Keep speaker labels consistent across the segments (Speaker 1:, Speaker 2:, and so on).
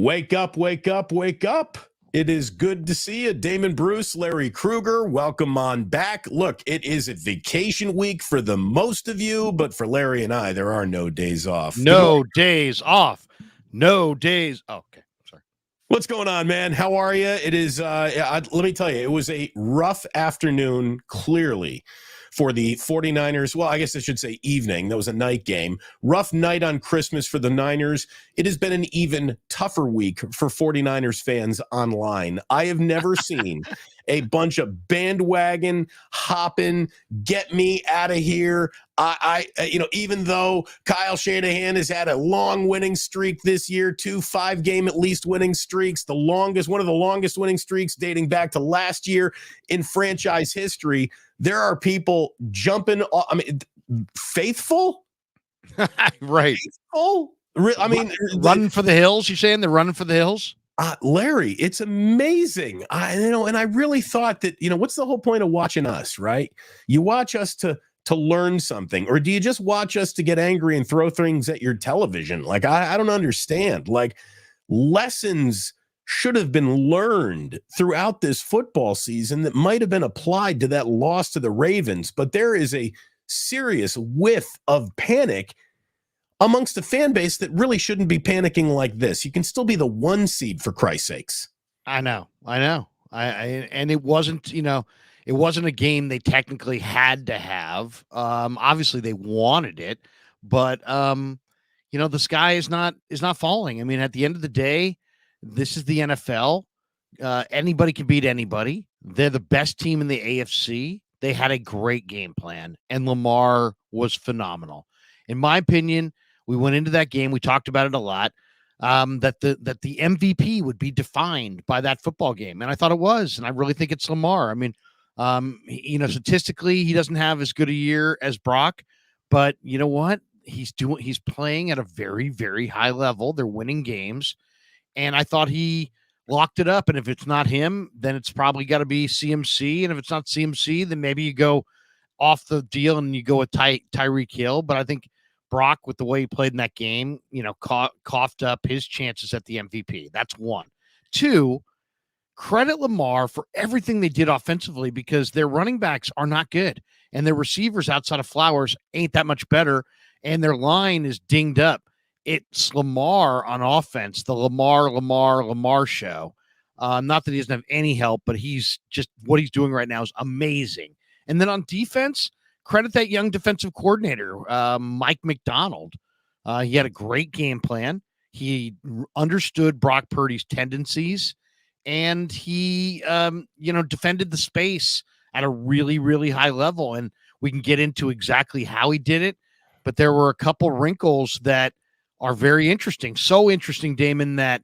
Speaker 1: Wake up, wake up, wake up. It is good to see you. Damon Bruce, Larry Krueger, welcome on back. Look, it is a vacation week for the most of you, but for Larry and I, there are no days off.
Speaker 2: No days off. No days. Oh, okay. Sorry.
Speaker 1: What's going on, man? How are you? It is, let me tell you, it was a rough afternoon, clearly, for the 49ers. Well, I guess I should say evening. That was a night game. Rough night on Christmas for the Niners. It has been an even tougher week for 49ers fans online. I have never seen a bunch of bandwagon hopping, get me out of here. Even though Kyle Shanahan has had a long winning streak this year, 2 5-game at least winning streaks, one of the longest winning streaks dating back to last year in franchise history. There are people jumping off. I mean, faithful?
Speaker 2: Right.
Speaker 1: Faithful? I mean,
Speaker 2: running for the hills. You saying they're running for the hills?
Speaker 1: Larry, it's amazing. And I really thought that, what's the whole point of watching us, right? You watch us to learn something, or do you just watch us to get angry and throw things at your television? Like, I don't understand. Like, lessons should have been learned throughout this football season that might have been applied to that loss to the Ravens. But there is a serious whiff of panic amongst a fan base that really shouldn't be panicking like this. You can still be the 1 seed, for Christ's sakes.
Speaker 2: I know. And it wasn't, it wasn't a game they technically had to have. Obviously they wanted it, but the sky is not falling. I mean, at the end of the day, this is the NFL. Anybody can beat anybody. They're the best team in the AFC. They had a great game plan, and Lamar was phenomenal. In my opinion, we went into that game. We talked about it a lot. That the MVP would be defined by that football game, and I thought it was. And I really think it's Lamar. I mean, statistically, he doesn't have as good a year as Brock, but you know what? He's playing at a very, very high level. They're winning games. And I thought he locked it up. And if it's not him, then it's probably got to be CMC. And if it's not CMC, then maybe you go off the deal and you go with Tyreek Hill. But I think Brock, with the way he played in that game, coughed up his chances at the MVP. That's 1. 2, credit Lamar for everything they did offensively, because their running backs are not good. And their receivers outside of Flowers ain't that much better. And their line is dinged up. It's Lamar on offense, the Lamar show. Not that he doesn't have any help, but what he's doing right now is amazing. And then on defense, credit that young defensive coordinator, Mike McDonald. He had a great game plan. He understood Brock Purdy's tendencies, and he, defended the space at a really, really high level. And we can get into exactly how he did it, but there were a couple wrinkles that are very interesting. So interesting, Damon, that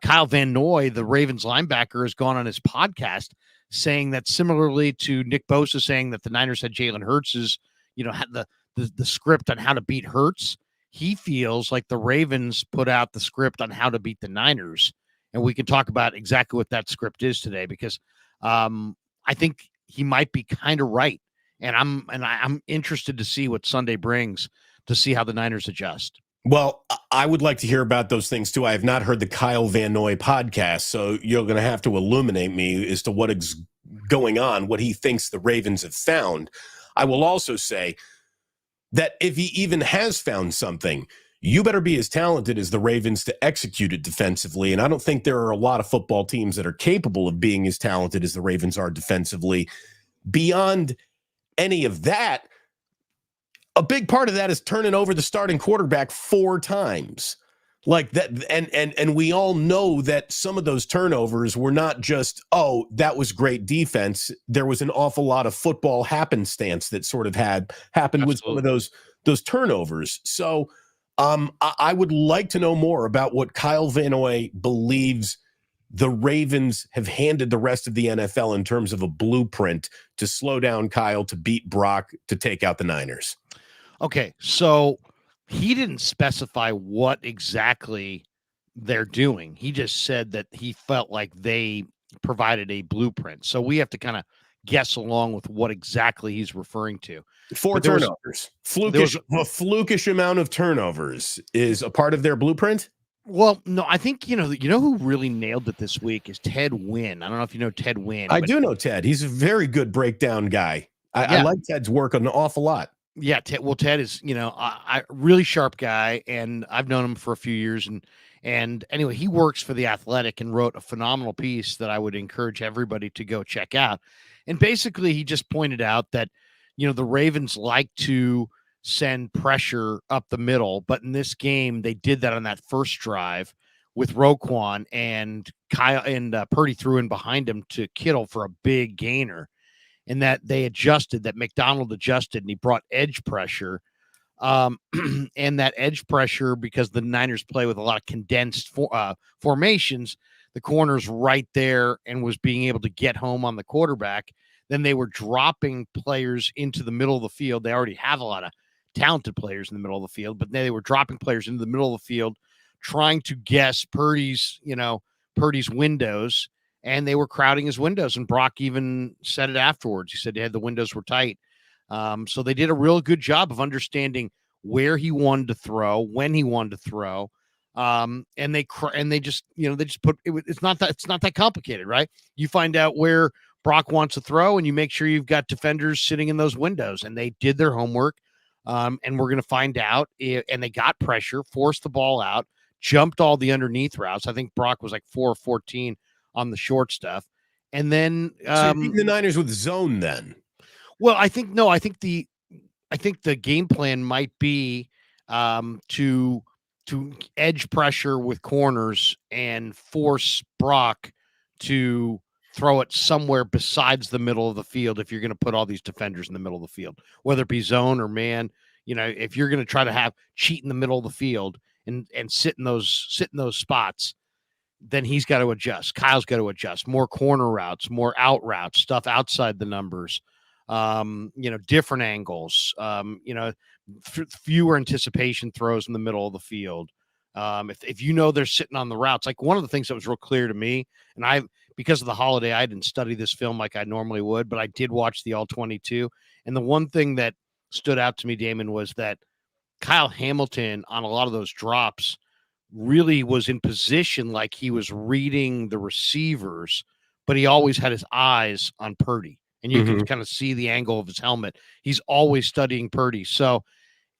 Speaker 2: Kyle Van Noy, the Ravens linebacker, has gone on his podcast saying that, similarly to Nick Bosa saying that the Niners had Jalen Hurts' had the script on how to beat Hurts, he feels like the Ravens put out the script on how to beat the Niners. And we can talk about exactly what that script is today, because I think he might be kind of right. And I'm interested to see what Sunday brings, to see how the Niners adjust.
Speaker 1: Well, I would like to hear about those things, too. I have not heard the Kyle Van Noy podcast, so you're going to have to illuminate me as to what is going on, what he thinks the Ravens have found. I will also say that if he even has found something, you better be as talented as the Ravens to execute it defensively. And I don't think there are a lot of football teams that are capable of being as talented as the Ravens are defensively. Beyond any of that, a big part of that is turning over the starting quarterback 4 times. Like that, and we all know that some of those turnovers were not just, oh, that was great defense. There was an awful lot of football happenstance that sort of happened Absolutely. With some of those turnovers. So I would like to know more about what Kyle Van Noy believes the Ravens have handed the rest of the NFL in terms of a blueprint to slow down Kyle, to beat Brock, to take out the Niners.
Speaker 2: Okay, so he didn't specify what exactly they're doing. He just said that he felt like they provided a blueprint. So we have to kind of guess along with what exactly he's referring to.
Speaker 1: 4 turnovers. A flukish amount of turnovers is a part of their blueprint?
Speaker 2: Well, no, I think you know who really nailed it this week is Ted Wynn. I don't know if you know Ted Wynn.
Speaker 1: I do know Ted. He's a very good breakdown guy. I like Ted's work an awful lot.
Speaker 2: Yeah, Ted is, I really sharp guy, and I've known him for a few years, and anyway, he works for The Athletic and wrote a phenomenal piece that I would encourage everybody to go check out. And basically, he just pointed out that, the Ravens like to send pressure up the middle, but in this game, they did that on that first drive with Roquan, and Kyle and Purdy threw in behind him to Kittle for a big gainer, and that they adjusted, that McDonald adjusted, and he brought edge pressure. And that edge pressure, because the Niners play with a lot of condensed formations, the corner's right there and was being able to get home on the quarterback. Then they were dropping players into the middle of the field. They already have a lot of talented players in the middle of the field, but they were dropping players into the middle of the field, trying to guess Purdy's windows, and they were crowding his windows. And Brock even said it afterwards. He said the windows were tight. So they did a real good job of understanding where he wanted to throw, when he wanted to throw. And they just put it. It's not that complicated, right? You find out where Brock wants to throw, and you make sure you've got defenders sitting in those windows. And they did their homework. And we're going to find out. And they got pressure, forced the ball out, jumped all the underneath routes. I think Brock was like 4 of 14 on the short stuff. And then
Speaker 1: so the Niners with zone then.
Speaker 2: Well, I think the game plan might be to edge pressure with corners and force Brock to throw it somewhere besides the middle of the field if you're going to put all these defenders in the middle of the field, whether it be zone or man. If you're going to try to cheat in the middle of the field and sit in those spots, then he's got to adjust. Kyle's got to adjust. More corner routes, more out routes, stuff outside the numbers, different angles, fewer anticipation throws in the middle of the field. If they're sitting on the routes, like one of the things that was real clear to me, and because of the holiday, I didn't study this film like I normally would, but I did watch the All 22. And the one thing that stood out to me, Damon, was that Kyle Hamilton on a lot of those drops really was in position like he was reading the receivers, but he always had his eyes on Purdy. And you can kind of see the angle of his helmet. He's always studying Purdy. So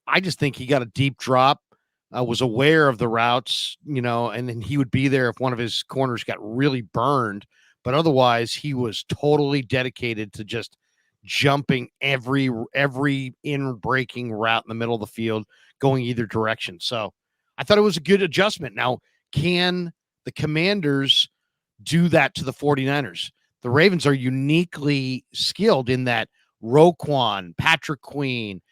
Speaker 2: I just think he got a deep drop, was aware of the routes, and then he would be there if one of his corners got really burned. But otherwise, he was totally dedicated to just jumping every in-breaking route in the middle of the field, going either direction. So I thought it was a good adjustment. Now, can the Commanders do that to the 49ers? The Ravens are uniquely skilled in that Roquan, Patrick Queen,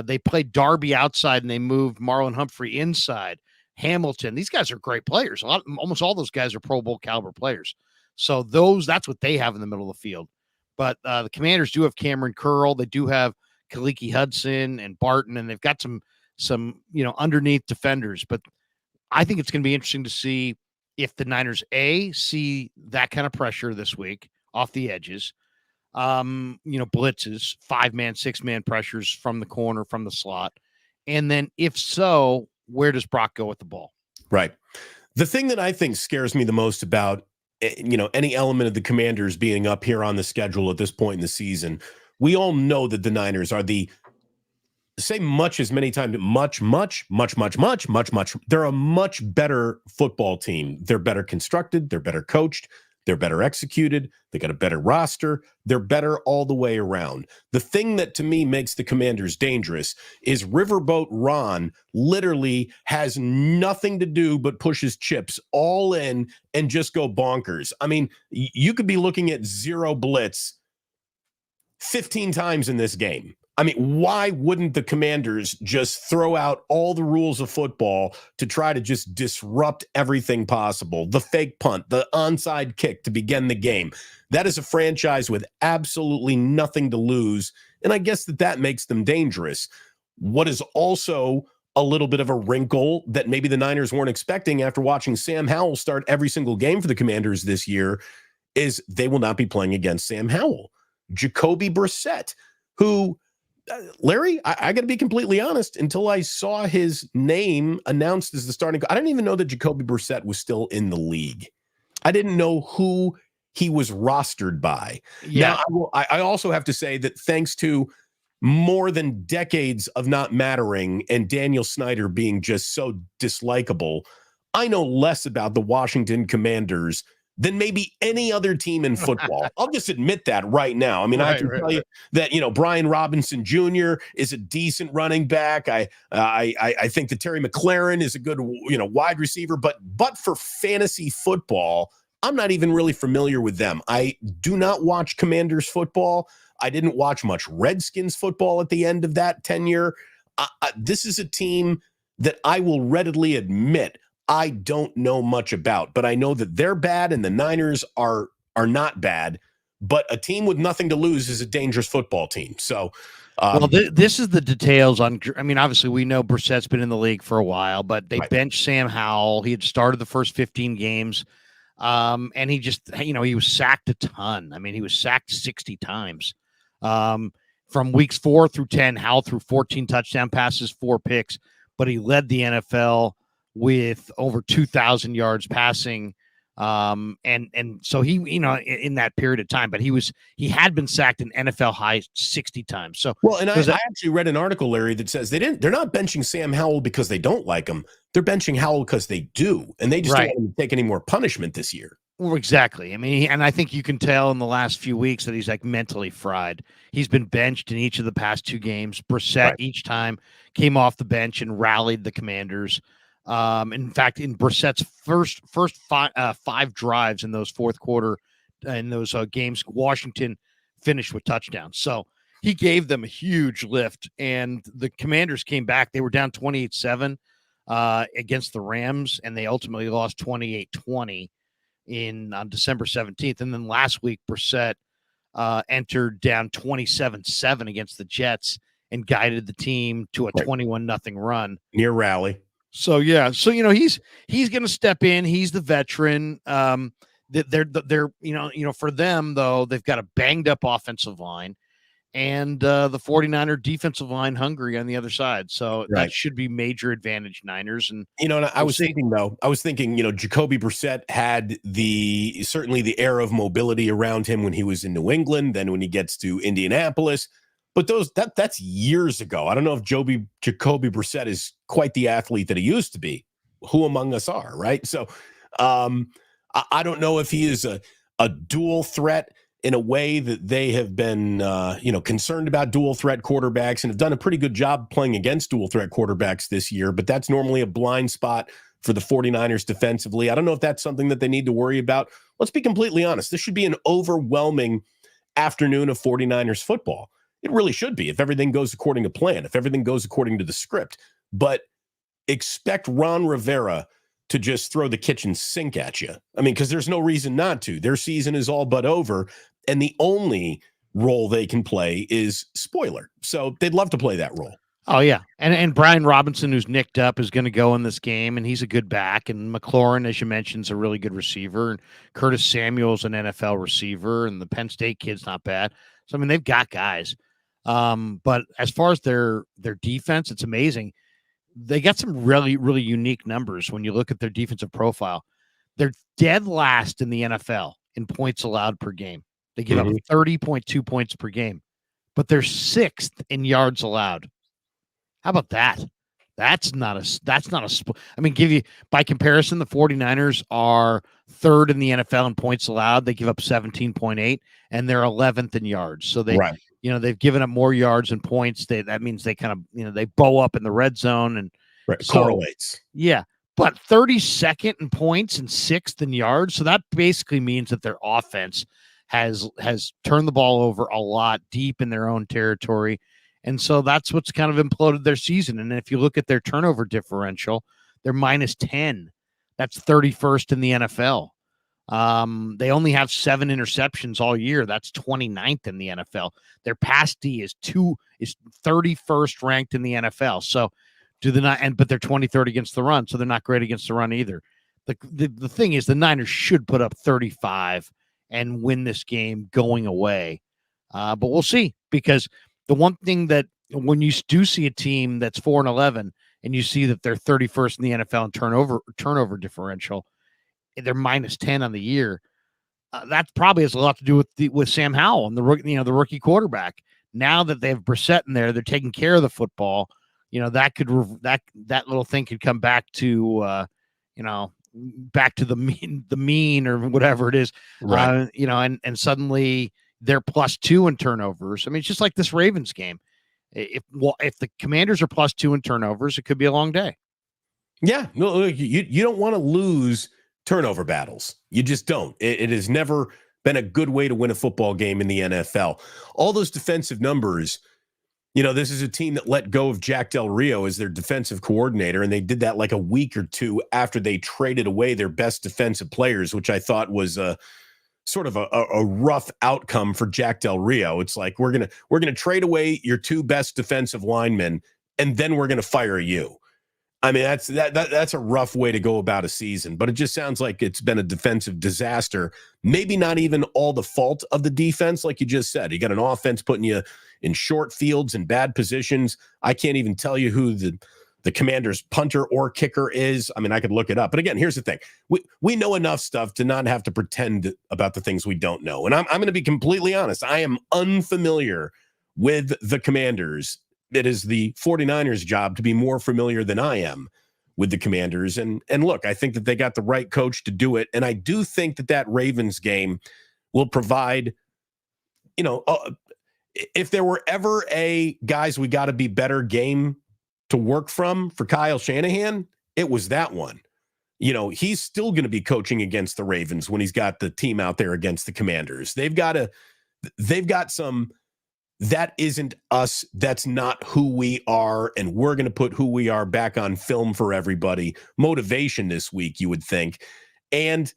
Speaker 2: they played Darby outside and they moved Marlon Humphrey inside. Hamilton, these guys are great players. Almost all those guys are Pro Bowl caliber players. So that's what they have in the middle of the field. But the Commanders do have Cameron Curl. They do have Kaliki Hudson and Barton, and they've got some underneath defenders. But I think it's going to be interesting to see if the Niners see that kind of pressure this week off the edges, blitzes, 5-man, 6-man pressures from the corner, from the slot. And then if so, where does Brock go with the ball?
Speaker 1: Right. The thing that I think scares me the most about, any element of the Commanders being up here on the schedule at this point in the season, we all know that the Niners are they're a much better football team. They're better constructed. They're better coached. They're better executed. They got a better roster. They're better all the way around. The thing that to me makes the Commanders dangerous is Riverboat Ron literally has nothing to do but push his chips all in and just go bonkers. I mean, you could be looking at zero blitz 15 times in this game. I mean, why wouldn't the Commanders just throw out all the rules of football to try to just disrupt everything possible? The fake punt, the onside kick to begin the game. That is a franchise with absolutely nothing to lose, and I guess that makes them dangerous. What is also a little bit of a wrinkle that maybe the Niners weren't expecting after watching Sam Howell start every single game for the Commanders this year is they will not be playing against Sam Howell. Jacoby Brissett, who Larry, I got to be completely honest. Until I saw his name announced as the starting, I didn't even know that Jacoby Brissett was still in the league. I didn't know who he was rostered by.
Speaker 2: Yeah.
Speaker 1: Now, I also have to say that thanks to more than decades of not mattering and Daniel Snyder being just so dislikable, I know less about the Washington Commanders than maybe any other team in football. I'll just admit that right now. I mean, I can tell you that, Brian Robinson Jr. is a decent running back. I think that Terry McLaurin is a good, wide receiver, but for fantasy football, I'm not even really familiar with them. I do not watch Commanders football. I didn't watch much Redskins football at the end of that tenure. This is a team that I will readily admit I don't know much about, but I know that they're bad and the Niners are not bad, but a team with nothing to lose is a dangerous football team. So,
Speaker 2: this is the details on, obviously we know Brissett's been in the league for a while, but they benched Sam Howell. He had started the first 15 games. And he just, he was sacked a ton. I mean, he was sacked 60 times. From weeks 4 through 10, Howell threw 14 touchdown passes, 4 picks, but he led the NFL with over 2,000 yards passing. And so he, in that period of time, but he had been sacked an NFL high 60 times. So,
Speaker 1: and I actually read an article, Larry, that says they're not benching Sam Howell because they don't like him. They're benching Howell because they do. And they just don't want him to take any more punishment this year.
Speaker 2: Well, exactly. I mean, and I think you can tell in the last few weeks that he's like mentally fried. He's been benched in each of the past 2 games. Brissett each time came off the bench and rallied the Commanders. In fact, in Brissett's first 5 drives in those fourth quarter in those games, Washington finished with touchdowns. So he gave them a huge lift, and the Commanders came back. They were down 28-7 against the Rams, and they ultimately lost 28-20 on December 17th. And then last week, Brissett entered down 27-7 against the Jets and guided the team to a 21-0 run.
Speaker 1: Near rally.
Speaker 2: So, yeah. So, he's going to step in. He's the veteran. They're for them, though, they've got a banged up offensive line and the 49er defensive line hungry on the other side. So that should be major advantage Niners. And,
Speaker 1: I was thinking, Jacoby Brissett had certainly the air of mobility around him when he was in New England, then when he gets to Indianapolis. But that's years ago. I don't know if Jacoby Brissett is quite the athlete that he used to be. Who among us are, right? So I don't know if he is a dual threat in a way that they have been, concerned about dual threat quarterbacks and have done a pretty good job playing against dual threat quarterbacks this year. But that's normally a blind spot for the 49ers defensively. I don't know if that's something that they need to worry about. Let's be completely honest. This should be an overwhelming afternoon of 49ers football. It really should be if everything goes according to plan, if everything goes according to the script. But expect Ron Rivera to just throw the kitchen sink at you. I mean, because there's no reason not to. Their season is all but over, and the only role they can play is spoiler. So they'd love to play that role.
Speaker 2: Oh, yeah. And Brian Robinson, who's nicked up, is going to go in this game, and he's a good back. And McLaurin, as you mentioned, is a really good receiver. And Curtis Samuel's an NFL receiver, and the Penn State kid's not bad. So, I mean, they've got guys. But as far as their defense, it's amazing. They got some really, really unique numbers when you look at their defensive profile. They're dead last in the NFL in points allowed per game. They give up 30.2 points per game, but they're 6th in yards allowed. How about that? That's not a I mean, give you by comparison, the 49ers are 3rd in the NFL in points allowed. They give up 17.8 and they're 11th in yards. So they've given up more yards and points. That means they kind of, they bow up in the red zone and
Speaker 1: correlates.
Speaker 2: Yeah. But 32nd in points and 6th in yards. So that basically means that their offense has turned the ball over a lot deep in their own territory. And so that's what's kind of imploded their season. And if you look at their turnover differential, they're -10. That's 31st in the NFL. They only have 7 interceptions all year. That's 29th in the NFL. Their pass D is 31st ranked in the NFL. So but they're 23rd against the run. So they're not great against the run either. The thing is the Niners should put up 35 and win this game going away. But we'll see, because the one thing that when you do see a team that's 4-11 and you see that they're 31st in the NFL in turnover differential, they're minus 10 on the year. That probably has a lot to do with Sam Howell and the rookie quarterback. Now that they have Brissett in there, they're taking care of the football. That little thing could come back to back to the mean or whatever it is.
Speaker 1: Right.
Speaker 2: And suddenly they're +2 in turnovers. I mean, it's just like this Ravens game. If the Commanders are +2 in turnovers, it could be a long day.
Speaker 1: Yeah, no, you don't want to lose turnover battles. You just don't. It has never been a good way to win a football game in the NFL. All those defensive numbers, this is a team that let go of Jack Del Rio as their defensive coordinator, and they did that like a week or two after they traded away their best defensive players, which I thought was sort of a rough outcome for Jack Del Rio. It's like, we're gonna trade away your two best defensive linemen, and then we're gonna fire you. I mean, that's a rough way to go about a season, but it just sounds like it's been a defensive disaster. Maybe not even all the fault of the defense, like you just said. You got an offense putting you in short fields and bad positions. I can't even tell you who the Commanders' punter or kicker is. I mean, I could look it up. But again, here's the thing. We know enough stuff to not have to pretend about the things we don't know. And I'm going to be completely honest. I am unfamiliar with the Commanders. It is the 49ers' job to be more familiar than I am with the Commanders. And look, I think that they got the right coach to do it. And I do think that Ravens game will provide, if there were ever a guys, we got to be better game to work from for Kyle Shanahan, it was that one. He's still going to be coaching against the Ravens when he's got the team out there against the Commanders. They've got some, that isn't us. That's not who we are. And we're going to put who we are back on film for everybody. Motivation this week, you would think. And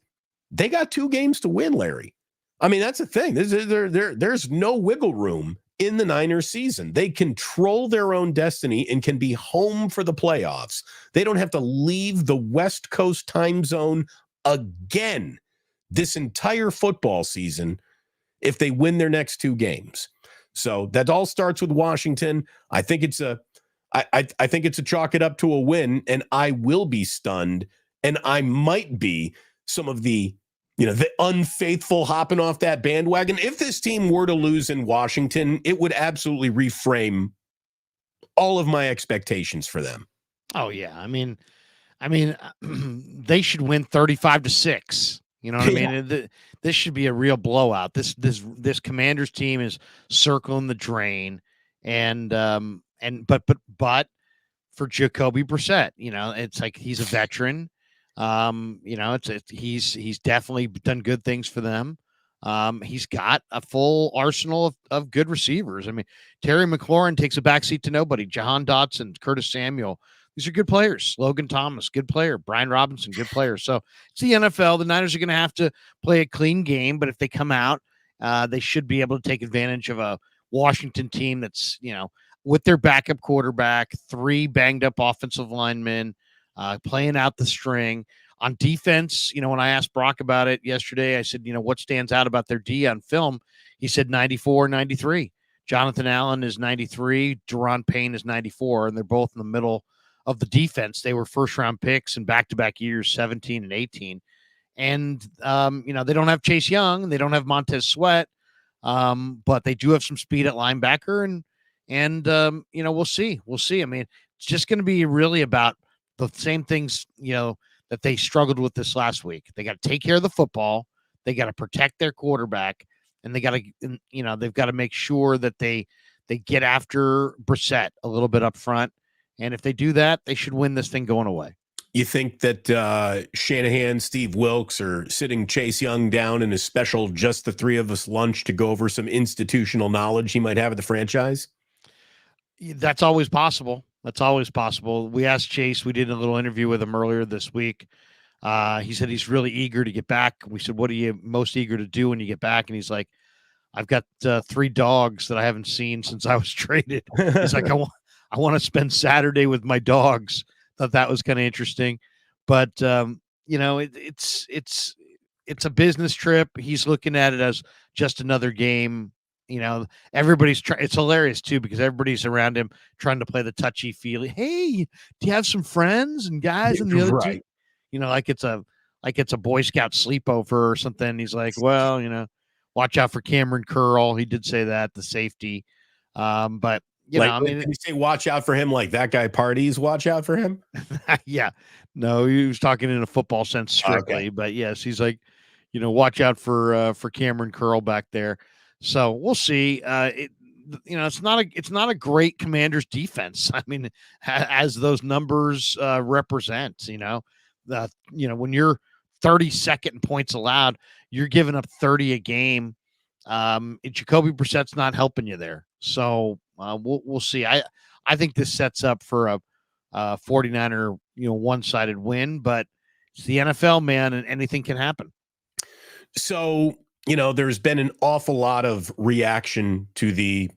Speaker 1: they got 2 games to win, Larry. I mean, that's the thing. There's no wiggle room in the Niners season. They control their own destiny and can be home for the playoffs. They don't have to leave the West Coast time zone again this entire football season if they win their next 2 games. So that all starts with Washington. I think it's a chalk it up to a win, and I will be stunned, and I might be some of the unfaithful hopping off that bandwagon. If this team were to lose in Washington, it would absolutely reframe all of my expectations for them.
Speaker 2: Oh yeah, I mean, they should win 35-6. You know what I mean? This should be a real blowout. This Commanders team is circling the drain, but for Jacoby Brissett, it's like he's a veteran. He's definitely done good things for them. He's got a full arsenal of good receivers. I mean, Terry McLaurin takes a backseat to nobody. Jahan Dotson, Curtis Samuel. These are good players. Logan Thomas, good player. Brian Robinson, good player. So it's the NFL. The Niners are going to have to play a clean game, but if they come out, they should be able to take advantage of a Washington team that's, with their backup quarterback, 3 banged up offensive linemen, playing out the string. On defense, when I asked Brock about it yesterday, I said, what stands out about their D on film? He said 94, 93. Jonathan Allen is 93. Deron Payne is 94, and they're both in the middle of the defense. They were first-round picks in back-to-back years, 17 and 18. And, they don't have Chase Young. They don't have Montez Sweat, but they do have some speed at linebacker. And we'll see. We'll see. I mean, it's just going to be really about the same things, that they struggled with this last week. They got to take care of the football. They got to protect their quarterback. And they got to, they've got to make sure that they get after Brissett a little bit up front. And if they do that, they should win this thing going away.
Speaker 1: You think that Shanahan, Steve Wilks are sitting Chase Young down in a special just the 3 of us lunch to go over some institutional knowledge he might have at the franchise?
Speaker 2: That's always possible. That's always possible. We asked Chase. We did a little interview with him earlier this week. He said he's really eager to get back. We said, what are you most eager to do when you get back? And he's like, I've got 3 dogs that I haven't seen since I was traded. He's like, I want to spend Saturday with my dogs. Thought that was kind of interesting, but it's a business trip. He's looking at it as just another game Everybody's it's hilarious too, because everybody's around him trying to play the touchy feely. Hey, do you have some friends and guys in the other team? Like it's a Boy Scout sleepover or something. He's like, well, watch out for Cameron Curl. He did say that, the safety. But
Speaker 1: did he say watch out for him like that guy parties? Watch out for him.
Speaker 2: Yeah, no, he was talking in a football sense strictly. Okay. But yes, he's like, watch out for Cameron Curl back there. So we'll see. It's not a great Commanders defense. I mean, as those numbers represent, when you're 32nd in points allowed, you're giving up 30 a game. Jacoby Brissett's not helping you there. So we'll see. I think this sets up for a 49er, one-sided win, but it's the NFL, man, and anything can happen.
Speaker 1: So, there's been an awful lot of reaction to the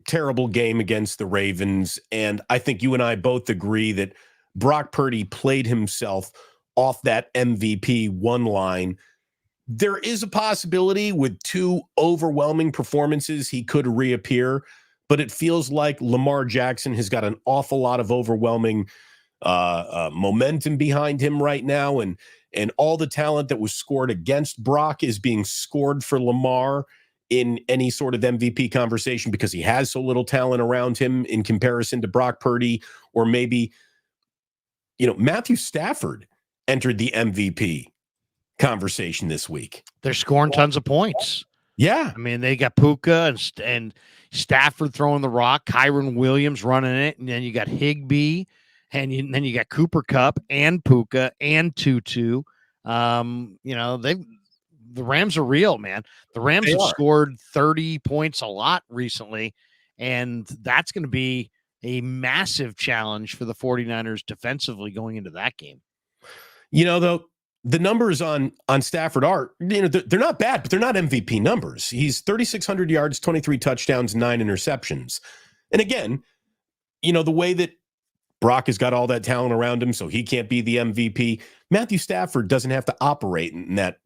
Speaker 1: terrible game against the Ravens. And I think you and I both agree that Brock Purdy played himself off that MVP one line. There is a possibility with two overwhelming performances, he could reappear, but it feels like Lamar Jackson has got an awful lot of overwhelming momentum behind him right now. And all the talent that was scored against Brock is being scored for Lamar in any sort of MVP conversation because he has so little talent around him in comparison to Brock Purdy. Or maybe, Matthew Stafford entered the MVP conversation this week.
Speaker 2: They're scoring tons of points.
Speaker 1: Yeah.
Speaker 2: I mean, they got Puka and Stafford throwing the rock, Kyron Williams running it, and then you got Higbee. And then you got Cooper Kupp and Puka and Tutu. The Rams are real, man. The Rams have scored 30 points a lot recently, and that's going to be a massive challenge for the 49ers defensively going into that game.
Speaker 1: Though, the numbers on Stafford are, they're not bad, but they're not MVP numbers. He's 3,600 yards, 23 touchdowns, 9 interceptions. And again, the way that Brock has got all that talent around him, so he can't be the MVP. Matthew Stafford doesn't have to operate in that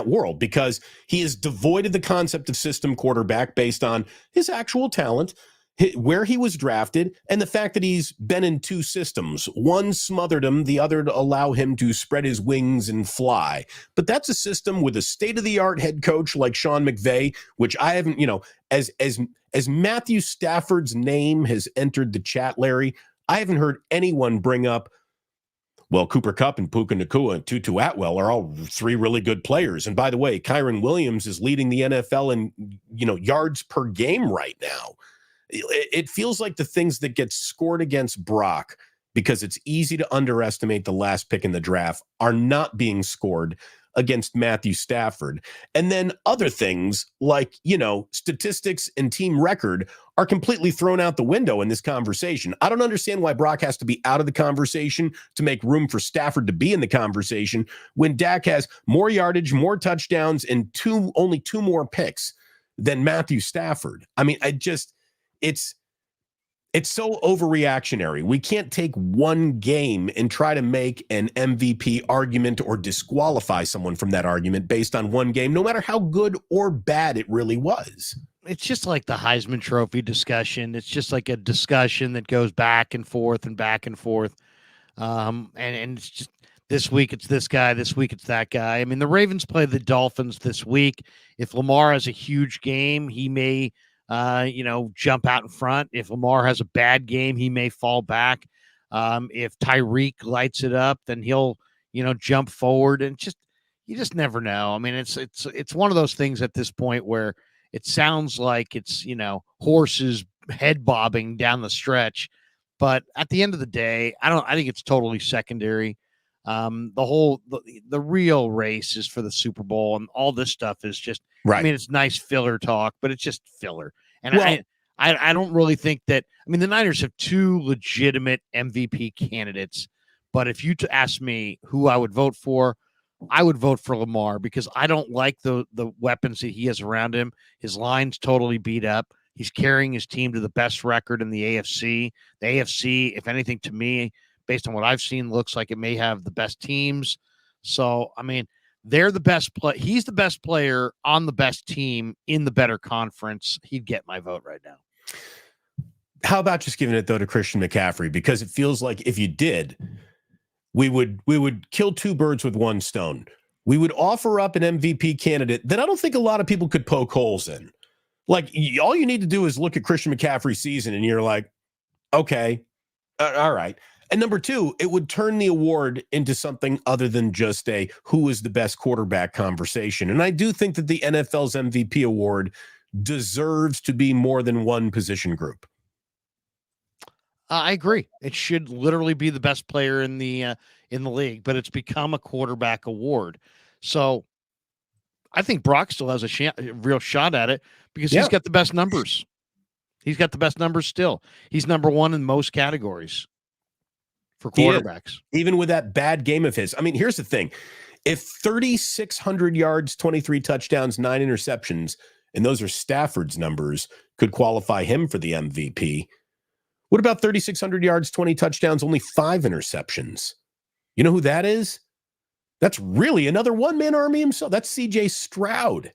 Speaker 1: world because he is devoid of the concept of system quarterback based on his actual talent, where he was drafted, and the fact that he's been in two systems. One smothered him, the other to allow him to spread his wings and fly. But that's a system with a state-of-the-art head coach like Sean McVay, which I haven't, as Matthew Stafford's name has entered the chat, Larry, I haven't heard anyone bring up, well, Cooper Kupp and Puka Nacua and Tutu Atwell are all three really good players. And by the way, Kyron Williams is leading the NFL in, yards per game right now. It feels like the things that get scored against Brock, because it's easy to underestimate the last pick in the draft, are not being scored against Matthew Stafford. And then other things like, statistics and team record are completely thrown out the window in this conversation. I don't understand why Brock has to be out of the conversation to make room for Stafford to be in the conversation when Dak has more yardage, more touchdowns, and only two more picks than Matthew Stafford. I mean, it's so overreactionary. We can't take one game and try to make an MVP argument or disqualify someone from that argument based on one game, no matter how good or bad it really was.
Speaker 2: It's just like the Heisman Trophy discussion. It's just like a discussion that goes back and forth and back and forth. And it's just this week it's this guy, this week it's that guy. I mean, the Ravens play the Dolphins this week. If Lamar has a huge game, he may jump out in front. If Lamar has a bad game, he may fall back. If Tyreek lights it up, then he'll, jump forward, and you just never know. I mean, it's one of those things at this point where it sounds like it's, horses head bobbing down the stretch, but at the end of the day, I think it's totally secondary. The real race is for the Super Bowl, and all this stuff is just, right. I mean, it's nice filler talk, but it's just filler. And I don't really think that, the Niners have two legitimate MVP candidates, but if you ask me who I would vote for, I would vote for Lamar because I don't like the weapons that he has around him. His line's totally beat up. He's carrying his team to the best record in the AFC. The AFC, if anything, to me, based on what I've seen, looks like it may have the best teams. So, they're the best play. He's the best player on the best team in the better conference. He'd get my vote right now.
Speaker 1: How about just giving it though to Christian McCaffrey? Because it feels like if you did, we would kill two birds with one stone. We would offer up an MVP candidate that I don't think a lot of people could poke holes in. Like, all you need to do is look at Christian McCaffrey's season and you're like, okay, all right. And number two, it would turn the award into something other than just a who is the best quarterback conversation. And I do think that the NFL's MVP award deserves to be more than one position group.
Speaker 2: I agree. It should literally be the best player in the league, but it's become a quarterback award. So I think Brock still has a real shot at it because he's got the best numbers. He's got the best numbers still. He's number one in most categories for quarterbacks.
Speaker 1: Even with that bad game of his. I mean, here's the thing. If 3,600 yards, 23 touchdowns, 9 interceptions, and those are Stafford's numbers, could qualify him for the MVP, what about 3,600 yards, 20 touchdowns, only 5 interceptions? You know who that is? That's really another one-man army himself. That's C.J. Stroud.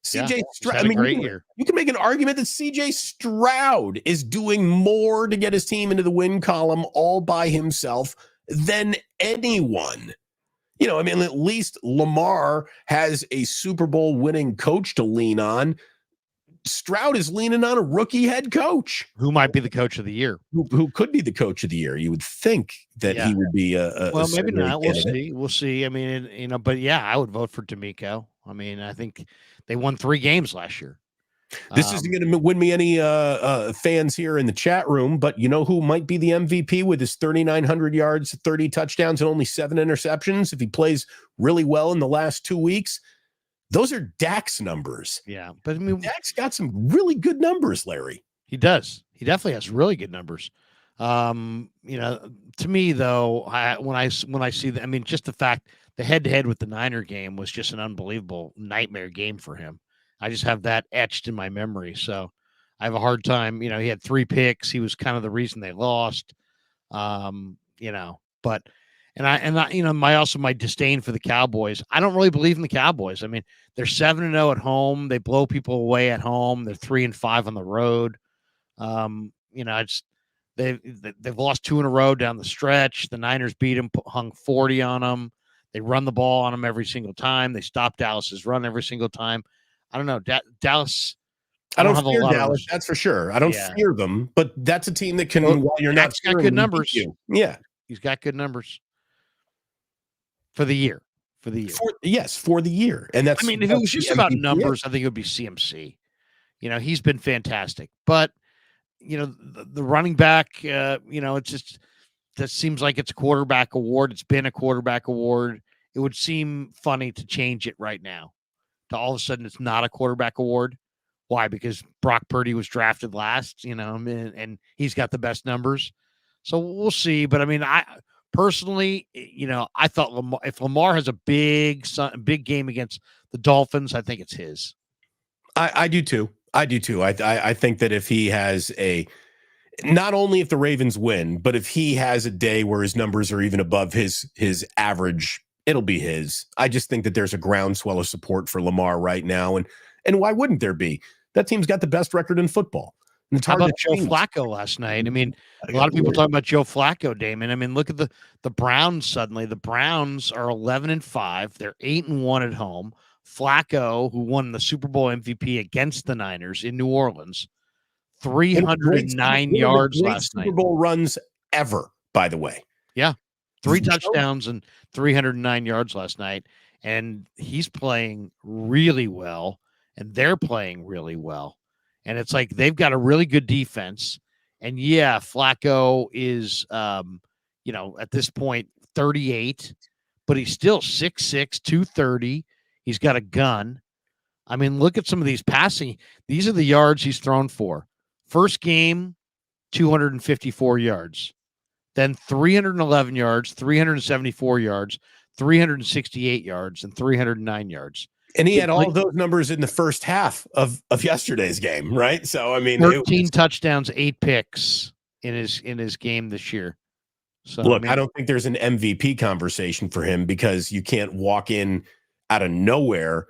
Speaker 1: C.J. Stroud. I mean, you can make an argument that C.J. Stroud is doing more to get his team into the win column all by himself than anyone. You know, I mean, at least Lamar has a Super Bowl winning coach to lean on. Stroud is leaning on a rookie head coach
Speaker 2: who might be the coach of the year,
Speaker 1: who could be the coach of the year. You would think that he would be
Speaker 2: well, maybe not. We'll see. I mean, but yeah, I would vote for D'Amico. I mean, I think they won 3 games last year.
Speaker 1: This isn't going to win me any fans here in the chat room, but you know who might be the MVP with his 3,900 yards, 30 touchdowns, and only 7 interceptions if he plays really well in the last 2 weeks? Those are Dak's numbers.
Speaker 2: Yeah, but I mean,
Speaker 1: Dak's got some really good numbers, Larry.
Speaker 2: He does. He definitely has really good numbers. To me though, when I see that, I mean, just the fact the head-to-head with the Niner game was just an unbelievable nightmare game for him. I just have that etched in my memory. So I have a hard time. He had 3 picks. He was kind of the reason they lost. But my disdain for the Cowboys. I don't really believe in the Cowboys. I mean, they're 7-0 at home. They blow people away at home. They're 3-5 on the road. They've lost 2 in a row down the stretch. The Niners beat them, hung 40 on them. They run the ball on them every single time. They stop Dallas's run every single time. I don't know. Dallas.
Speaker 1: I don't fear Dallas. That's for sure. I don't fear them, but that's a team that can. While you're not
Speaker 2: got good numbers.
Speaker 1: Yeah,
Speaker 2: he's got good numbers for the year. For the year, and that's. I mean, if it was just about numbers, I think it would be CMC. He's been fantastic, but the running back. It's just that seems like it's a quarterback award. It's been a quarterback award. It would seem funny to change it right now. To all of a sudden, it's not a quarterback award. Why? Because Brock Purdy was drafted last, and he's got the best numbers. So we'll see. But I mean, I personally, I thought if Lamar has a big game against the Dolphins, I think it's his.
Speaker 1: I do too. I think that if he has not only if the Ravens win, but if he has a day where his numbers are even above his average, it'll be his. I just think that there's a groundswell of support for Lamar right now. And why wouldn't there be? That team's got the best record in football. And it's
Speaker 2: How about Joe Flacco last night? I mean, a lot of people talking about Joe Flacco, Damon. I mean, look at the Browns suddenly. The Browns are 11-5. They're 8-1 at home. Flacco, who won the Super Bowl MVP against the Niners in New Orleans, 309 yards last night.
Speaker 1: Super Bowl runs ever, by the way.
Speaker 2: Yeah. 3 touchdowns and 309 yards last night. And he's playing really well, and they're playing really well. And it's like they've got a really good defense. And yeah, Flacco is, at this point, 38, but he's still 6'6", 230. He's got a gun. I mean, look at some of these passing. These are the yards he's thrown for. First game, 254 yards. Then 311 yards, 374 yards, 368 yards, and 309 yards.
Speaker 1: And he had all of those numbers in the first half of yesterday's game, right? So, I mean,
Speaker 2: 13 touchdowns, 8 picks in his game this year. So
Speaker 1: look, I don't think there's an MVP conversation for him because you can't walk in out of nowhere.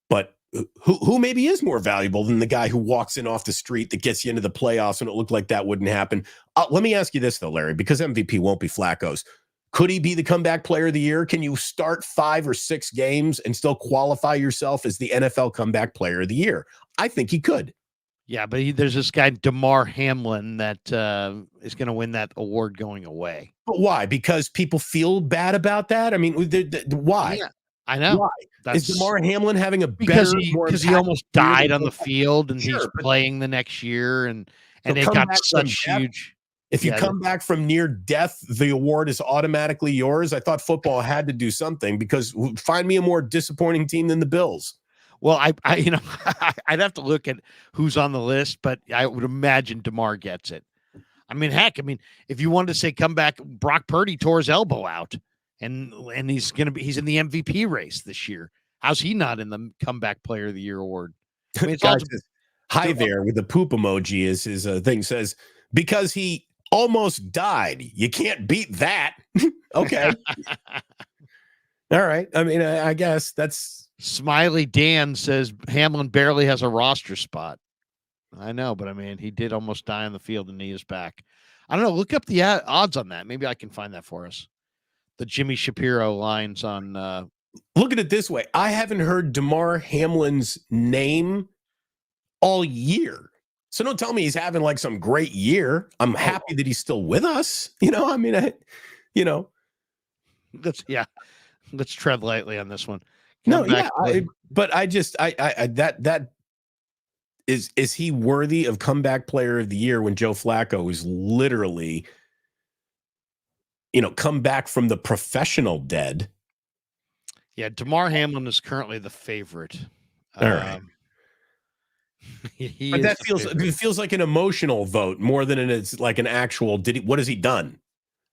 Speaker 1: But who maybe is more valuable than the guy who walks in off the street that gets you into the playoffs when it looked like that wouldn't happen? Let me ask you this, though, Larry, because MVP won't be Flacco's. Could he be the comeback player of the year? Can you start 5 or 6 games and still qualify yourself as the NFL comeback player of the year? I think he could.
Speaker 2: Yeah, but there's this guy, Damar Hamlin, that is going to win that award going away.
Speaker 1: But why? Because people feel bad about that? I mean, why?
Speaker 2: Yeah, I know.
Speaker 1: Why? Is Damar Hamlin having a
Speaker 2: because
Speaker 1: better,
Speaker 2: because he almost died on the field, and
Speaker 1: Sure,
Speaker 2: he's playing the next year, and they've
Speaker 1: come
Speaker 2: got
Speaker 1: back
Speaker 2: such
Speaker 1: from death?
Speaker 2: huge.
Speaker 1: If you come back from near death, the award is automatically yours. I thought football had to do something, because find me a more disappointing team than the Bills.
Speaker 2: Well, I I'd have to look at who's on the list, but I would imagine Damar gets it. I mean, heck, if you wanted to say comeback, Brock Purdy tore his elbow out, and he's in the MVP race this year. How's he not in the comeback player of the year award? I mean,
Speaker 1: Guys, hi there with the poop emoji is his thing, says, because he almost died. You can't beat that. Okay. All right. I mean, I guess that's.
Speaker 2: Smiley Dan says Hamlin barely has a roster spot. I know, but he did almost die on the field, and he is back. I don't know. Look up the odds on that. Maybe I can find that for us. The Jimmy Shapiro lines on.
Speaker 1: Look at it this way. I haven't heard Damar Hamlin's name all year. So don't tell me he's having like some great year. I'm happy that he's still with us.
Speaker 2: Let's tread lightly on this one.
Speaker 1: But that is he worthy of comeback player of the year when Joe Flacco is literally, come back from the professional dead?
Speaker 2: Yeah, Damar Hamlin is currently the favorite.
Speaker 1: All right. But that feels like an emotional vote more than it's like an actual. What has he done?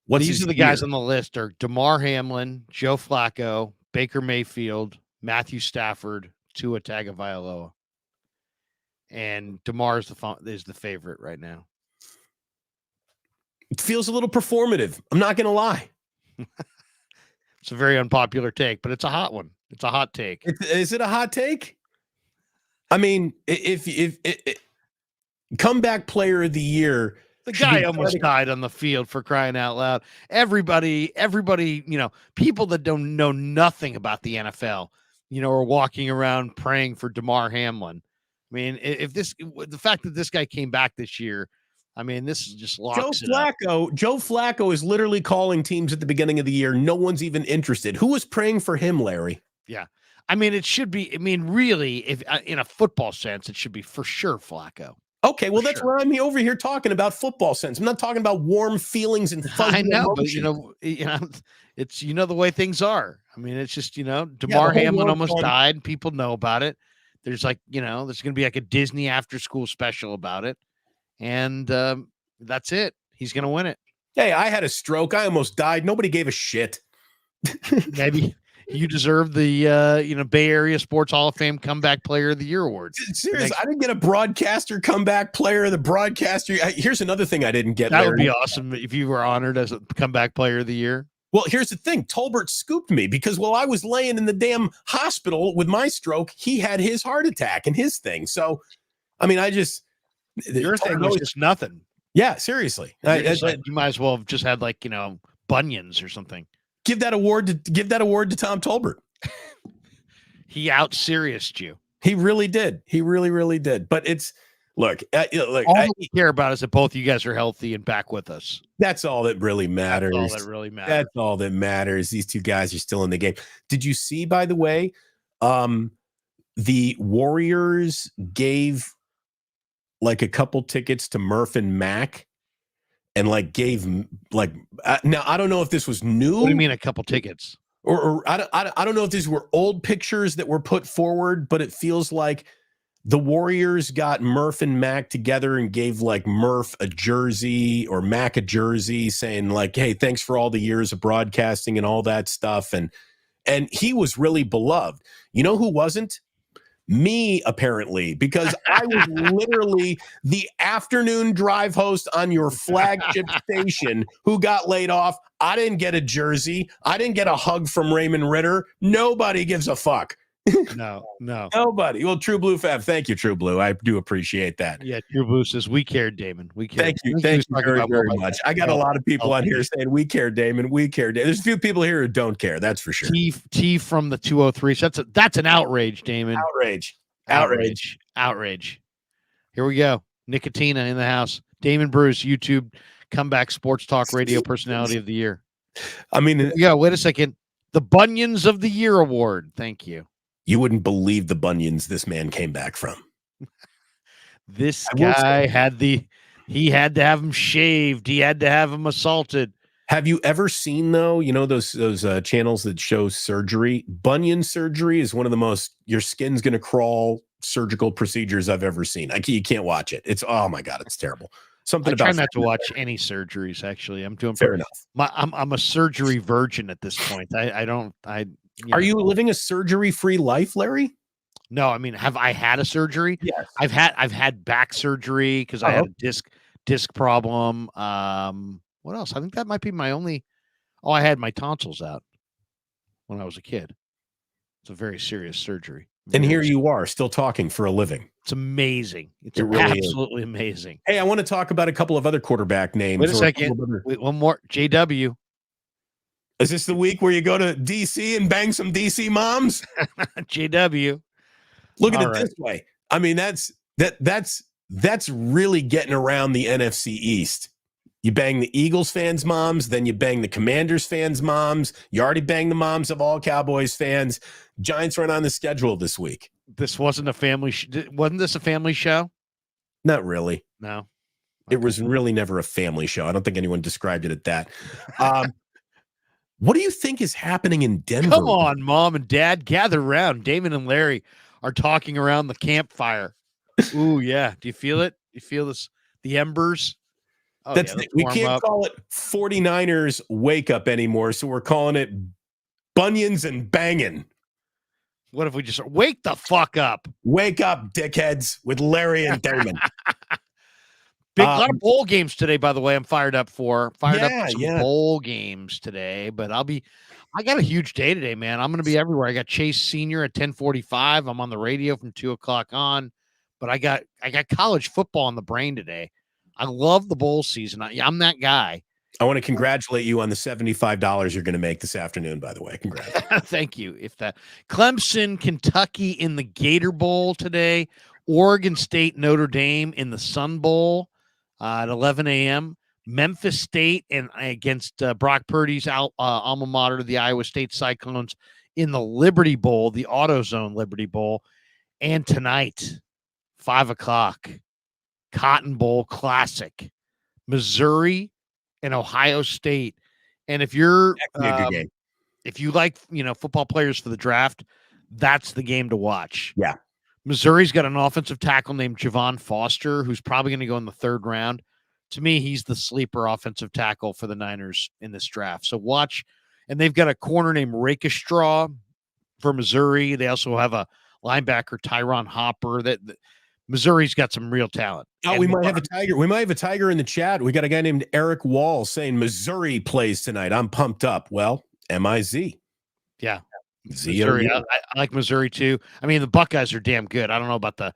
Speaker 2: These are the guys on the list: are Damar Hamlin, Joe Flacco, Baker Mayfield, Matthew Stafford, Tua Tagovailoa, and Damar is the favorite right now.
Speaker 1: It feels a little performative. I'm not going to lie.
Speaker 2: It's a very unpopular take, but it's a hot one. It's a hot take.
Speaker 1: Is it a hot take? I mean, if comeback player of the year,
Speaker 2: the guy almost died on the field, for crying out loud. Everybody, people that don't know nothing about the NFL, are walking around praying for Damar Hamlin. I mean, the fact that this guy came back this year, this is just locks it up.
Speaker 1: Joe Flacco is literally calling teams at the beginning of the year. No one's even interested. Who was praying for him, Larry?
Speaker 2: Yeah. It should be, really, if in a football sense, it should be for sure Flacco.
Speaker 1: Okay, well, that's where I'm over here talking about football sense. I'm not talking about warm feelings and fuzzy
Speaker 2: I know,
Speaker 1: emotion.
Speaker 2: but it's the way things are. It's just Damar Hamlin almost died. People know about it. There's there's going to be like a Disney after school special about it, and that's it. He's going to win it.
Speaker 1: Hey, I had a stroke. I almost died. Nobody gave a shit.
Speaker 2: Maybe. You deserve the Bay Area Sports Hall of Fame Comeback Player of the Year award.
Speaker 1: Seriously, I didn't get a broadcaster comeback player of the broadcaster. Here's another thing I didn't get.
Speaker 2: That would be awesome if you were honored as a comeback player of the year.
Speaker 1: Well, here's the thing. Tolbert scooped me because while I was laying in the damn hospital with my stroke, he had his heart attack and his thing. So,
Speaker 2: your thing was just nothing.
Speaker 1: Yeah, seriously.
Speaker 2: You might as well have just had bunions or something.
Speaker 1: Give that award to Tom Tolbert.
Speaker 2: He out-serioused you.
Speaker 1: He really did. He really, really did. But look.
Speaker 2: All we care about is that both of you guys are healthy and back with us.
Speaker 1: That's all that really matters.
Speaker 2: That's all that matters.
Speaker 1: These two guys are still in the game. Did you see, by the way, the Warriors gave a couple tickets to Murph and Mac? And gave now I don't know if this was new.
Speaker 2: What do you mean a couple tickets?
Speaker 1: Or I don't know if these were old pictures that were put forward, but it feels like the Warriors got Murph and Mac together and gave Murph a jersey or Mac a jersey, saying hey, thanks for all the years of broadcasting and all that stuff. And he was really beloved. You know who wasn't? Me, apparently, because I was literally the afternoon drive host on your flagship station who got laid off. I didn't get a jersey. I didn't get a hug from Raymond Ritter. Nobody gives a fuck.
Speaker 2: No.
Speaker 1: Nobody. Well, True Blue Fab, thank you, True Blue. I do appreciate that.
Speaker 2: Yeah, True Blue says, we care, Damon. We care.
Speaker 1: Thank you very, very much. I got a lot of people on here saying, we care, Damon. We care. There's a few people here who don't care. That's for sure.
Speaker 2: T from the 203. So that's an outrage, Damon. Outrage. Here we go. Nicotina in the house. Damon Bruce, YouTube comeback sports talk radio personality of the year.
Speaker 1: I mean,
Speaker 2: yeah, wait a second. The Bunions of the Year award. Thank you.
Speaker 1: You wouldn't believe the bunions this man came back from.
Speaker 2: This guy had to have him shaved. He had to have him assaulted.
Speaker 1: Have you ever seen, though, those channels that show surgery? Bunion surgery is one of the most, your skin's going to crawl surgical procedures I've ever seen. You can't watch it. It's, oh my God, it's terrible. I
Speaker 2: try not to watch any surgeries. Actually, I'm doing
Speaker 1: fair enough.
Speaker 2: I'm a surgery virgin at this point.
Speaker 1: Are you living a surgery-free life, Larry?
Speaker 2: No, I mean, have I had a surgery?
Speaker 1: Yes.
Speaker 2: I've had back surgery because I had a disc problem. What else? I think that might be my only. Oh, I had my tonsils out when I was a kid. It's a very serious surgery.
Speaker 1: And here you are, still talking for a living.
Speaker 2: It's amazing. It's
Speaker 1: really
Speaker 2: absolutely amazing.
Speaker 1: Hey, I want to talk about a couple of other quarterback names.
Speaker 2: Wait a second. Wait, one more. JW.
Speaker 1: Is this the week where you go to DC and bang some DC moms?
Speaker 2: JW.
Speaker 1: Look at it this way. I mean, that's really getting around the NFC East. You bang the Eagles fans' moms, then you bang the Commanders fans' moms. You already banged the moms of all Cowboys fans. Giants run on the schedule this week.
Speaker 2: This wasn't a family. Wasn't this a family show?
Speaker 1: Not really.
Speaker 2: No. Okay.
Speaker 1: It was really never a family show. I don't think anyone described it at that. What do you think is happening in Denver?
Speaker 2: Come on, Mom and Dad, gather around. Damon and Larry are talking around the campfire. Ooh, yeah. Do you feel it? You feel this? The embers? Oh,
Speaker 1: we can't call it 49ers wake up anymore, so we're calling it bunions and banging.
Speaker 2: What if we just wake the fuck up?
Speaker 1: Wake up, dickheads, with Larry and Damon.
Speaker 2: Big lot of bowl games today, by the way. I'm fired up for some bowl games today. But I got a huge day today, man. I'm going to be everywhere. I got Chase Senior at 10:45. I'm on the radio from 2:00 on. But I got college football on the brain today. I love the bowl season. I'm that guy.
Speaker 1: I want to congratulate you on the $75 you're going to make this afternoon, by the way. Congrats.
Speaker 2: Thank you. Clemson, Kentucky in the Gator Bowl today, Oregon State, Notre Dame in the Sun Bowl at 11 a.m., Memphis State and against Brock Purdy's alma mater, the Iowa State Cyclones in the Liberty Bowl, the AutoZone Liberty Bowl, and tonight, 5:00, Cotton Bowl Classic, Missouri and Ohio State. And if you're if you like, football players for the draft, that's the game to watch.
Speaker 1: Yeah.
Speaker 2: Missouri's got an offensive tackle named Javon Foster, who's probably going to go in the 3rd round. To me, he's the sleeper offensive tackle for the Niners in this draft. So watch. And they've got a corner named Rakestraw for Missouri. They also have a linebacker, Tyron Hopper. That Missouri's got some real talent.
Speaker 1: Oh, we might have a tiger. We might have a tiger in the chat. We got a guy named Eric Wall saying Missouri plays tonight. I'm pumped up. Well, M-I-Z.
Speaker 2: Yeah. Missouri. I like Missouri too. I mean, the Buckeyes are damn good. I don't know about the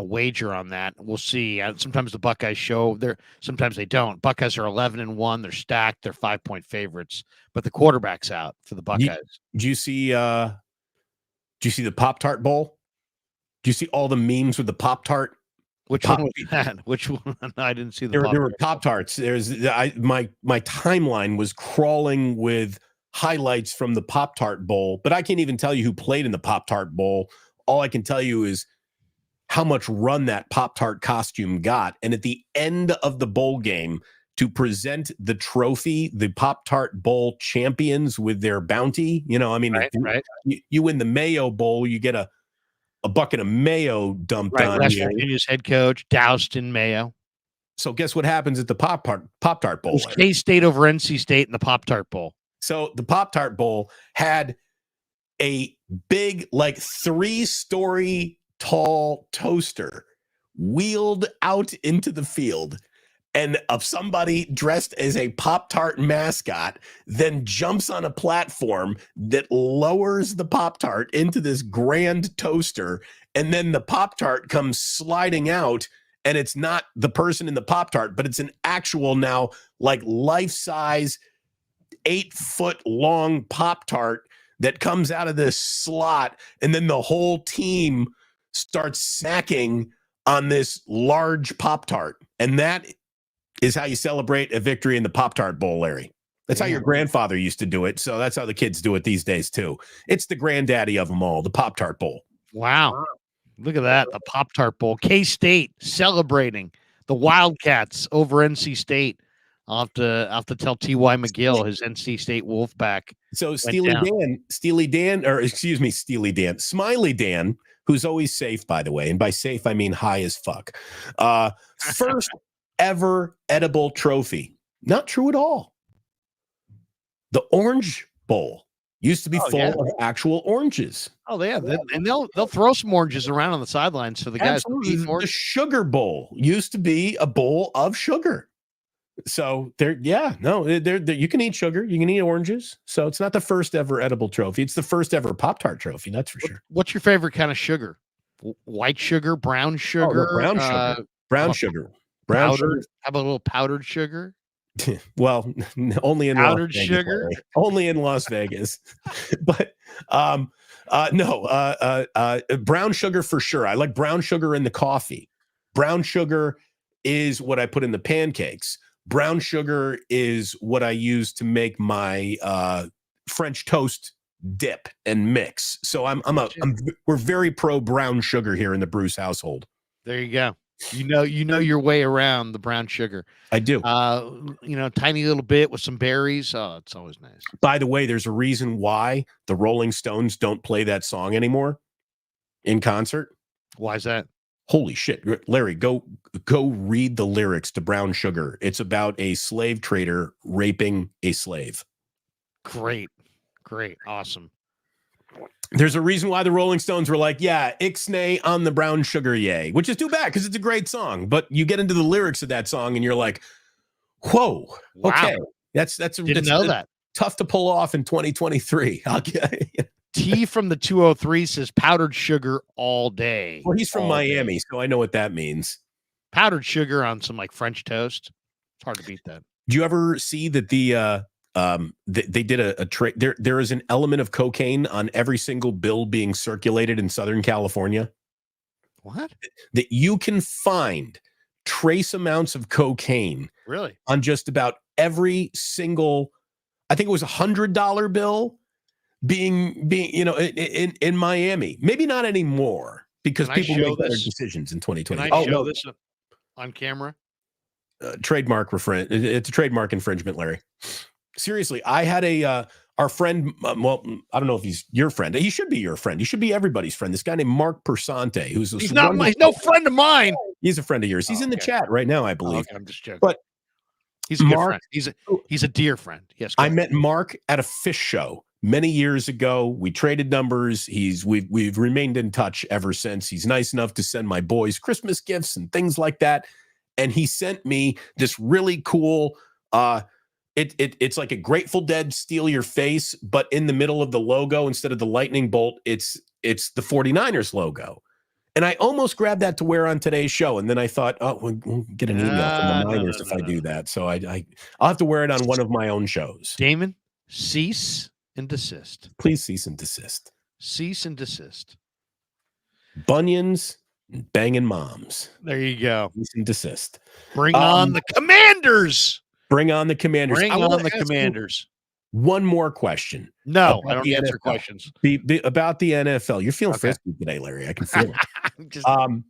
Speaker 2: wager on that. We'll see. Sometimes the Buckeyes show there. Sometimes they don't. Buckeyes are 11-1. They're stacked. They're 5-point favorites. But the quarterback's out for the Buckeyes.
Speaker 1: Do you see the Pop-Tart Bowl? Do you see all the memes with the Pop-Tart?
Speaker 2: Which one was that? Which one? I didn't see the.
Speaker 1: There were Pop-Tarts. My timeline was crawling with highlights from the Pop-Tart Bowl, but I can't even tell you who played in the Pop-Tart Bowl. All I can tell you is how much run that Pop-Tart costume got. And at the end of the bowl game, to present the trophy, the Pop-Tart Bowl champions with their bounty, right. You win the Mayo Bowl, you get a bucket of mayo dumped on
Speaker 2: West
Speaker 1: you.
Speaker 2: Virginia's head coach doused in mayo.
Speaker 1: So guess what happens at the Pop-Tart Bowl?
Speaker 2: It was K-State over NC State in the Pop-Tart Bowl.
Speaker 1: So the Pop-Tart Bowl had a big, 3-story tall toaster wheeled out into the field, and of somebody dressed as a Pop-Tart mascot then jumps on a platform that lowers the Pop-Tart into this grand toaster, and then the Pop-Tart comes sliding out, and it's not the person in the Pop-Tart, but it's an actual now like life-size 8-foot long Pop-Tart that comes out of this slot, and then the whole team starts snacking on this large Pop-Tart. And that is how you celebrate a victory in the Pop-Tart Bowl, Larry. That's how your grandfather used to do it. So that's how the kids do it these days, too. It's the granddaddy of them all, the Pop-Tart Bowl.
Speaker 2: Wow. Look at that. The Pop-Tart Bowl. K-State celebrating the Wildcats over NC State. I'll have to tell T.Y. McGill, his NC State Wolfpack.
Speaker 1: So Smiley Dan, who's always safe, by the way. And by safe, I mean high as fuck. First ever edible trophy. Not true at all. The Orange Bowl used to be full of actual oranges.
Speaker 2: Oh, yeah. And they'll throw some oranges around on the sidelines for the guys.
Speaker 1: The Sugar Bowl used to be a bowl of sugar. So you can eat sugar, you can eat oranges. So it's not the first ever edible trophy. It's the first ever Pop-Tart trophy. That's for sure.
Speaker 2: What's your favorite kind of sugar? White sugar, brown sugar,
Speaker 1: brown sugar, brown sugar. How
Speaker 2: about a little powdered sugar?
Speaker 1: Well, only in
Speaker 2: powdered sugar,
Speaker 1: only in Las Vegas. But brown sugar for sure. I like brown sugar in the coffee. Brown sugar is what I put in the pancakes. Brown sugar is what I use to make my French toast dip and mix. So we're very pro brown sugar here in the Bruce household.
Speaker 2: There you go. You know your way around the brown sugar.
Speaker 1: I do.
Speaker 2: Tiny little bit with some berries. Oh, it's always nice.
Speaker 1: By the way, there's a reason why the Rolling Stones don't play that song anymore in concert.
Speaker 2: Why is that?
Speaker 1: Holy shit, Larry, go read the lyrics to Brown Sugar. It's about a slave trader raping a slave.
Speaker 2: Great. Awesome.
Speaker 1: There's a reason why the Rolling Stones were like, yeah, ixnay on the brown sugar, yay, which is too bad because it's a great song. But you get into the lyrics of that song and you're like, whoa, wow. Okay. That's tough to pull off in 2023.
Speaker 2: T from the 203 says powdered sugar all day.
Speaker 1: Well, he's from Miami, so I know what that means.
Speaker 2: Powdered sugar on some like French toast. It's hard to beat that.
Speaker 1: Do you ever see that they did a trade? There is an element of cocaine on every single bill being circulated in Southern California.
Speaker 2: What? That
Speaker 1: you can find trace amounts of cocaine
Speaker 2: really
Speaker 1: on just about every single, I think it was $100 bill being in Miami. Maybe not anymore because people make better decisions in 2020.
Speaker 2: Can I show this on camera?
Speaker 1: Trademark it's a trademark infringement, Larry. Seriously, I had our friend. Well, I don't know if he's your friend. He should be your friend. He should be everybody's friend. This guy named Mark Persante, he's
Speaker 2: no friend of mine.
Speaker 1: He's a friend of yours. He's in the chat right now, I believe.
Speaker 2: Okay, I'm just joking.
Speaker 1: But
Speaker 2: he's a good friend. He's a dear friend. Yes,
Speaker 1: I met Mark at a fish show many years ago. We traded numbers. We've remained in touch ever since. He's nice enough to send my boys Christmas gifts and things like that. And he sent me this really cool. It's like a Grateful Dead Steal Your Face, but in the middle of the logo, instead of the lightning bolt, it's the 49ers logo. And I almost grabbed that to wear on today's show. And then I thought, we'll get an email from the Niners if I do that. So I'll have to wear it on one of my own shows.
Speaker 2: Damon, cease and desist.
Speaker 1: Please cease and desist.
Speaker 2: Cease and desist.
Speaker 1: Bunions and banging moms.
Speaker 2: There you go.
Speaker 1: Cease and desist.
Speaker 2: Bring on the Commanders.
Speaker 1: Bring on the Commanders.
Speaker 2: Bring on the Commanders.
Speaker 1: One more question.
Speaker 2: No, I don't answer questions.
Speaker 1: About the NFL. You're feeling frisky today, Larry. I can feel it.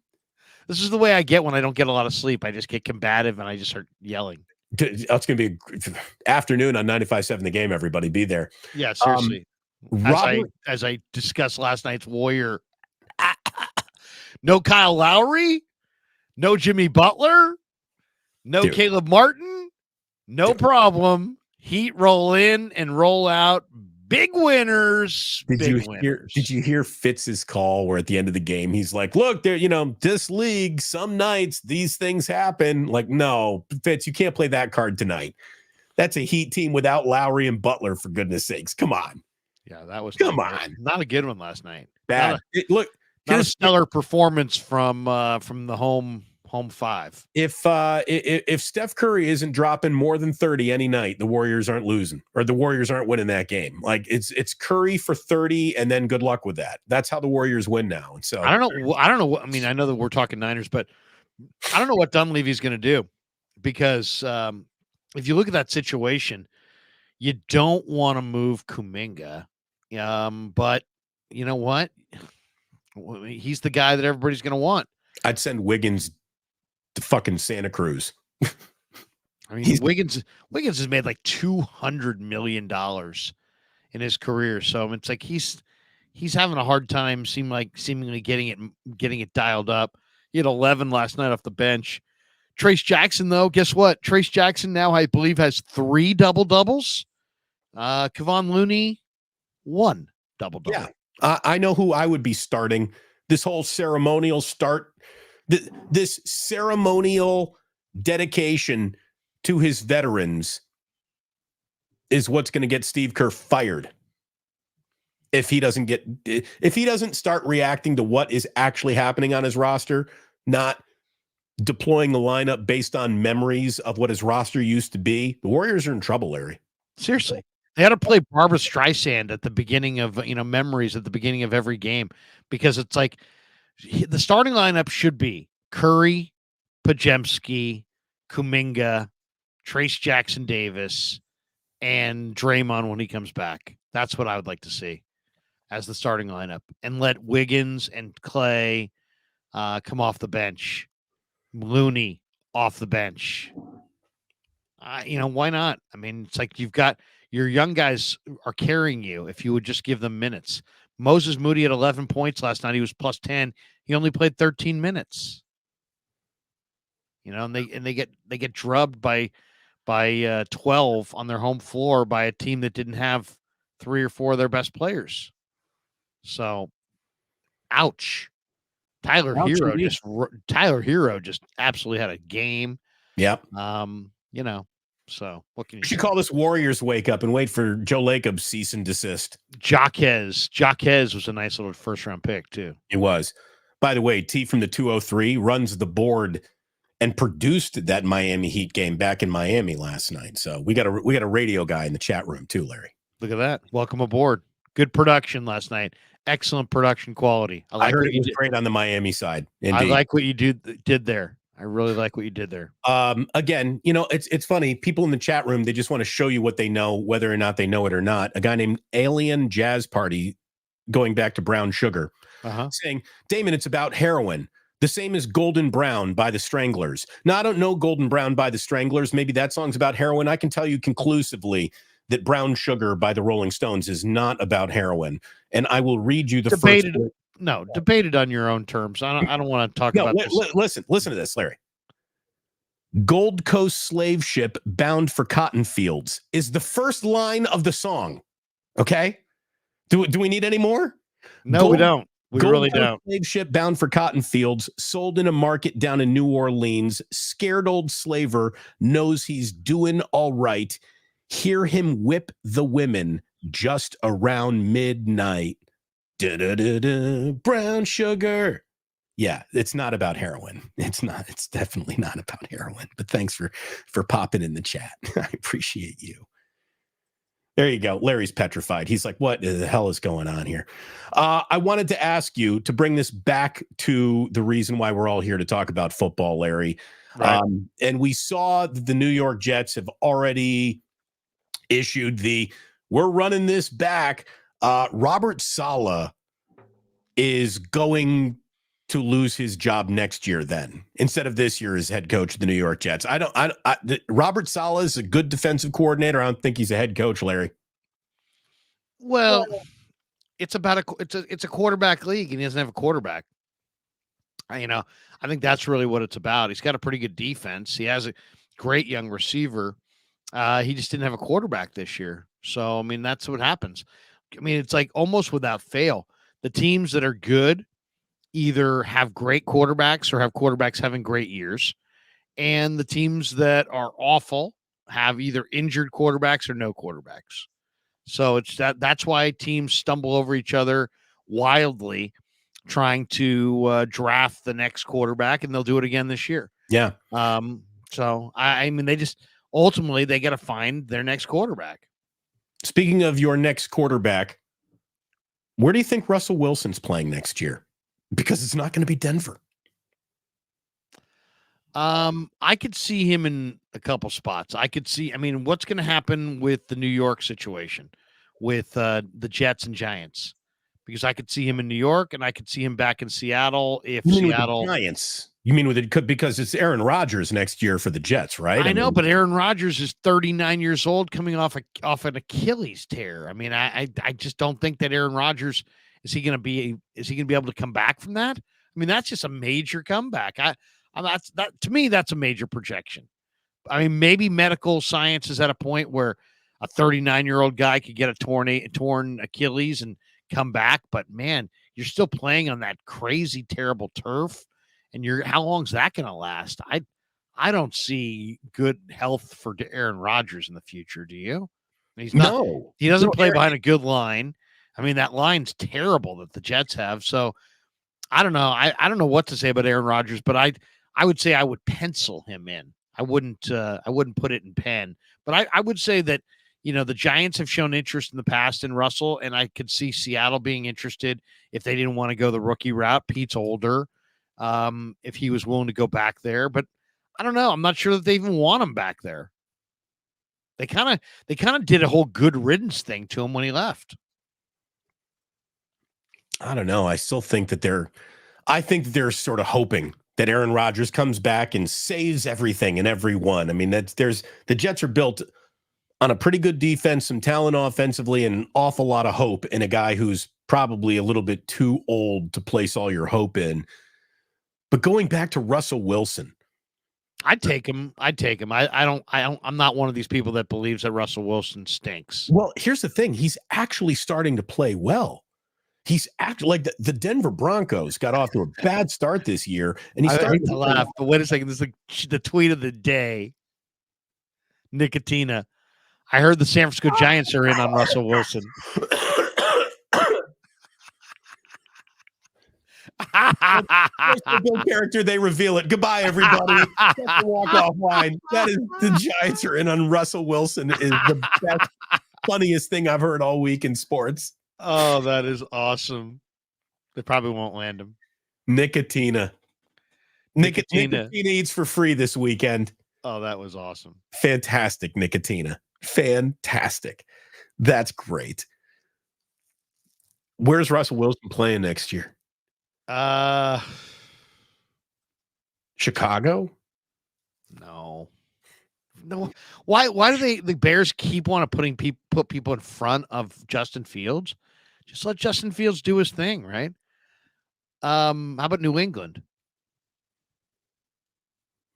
Speaker 2: This is the way I get when I don't get a lot of sleep. I just get combative and I just start yelling.
Speaker 1: It's going to be an afternoon on 95.7 The Game, everybody. Be there.
Speaker 2: Yeah, seriously. As I discussed last night's Warrior. No Kyle Lowry. No Jimmy Butler. No Caleb Martin. No problem. Heat roll in and roll out. Big winners.
Speaker 1: Did you hear Fitz's call where at the end of the game he's like, "Look, there, this league, some nights these things happen." Like, no, Fitz, you can't play that card tonight. That's a Heat team without Lowry and Butler, for goodness sakes. Come on.
Speaker 2: Yeah, that was
Speaker 1: not
Speaker 2: a good one last night.
Speaker 1: Bad.
Speaker 2: Not a stellar performance from the home five.
Speaker 1: If Steph Curry isn't dropping more than 30 any night, the Warriors aren't losing, or the Warriors aren't winning that game. Like it's Curry for 30, and then good luck with that. That's how the Warriors win now. And so
Speaker 2: I don't know. I mean, I know that we're talking Niners, but I don't know what Dunleavy's going to do, because if you look at that situation, you don't want to move Kuminga, but you know what? He's the guy that everybody's going to want.
Speaker 1: I'd send Wiggins to fucking Santa Cruz.
Speaker 2: I mean, Wiggins has made like $200 million in his career, so it's like he's having a hard time. Seemingly getting it dialed up. He had 11 last night off the bench. Trace Jackson, though, guess what? Trace Jackson now, I believe, has 3 double-doubles. Kevon Looney, 1 double-double.
Speaker 1: Yeah. I know who I would be starting. This whole ceremonial this ceremonial dedication to his veterans is what's going to get Steve Kerr fired. If he doesn't start reacting to what is actually happening on his roster, not deploying the lineup based on memories of what his roster used to be, the Warriors are in trouble, Larry.
Speaker 2: Seriously. They had to play Barbra Streisand at the beginning of, memories at the beginning of every game, because it's like the starting lineup should be Curry, Pajemski, Kuminga, Trace Jackson Davis, and Draymond when he comes back. That's what I would like to see as the starting lineup, and let Wiggins and Clay come off the bench. Looney off the bench. Why not? I mean, it's like you've got your young guys are carrying you if you would just give them minutes. Moses Moody had 11 points last night. He was plus 10. He only played 13 minutes. And they get drubbed by 12 on their home floor by a team that didn't have 3 or 4 of their best players. So, ouch. Tyler Hero just absolutely had a game.
Speaker 1: Yep.
Speaker 2: So what can you
Speaker 1: should call this Warriors wake up and wait for Joe Lacob's cease and desist.
Speaker 2: Jaquez was a nice little first round pick too.
Speaker 1: It was. By the way, T from the 203 runs the board and produced that Miami Heat game back in Miami last night. So we got a radio guy in the chat room too, Larry.
Speaker 2: Look at that. Welcome aboard. Good production last night. Excellent production quality.
Speaker 1: I heard it was great on the Miami side. Indeed.
Speaker 2: I like what you did there. I really like what you did there.
Speaker 1: Again, it's funny. People in the chat room, they just want to show you what they know, whether or not they know it or not. A guy named Alien Jazz Party, going back to Brown Sugar, saying, Damon, it's about heroin. The same as Golden Brown by the Stranglers. Now, I don't know Golden Brown by the Stranglers. Maybe that song's about heroin. I can tell you conclusively that Brown Sugar by the Rolling Stones is not about heroin. And I will read you the first.
Speaker 2: No, debated on your own terms. I don't want to talk about this.
Speaker 1: Listen to this, Larry. Gold Coast slave ship bound for cotton fields is the first line of the song. Okay? Do we need any more?
Speaker 2: No, we don't. We really don't.
Speaker 1: Slave ship bound for cotton fields, sold in a market down in New Orleans. Scared old slaver knows he's doing all right. Hear him whip the women just around midnight. Da-da-da-da, brown sugar. Yeah, it's not about heroin. It's not. It's definitely not about heroin. But thanks for popping in the chat. I appreciate you. There you go. Larry's petrified. He's like, what the hell is going on here? I wanted to ask you to bring this back to the reason why we're all here to talk about football, Larry.
Speaker 2: Right.
Speaker 1: And we saw that the New York Jets have already issued we're running this back. Robert Saleh is going to lose his job next year then, instead of this year as head coach of the New York Jets. Robert Saleh is a good defensive coordinator. I don't think he's a head coach, Larry.
Speaker 2: Well, it's a quarterback league, and he doesn't have a quarterback. I think that's really what it's about. He's got a pretty good defense. He has a great young receiver. He just didn't have a quarterback this year. So, I mean, that's what happens. I mean, it's like almost without fail. The teams that are good either have great quarterbacks or have quarterbacks having great years. And the teams that are awful have either injured quarterbacks or no quarterbacks. So that's why teams stumble over each other wildly trying to draft the next quarterback, and they'll do it again this year.
Speaker 1: Yeah.
Speaker 2: So I mean, they just ultimately they got to find their next quarterback.
Speaker 1: Speaking of your next quarterback, where do you think Russell Wilson's playing next year? Because it's not going to be Denver.
Speaker 2: I could see him in a couple spots. I mean, what's going to happen with the New York situation with the Jets and Giants? Because I could see him in New York and I could see him back in Seattle if Seattle.
Speaker 1: With the Giants. You mean with it because it's Aaron Rodgers next year for the Jets, right?
Speaker 2: I know, but Aaron Rodgers is 39 years old, coming off an Achilles tear. I mean, I just don't think that Aaron Rodgers is he going to be able to come back from that? I mean, that's just a major comeback. To me, that's a major projection. I mean, maybe medical science is at a point where a 39-year-old guy could get a torn Achilles and come back, but man, you're still playing on that crazy, terrible turf. And how long's that going to last? I don't see good health for Aaron Rodgers in the future. Do you? He doesn't play behind a good line. I mean, that line's terrible that the Jets have. So I don't know. I don't know what to say about Aaron Rodgers, but I would say I would pencil him in. I wouldn't put it in pen, but I would say that, the Giants have shown interest in the past in Russell, and I could see Seattle being interested if they didn't want to go the rookie route. Pete's older. If he was willing to go back there, but I don't know. I'm not sure that they even want him back there. They kind of did a whole good riddance thing to him when he left.
Speaker 1: I don't know. I still think that they're sort of hoping that Aaron Rodgers comes back and saves everything and everyone. I mean, the Jets are built on a pretty good defense, some talent offensively, and an awful lot of hope in a guy who's probably a little bit too old to place all your hope in. But going back to Russell Wilson,
Speaker 2: I'd take him. I'm not one of these people that believes that Russell Wilson stinks.
Speaker 1: Well, here's the thing. He's actually starting to play well. He's actually like the Denver Broncos got off to a bad start this year, and he's starting to
Speaker 2: laugh. But wait a second. This is the tweet of the day. Nicotina. I heard the San Francisco Giants are in on Russell Wilson.
Speaker 1: The Bill character, they reveal it. Goodbye, everybody. That's the walk-off line. That is the Giants are in on Russell Wilson is the best, funniest thing I've heard all week in sports.
Speaker 2: Oh, that is awesome. They probably won't land him.
Speaker 1: Nicotina eats for free this weekend.
Speaker 2: Oh, that was awesome.
Speaker 1: Fantastic, Nicotina. Fantastic. That's great. Where's Russell Wilson playing next year? Chicago?
Speaker 2: No. Why do the Bears keep wanting to put people in front of Justin Fields? Just let Justin Fields do his thing, right? How about New England?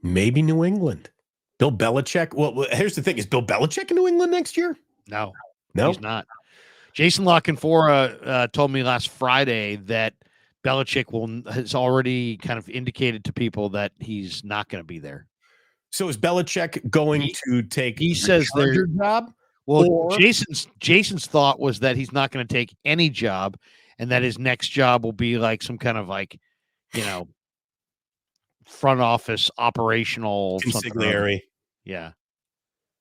Speaker 1: Maybe New England. Bill Belichick. Well, here's the thing. Is Bill Belichick in New England next year?
Speaker 2: No, he's not. Jason La Canfora told me last Friday that Belichick has already kind of indicated to people that he's not going to be there.
Speaker 1: So is Belichick going to take?
Speaker 2: He says their
Speaker 1: job.
Speaker 2: Well, Jason's thought was that he's not going to take any job, and that his next job will be like some kind of front office operational
Speaker 1: consigliere.
Speaker 2: Yeah.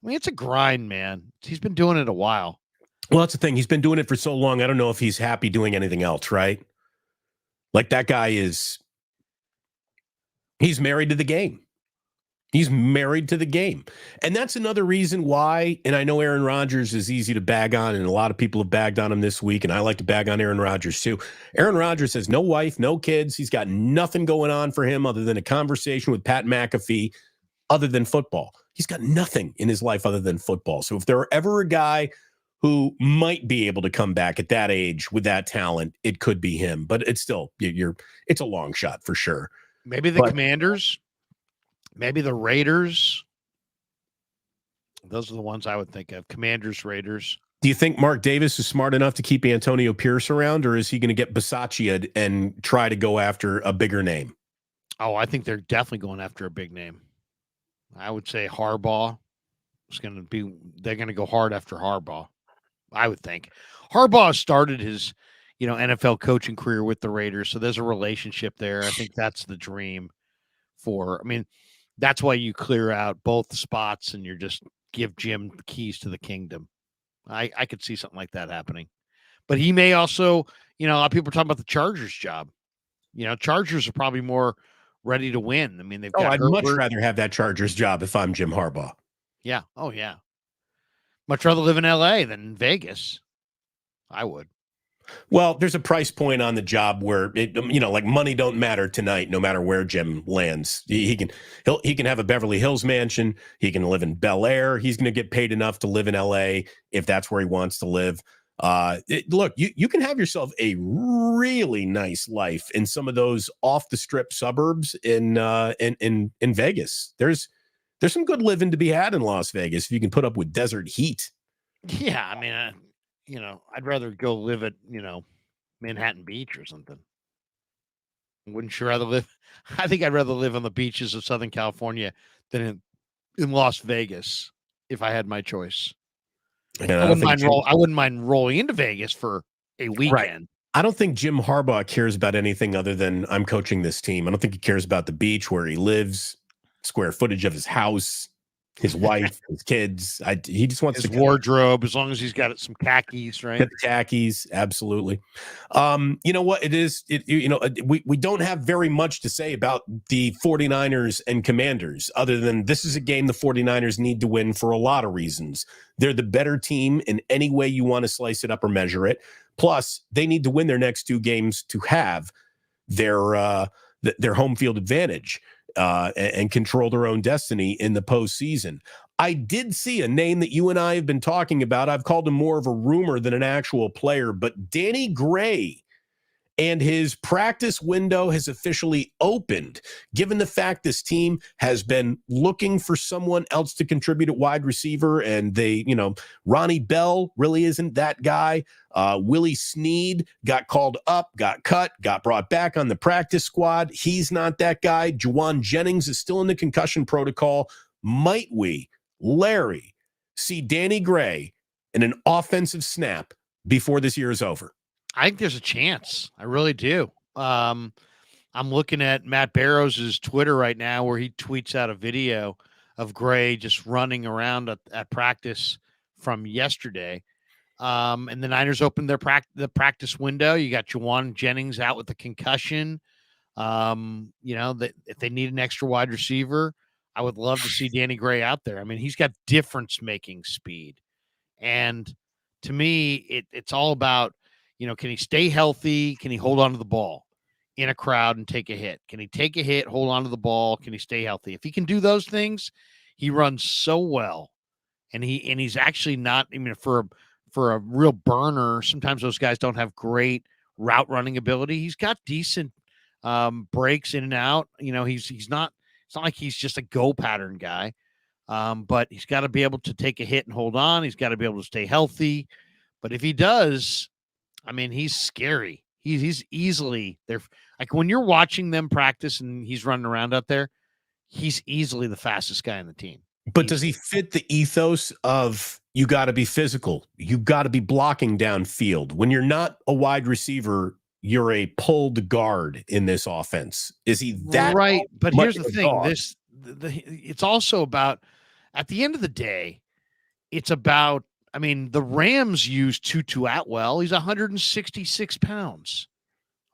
Speaker 2: I mean, it's a grind, man. He's been doing it a while.
Speaker 1: Well, that's the thing. He's been doing it for so long. I don't know if he's happy doing anything else, right? Like that guy he's married to the game. He's married to the game. And that's another reason why, and I know Aaron Rodgers is easy to bag on, and a lot of people have bagged on him this week, and I like to bag on Aaron Rodgers too. Aaron Rodgers has no wife, no kids. He's got nothing going on for him other than a conversation with Pat McAfee, other than football. He's got nothing in his life other than football. So if there were ever a guy who might be able to come back at that age with that talent, it could be him. But it's still, it's a long shot for sure.
Speaker 2: Maybe the Commanders. Maybe the Raiders. Those are the ones I would think of. Commanders, Raiders.
Speaker 1: Do you think Mark Davis is smart enough to keep Antonio Pierce around, or is he going to get Bisaccia and try to go after a bigger name?
Speaker 2: Oh, I think they're definitely going after a big name. I would say Harbaugh is going to be. They're going to go hard after Harbaugh. I would think Harbaugh started his, NFL coaching career with the Raiders, so there's a relationship there. I think that's the dream for. I mean, that's why you clear out both spots and you're just give Jim the keys to the kingdom. I could see something like that happening. But he may also, a lot of people are talking about the Chargers job. Chargers are probably more ready to win. I mean, they've got
Speaker 1: I'd
Speaker 2: Herbert.
Speaker 1: much rather have that Chargers job if I'm Jim Harbaugh.
Speaker 2: Yeah. Oh, yeah. Much rather live in LA than Vegas. I would.
Speaker 1: Well, there's a price point on the job where like money don't matter tonight, no matter where Jim lands. He can have a Beverly Hills mansion. He can live in Bel Air. He's going to get paid enough to live in LA if that's where he wants to live. Look, you can have yourself a really nice life in some of those off the strip suburbs in Vegas. There's some good living to be had in Las Vegas if you can put up with desert heat.
Speaker 2: Yeah, I mean, I'd rather go live at, Manhattan Beach or something. Wouldn't you rather live? I think I'd rather live on the beaches of Southern California than in Las Vegas if I had my choice. I wouldn't mind rolling into Vegas for a weekend. Right.
Speaker 1: I don't think Jim Harbaugh cares about anything other than I'm coaching this team. I don't think he cares about the beach, where he lives, square footage of his house, his wife, his kids. He just wants
Speaker 2: his wardrobe, as long as he's got some khakis, right?
Speaker 1: Get the khakis, absolutely. You know what it is? We don't have very much to say about the 49ers and Commanders, other than this is a game the 49ers need to win for a lot of reasons. They're the better team in any way you want to slice it up or measure it. Plus, they need to win their next two games to have their home field advantage. And control their own destiny in the postseason. I did see a name that you and I have been talking about. I've called him more of a rumor than an actual player, but Danny Gray and his practice window has officially opened, given the fact this team has been looking for someone else to contribute at wide receiver. And Ronnie Bell really isn't that guy. Willie Snead got called up, got cut, got brought back on the practice squad. He's not that guy. Juwan Jennings is still in the concussion protocol. Might we, Larry, see Danny Gray in an offensive snap before this year is over?
Speaker 2: I think there's a chance. I really do. I'm looking at Matt Barrows' Twitter right now, where he tweets out a video of Gray just running around at practice from yesterday. And the Niners opened the practice window. You got Juwan Jennings out with the concussion. If they need an extra wide receiver, I would love to see Danny Gray out there. I mean, he's got difference-making speed. And to me, it's all about, can he stay healthy? Can he hold on to the ball in a crowd and take a hit? Can he take a hit, hold on to the ball? Can he stay healthy? If he can do those things, he runs so well. And he's actually not, for a real burner, sometimes those guys don't have great route running ability. He's got decent breaks in and out. It's not like he's just a go pattern guy. But he's got to be able to take a hit and hold on. He's got to be able to stay healthy. But if he does, he's scary. He's easily there. Like when you're watching them practice and he's running around out there, he's easily the fastest guy on the team.
Speaker 1: But does he fit the ethos of you got to be physical? You got to be blocking downfield. When you're not a wide receiver, you're a pulled guard in this offense. Is he that
Speaker 2: right? But here's the thing: it's also about, at the end of the day, it's about. The Rams use Tutu Atwell. He's 166 pounds.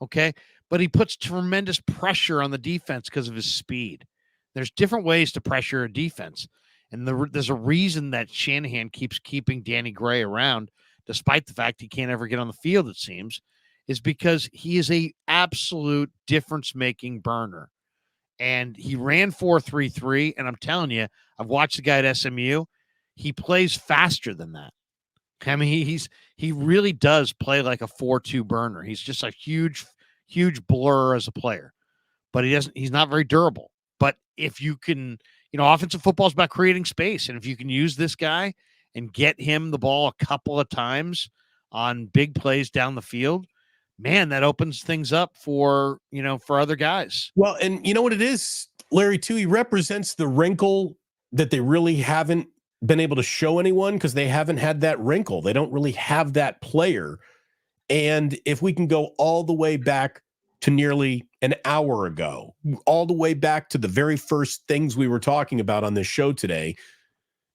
Speaker 2: Okay. But he puts tremendous pressure on the defense because of his speed. There's different ways to pressure a defense. And there's a reason that Shanahan keeps keeping Danny Gray around, despite the fact he can't ever get on the field, it seems, is because he is a absolute difference-making burner. And he ran 4.33, and I'm telling you, I've watched the guy at SMU. He plays faster than that. He really does play like a 4.2 burner. He's just a huge blur as a player, but he's not very durable. But if you can, offensive football is about creating space. And if you can use this guy and get him the ball a couple of times on big plays down the field, man, that opens things up for other guys.
Speaker 1: Well, and you know what it is, Larry, too? He represents the wrinkle that they really haven't been able to show anyone because they haven't had that wrinkle. They don't really have that player. And if we can go all the way back to nearly an hour ago, all the way back to the very first things we were talking about on this show today,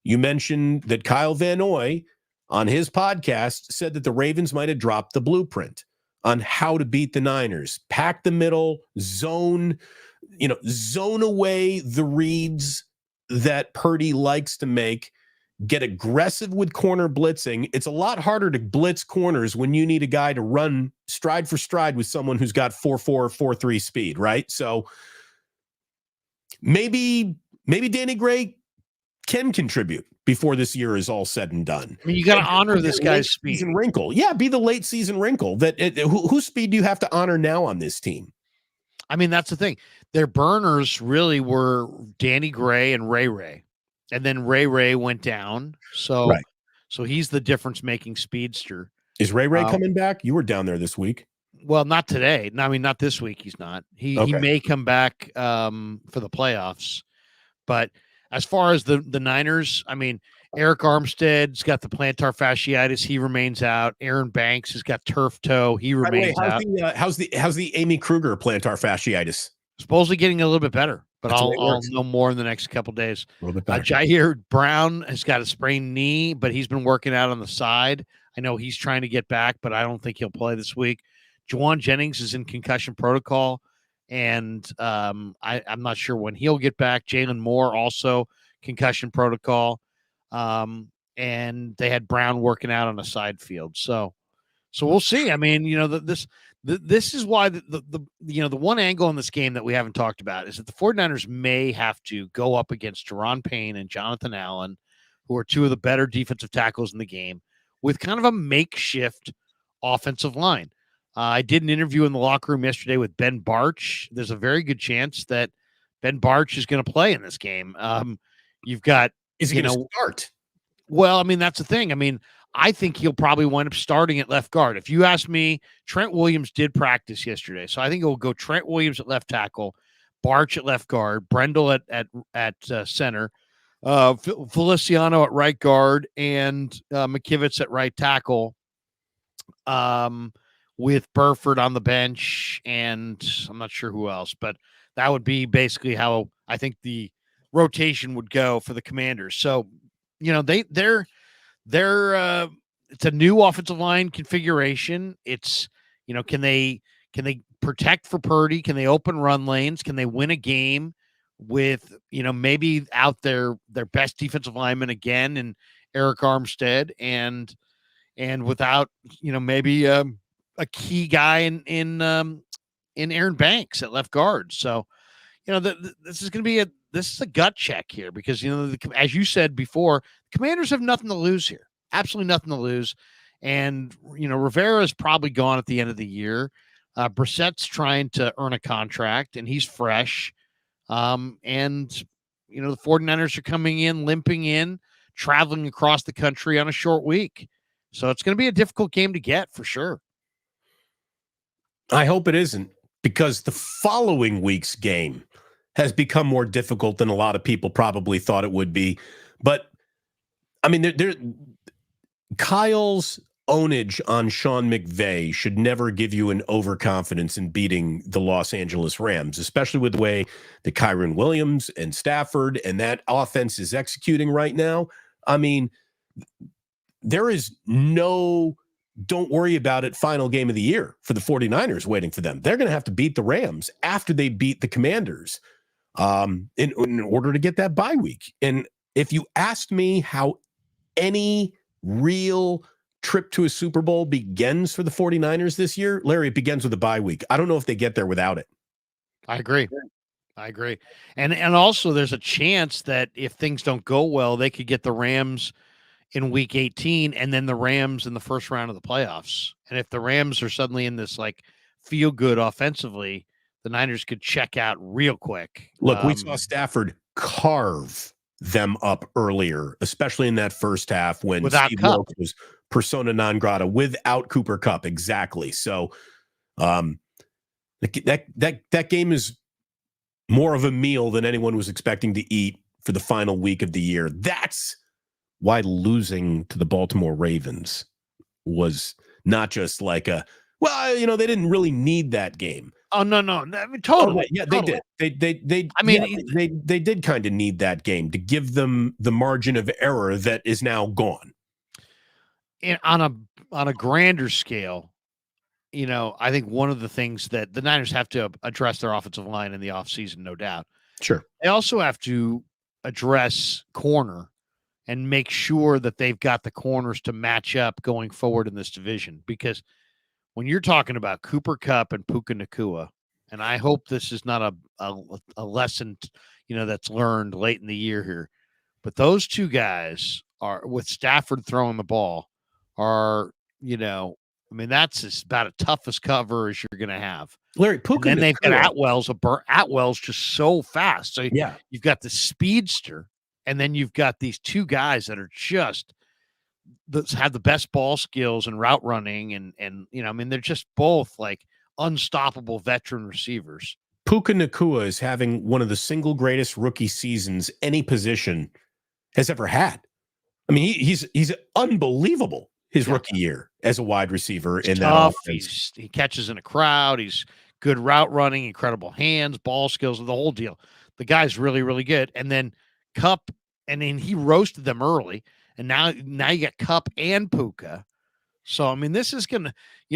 Speaker 1: you mentioned that Kyle Van Noy on his podcast said that the Ravens might have dropped the blueprint on how to beat the Niners. Pack the middle, zone away the reads that Purdy likes to make, get aggressive with corner blitzing. It's a lot harder to blitz corners when you need a guy to run stride for stride with someone who's got 4.4, 4.3 speed, right? So maybe Danny Gray can contribute before this year is all said and done.
Speaker 2: I mean, you got to honor this guy's speed.
Speaker 1: Season wrinkle. Yeah, be the late season wrinkle. Whose speed do you have to honor now on this team?
Speaker 2: I mean, that's the thing. Their burners really were Danny Gray and Ray. And then Ray went down. So,
Speaker 1: right.
Speaker 2: So he's the difference-making speedster.
Speaker 1: Is Ray coming back? You were down there this week.
Speaker 2: Well, not today. No, I mean, not this week. He's not. He may come back for the playoffs. But as far as the Niners, I mean, Eric Armstead's got the plantar fasciitis. He remains out. Aaron Banks has got turf toe. He remains out.
Speaker 1: How's the Amy Kruger plantar fasciitis?
Speaker 2: Supposedly getting a little bit better, but I'll know more in the next couple of days.
Speaker 1: A little bit better.
Speaker 2: Jair Brown has got a sprained knee, but he's been working out on the side. I know he's trying to get back, but I don't think he'll play this week. Juwan Jennings is in concussion protocol, and I'm not sure when he'll get back. Jalen Moore also concussion protocol, and they had Brown working out on a side field. So we'll see. I mean, this is why the one angle in this game that we haven't talked about is that the 49ers may have to go up against Jerron Payne and Jonathan Allen, who are two of the better defensive tackles in the game, with kind of a makeshift offensive line. I did an interview in the locker room yesterday with Ben Barch. There's a very good chance that Ben Barch is going to play in this game. You've got
Speaker 1: is he going to start?
Speaker 2: Well, I mean, that's the thing. I mean, I think he'll probably wind up starting at left guard. If you ask me, Trent Williams did practice yesterday, so I think it will go Trent Williams at left tackle, Barch at left guard, Brendel at center, Feliciano at right guard, and McKivitz at right tackle, with Burford on the bench, and I'm not sure who else, but that would be basically how I think the rotation would go for the Commanders. So, they're it's a new offensive line configuration. It's, can they protect for Purdy? Can they open run lanes? Can they win a game with, maybe out their best defensive lineman again and Eric Armstead and without, maybe a key guy in Aaron Banks at left guard. So, this is going to be a gut check here because, as you said before, the Commanders have nothing to lose here. Absolutely nothing to lose. And, Rivera is probably gone at the end of the year. Brissett's trying to earn a contract, and he's fresh. And, the 49ers are coming in, limping in, traveling across the country on a short week. So it's going to be a difficult game to get for sure.
Speaker 1: I hope it isn't, because the following week's game has become more difficult than a lot of people probably thought it would be. But, I mean, Kyle's ownage on Sean McVay should never give you an overconfidence in beating the Los Angeles Rams, especially with the way that Kyron Williams and Stafford and that offense is executing right now. I mean, there is no don't worry about it final game of the year for the 49ers waiting for them. They're going to have to beat the Rams after they beat the Commanders in order to get that bye week. And if you asked me how any real trip to a Super Bowl begins for the 49ers this year, Larry, it begins with a bye week. I don't know if they get there without it.
Speaker 2: I agree. And also there's a chance that if things don't go well, they could get the Rams in week 18 and then the Rams in the first round of the playoffs. And if the Rams are suddenly in this feel good offensively, the Niners could check out real quick.
Speaker 1: Look, we saw Stafford carve them up earlier, especially in that first half when
Speaker 2: Without
Speaker 1: Steve
Speaker 2: Kupp.
Speaker 1: Wilks was persona non grata, without Cooper Kupp. Exactly. So that game is more of a meal than anyone was expecting to eat for the final week of the year. That's why losing to the Baltimore Ravens was not just like they didn't really need that game.
Speaker 2: Oh, no. I mean, totally.
Speaker 1: Yeah,
Speaker 2: totally.
Speaker 1: they did.
Speaker 2: I mean,
Speaker 1: they did kind of need that game to give them the margin of error that is now gone.
Speaker 2: on a grander scale, I think one of the things that the Niners have to address their offensive line in the offseason, no doubt.
Speaker 1: Sure.
Speaker 2: They also have to address corner and make sure that they've got the corners to match up going forward in this division. Because when you're talking about Cooper Kupp and Puka Nacua, and I hope this is not a lesson, that's learned late in the year here, but those two guys are, with Stafford throwing the ball, are, that's about as tough as cover as you're going to have.
Speaker 1: Larry, Puka.
Speaker 2: And then they've got Atwell's just so fast. So
Speaker 1: yeah,
Speaker 2: you've got the speedster, and then you've got these two guys that are just that have the best ball skills and route running, and they're just both like unstoppable veteran receivers.
Speaker 1: Puka Nacua is having one of the single greatest rookie seasons any position has ever had. I mean, he's unbelievable. His rookie year as a wide receiver in that offense.
Speaker 2: He catches in a crowd. He's good route running, incredible hands, ball skills, the whole deal. The guy's really, really good. And then Kupp, and then he roasted them early. And now you got Kupp and Puka. So, I mean, this is going to,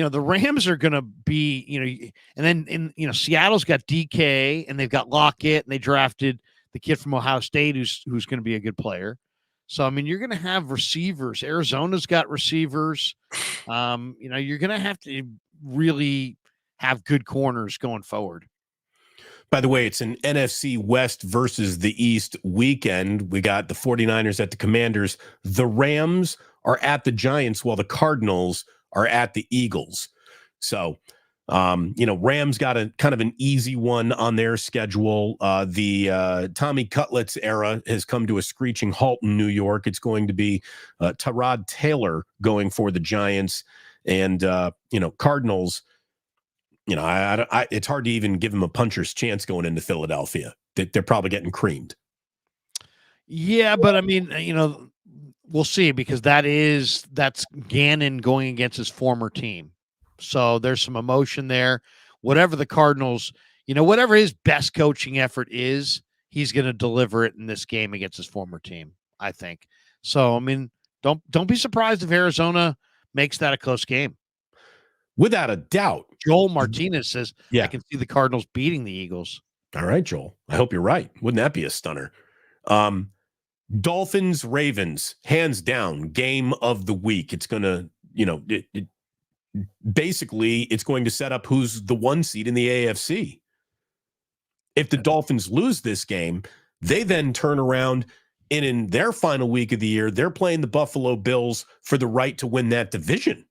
Speaker 2: the Rams are going to be, and then Seattle's got DK, and they've got Lockett, and they drafted the kid from Ohio State who's going to be a good player. So, I mean, you're going to have receivers. Arizona's got receivers. You're going to have to really have good corners going forward.
Speaker 1: By the way, it's an NFC West versus the East weekend. We got the 49ers at the Commanders. The Rams are at the Giants while the Cardinals are at the Eagles. So, Rams got a kind of an easy one on their schedule. The Tommy Cutlets era has come to a screeching halt in New York. It's going to be Tyrod Taylor going for the Giants, and Cardinals. It's hard to even give them a puncher's chance going into Philadelphia. They're probably getting creamed.
Speaker 2: Yeah, but I mean, we'll see, because that's Gannon going against his former team. So there's some emotion there. Whatever the Cardinals, whatever his best coaching effort is, he's going to deliver it in this game against his former team, I think. So, I mean, don't be surprised if Arizona makes that a close game.
Speaker 1: Without a doubt.
Speaker 2: Joel Martinez says,
Speaker 1: yeah,
Speaker 2: I can see the Cardinals beating the Eagles.
Speaker 1: All right, Joel. I hope you're right. Wouldn't that be a stunner? Dolphins, Ravens, hands down, game of the week. It's going to, basically, it's going to set up who's the one seed in the AFC. If the Dolphins lose this game, they then turn around, and in their final week of the year, they're playing the Buffalo Bills for the right to win that division.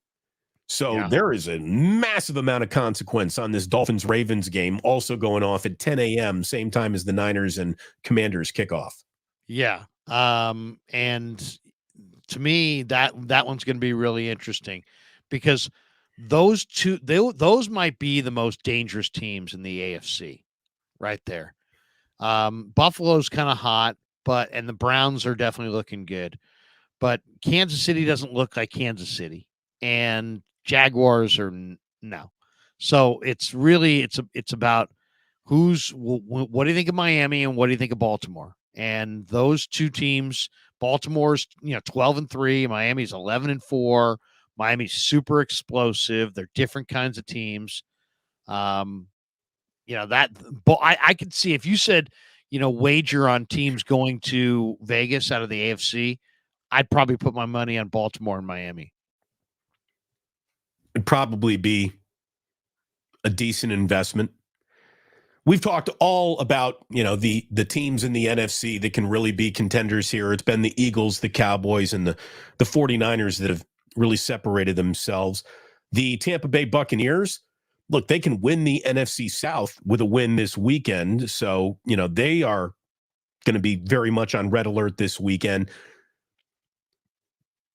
Speaker 1: So there is a massive amount of consequence on this Dolphins-Ravens game, also going off at 10 a.m., same time as the Niners and Commanders kickoff.
Speaker 2: Yeah. And to me, that one's going to be really interesting, because those two, those might be the most dangerous teams in the AFC right there. Buffalo's kind of hot, and the Browns are definitely looking good, but Kansas City doesn't look like Kansas City, and Jaguars are no. So it's really, it's about what do you think of Miami and what do you think of Baltimore? And those two teams, Baltimore's 12-3, Miami's 11-4. Miami's super explosive. They're different kinds of teams. I could see, if you said, wager on teams going to Vegas out of the AFC, I'd probably put my money on Baltimore and Miami.
Speaker 1: It'd probably be a decent investment. We've talked all about, the teams in the NFC that can really be contenders here. It's been the Eagles, the Cowboys, and the 49ers that have really separated themselves. The Tampa Bay Buccaneers, look, they can win the NFC South with a win this weekend. So, they are going to be very much on red alert this weekend.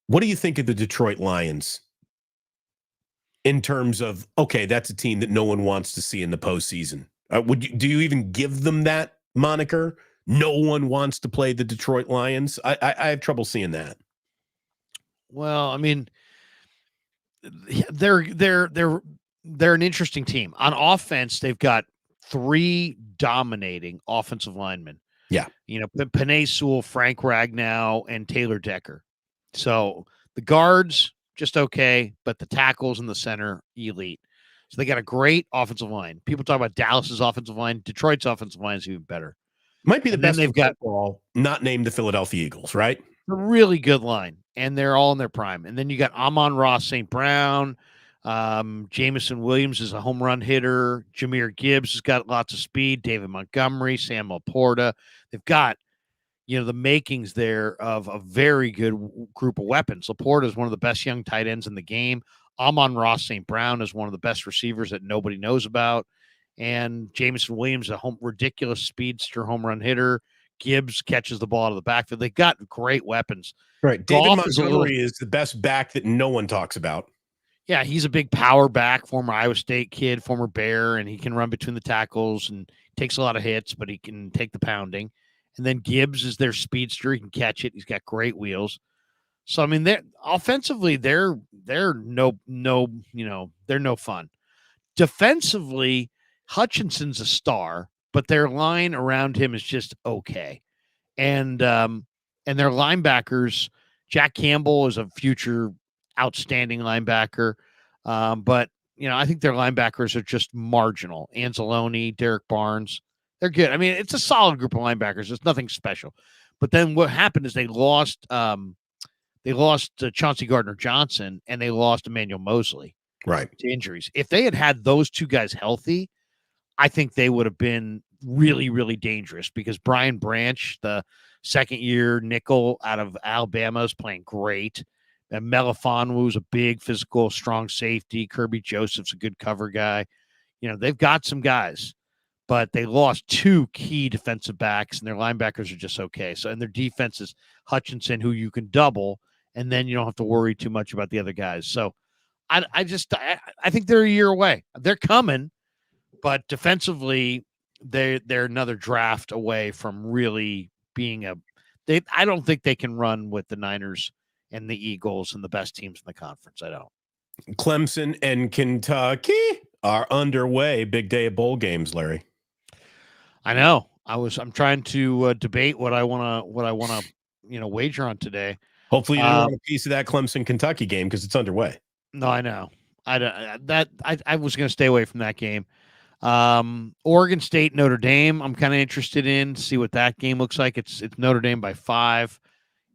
Speaker 1: What do you think of the Detroit Lions in terms of, okay, that's a team that no one wants to see in the postseason? Do you even give them that moniker? No one wants to play the Detroit Lions. I have trouble seeing that.
Speaker 2: Well, I mean, they're an interesting team. On offense, they've got 3 dominating offensive linemen.
Speaker 1: Yeah.
Speaker 2: Penei Sewell, Frank Ragnow, and Taylor Decker. So the guards, just okay, but the tackles in the center, elite. So they got a great offensive line. People talk about Dallas's offensive line. Detroit's offensive line is even better.
Speaker 1: Might be the best
Speaker 2: they've got
Speaker 1: football, not named the Philadelphia Eagles, right?
Speaker 2: A really good line, and they're all in their prime. And then you got Amon-Ra St. Brown. Jamison Williams is a home run hitter. Jahmyr Gibbs has got lots of speed. David Montgomery, Sam Laporta. They've got, the makings there of a very good group of weapons. Laporta is one of the best young tight ends in the game. Amon-Ra St. Brown is one of the best receivers that nobody knows about. And Jamison Williams, a ridiculous speedster home run hitter. Gibbs catches the ball out of the backfield. They got great weapons.
Speaker 1: Right. David Montgomery is the best back that no one talks about.
Speaker 2: Yeah, he's a big power back, former Iowa State kid, former Bear, and he can run between the tackles and takes a lot of hits, but he can take the pounding. And then Gibbs is their speedster. He can catch it. He's got great wheels. So, I mean, they're offensively, they're no fun. Defensively, Hutchinson's a star, but their line around him is just okay. And their linebackers, Jack Campbell is a future outstanding linebacker. But, I think their linebackers are just marginal. Anzalone, Derek Barnes, they're good. I mean, it's a solid group of linebackers. It's nothing special. But then what happened is they lost Chauncey Gardner-Johnson and they lost Emmanuel Mosley.
Speaker 1: Right.
Speaker 2: To injuries. If they had those 2 guys healthy, I think they would have been really, really dangerous because Brian Branch, the second-year nickel out of Alabama, is playing great. And Melifonwu is a big, physical, strong safety. Kirby Joseph's a good cover guy. They've got some guys, but they lost 2 key defensive backs, and their linebackers are just okay. So, and their defense is Hutchinson, who you can double, and then you don't have to worry too much about the other guys. So, I think they're a year away. They're coming. But defensively, they're another draft away from really being I don't think they can run with the Niners and the Eagles and the best teams in the conference. I don't.
Speaker 1: Clemson and Kentucky are underway. Big day of bowl games, Larry.
Speaker 2: I know. I'm trying to debate what I want to wager on today.
Speaker 1: Hopefully you don't want a piece of that Clemson Kentucky game because it's underway.
Speaker 2: No, I know. I was going to stay away from that game. Oregon State, Notre Dame, I'm kind of interested in, see what that game looks like. It's Notre Dame by 5,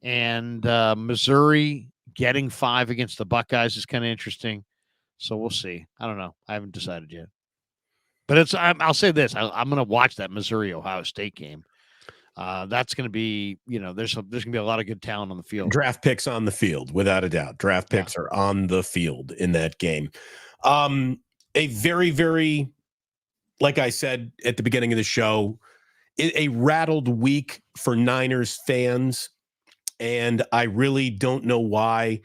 Speaker 2: and Missouri getting 5 against the Buckeyes is kind of interesting. So we'll see. I don't know. I haven't decided yet. But I'll say this: I'm going to watch that Missouri Ohio State game. That's going to be, there's going to be a lot of good talent on the field.
Speaker 1: Draft picks on the field, without a doubt. Draft picks are on the field in that game. A very, very, like I said at the beginning of the show, a rattled week for Niners fans. And I really don't know why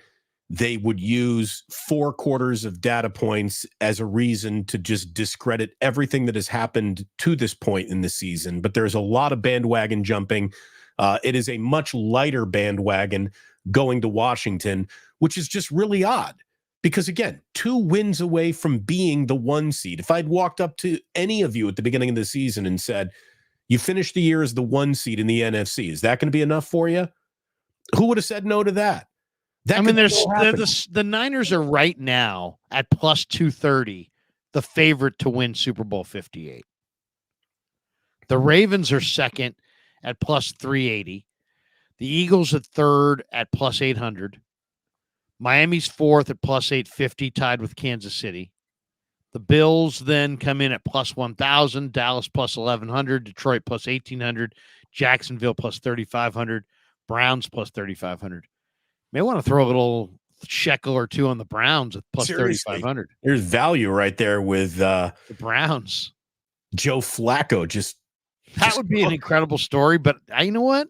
Speaker 1: they would use 4 quarters of data points as a reason to just discredit everything that has happened to this point in the season. But there's a lot of bandwagon jumping. It is a much lighter bandwagon going to Washington, which is just really odd. Because, again, 2 wins away from being the 1 seed. If I'd walked up to any of you at the beginning of the season and said, you finished the year as the 1 seed in the NFC, is that going to be enough for you? Who would have said no to that?
Speaker 2: The Niners are right now at plus 230, the favorite to win Super Bowl 58. The Ravens are second at plus 380. The Eagles at third at plus 800. Miami's fourth at plus 850, tied with Kansas City. The Bills then come in at plus 1,000, Dallas plus 1,100, Detroit plus 1,800, Jacksonville plus 3,500, Browns plus 3,500. May want to throw a little shekel or 2 on the Browns at plus 3,500.
Speaker 1: There's value right there with
Speaker 2: the Browns.
Speaker 1: Joe Flacco just
Speaker 2: That would be an incredible story, but you know what?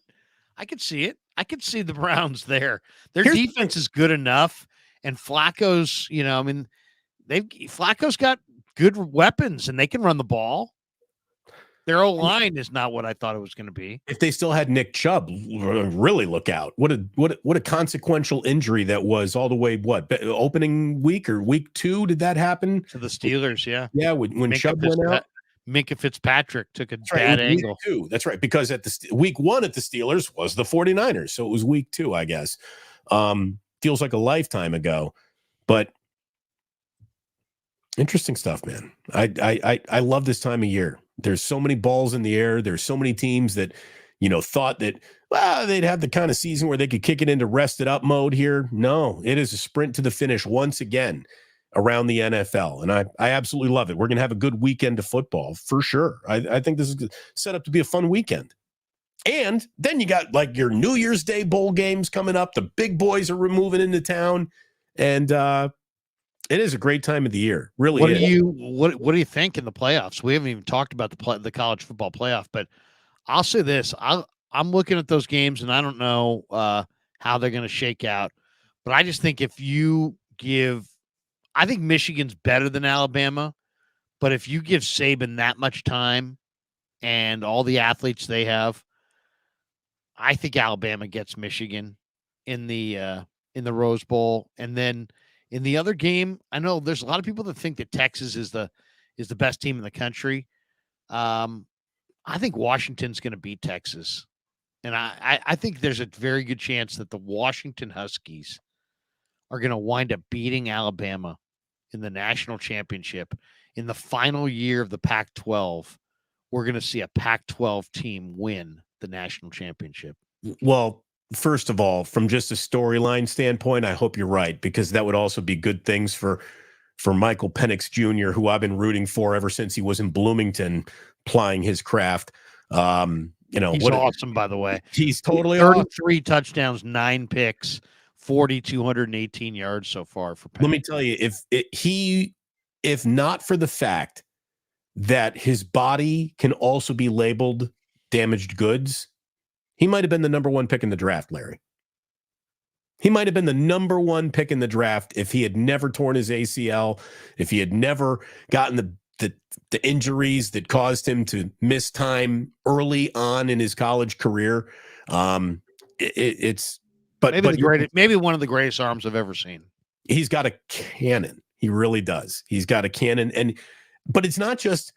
Speaker 2: I could see it. I could see the Browns there. Their defense is good enough, and Flacco's, Flacco's got good weapons, and they can run the ball. Their O-line is not what I thought it was going to be.
Speaker 1: If they still had Nick Chubb, really look out. What a consequential injury that was all the way, opening week or week 2 did that happen?
Speaker 2: To the Steelers, yeah.
Speaker 1: Yeah, when Chubb went out.
Speaker 2: Minkah Fitzpatrick took a bad angle.
Speaker 1: Week 2. That's right, because at the week 1 at the Steelers was the 49ers, so it was week 2, I guess. Feels like a lifetime ago, but interesting stuff, man. I love this time of year. There's so many balls in the air. There's so many teams that, thought that, they'd have the kind of season where they could kick it into rested up mode here. No, it is a sprint to the finish once again around the NFL. And I absolutely love it. We're going to have a good weekend of football for sure. I think this is set up to be a fun weekend. And then you got like your New Year's Day bowl games coming up. The big boys are moving into town. And, it is a great time of the year. Really.
Speaker 2: What do you think in the playoffs? We haven't even talked about the college football playoff, but I'll say this. I'm looking at those games, and I don't know how they're going to shake out. But I just think I think Michigan's better than Alabama. But if you give Saban that much time and all the athletes they have, I think Alabama gets Michigan in the Rose Bowl, and then. In the other game, I know there's a lot of people that think that Texas is the best team in the country. I think Washington's going to beat Texas. And I think there's a very good chance that the Washington Huskies are going to wind up beating Alabama in the national championship. In the final year of the Pac-12, we're going to see a Pac-12 team win the national championship.
Speaker 1: Well, first of all, from just a storyline standpoint, I hope you're right, because that would also be good things for Michael Penix Jr., who I've been rooting for ever since he was in Bloomington plying his craft.
Speaker 2: He's awesome, by the way.
Speaker 1: He's totally
Speaker 2: 33 touchdowns, 9 picks, 4,218 yards so far for Penix.
Speaker 1: Let me tell you, if not for the fact that his body can also be labeled damaged goods, he might have been the number 1 pick in the draft, Larry. He might have been the number 1 pick in the draft if he had never torn his ACL, if he had never gotten the injuries that caused him to miss time early on in his college career. Maybe
Speaker 2: one of the greatest arms I've ever seen.
Speaker 1: He's got a cannon. He really does. He's got a cannon, but it's not just.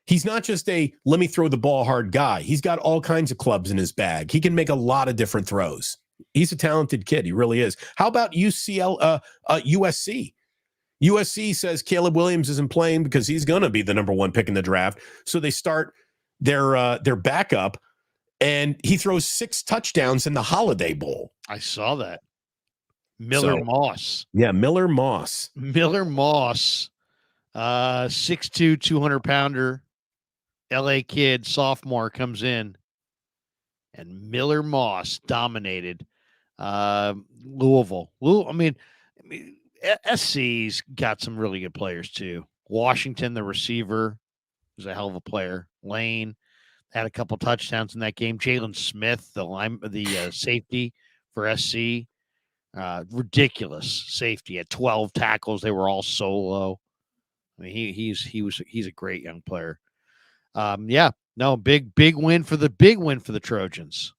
Speaker 1: He's not just a let me throw the ball hard guy. He's got all kinds of clubs in his bag. He can make a lot of different throws. He's a talented kid. He really is. How about USC? USC says Caleb Williams isn't playing because he's going to be the number 1 pick in the draft. So they start their backup, and he throws 6 touchdowns in the Holiday Bowl.
Speaker 2: I saw that. Miller Moss.
Speaker 1: Yeah, Miller Moss.
Speaker 2: 6'2", 200-pounder. LA kid, sophomore, comes in, and Miller Moss dominated Louisville. SC's got some really good players too. Washington, the receiver, was a hell of a player. Lane had a couple touchdowns in that game. Jalen Smith, the safety for SC, ridiculous safety. Had 12 tackles. They were all solo. I mean, he's a great young player. Big win for the Trojans.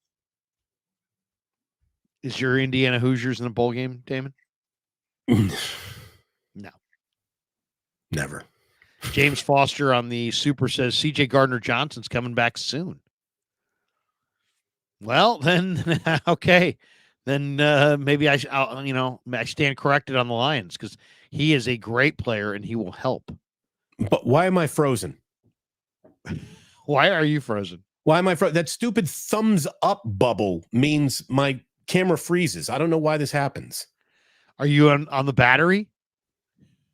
Speaker 2: Is your Indiana Hoosiers in a bowl game, Damon? No.
Speaker 1: Never.
Speaker 2: James Foster on the Super says CJ Gardner-Johnson's coming back soon. Well, then, okay. Then maybe I stand corrected on the Lions because he is a great player and he will help.
Speaker 1: But why am I frozen?
Speaker 2: Why are you frozen?
Speaker 1: Why am I frozen? That stupid thumbs up bubble means my camera freezes. I don't know why this happens.
Speaker 2: Are you on the battery?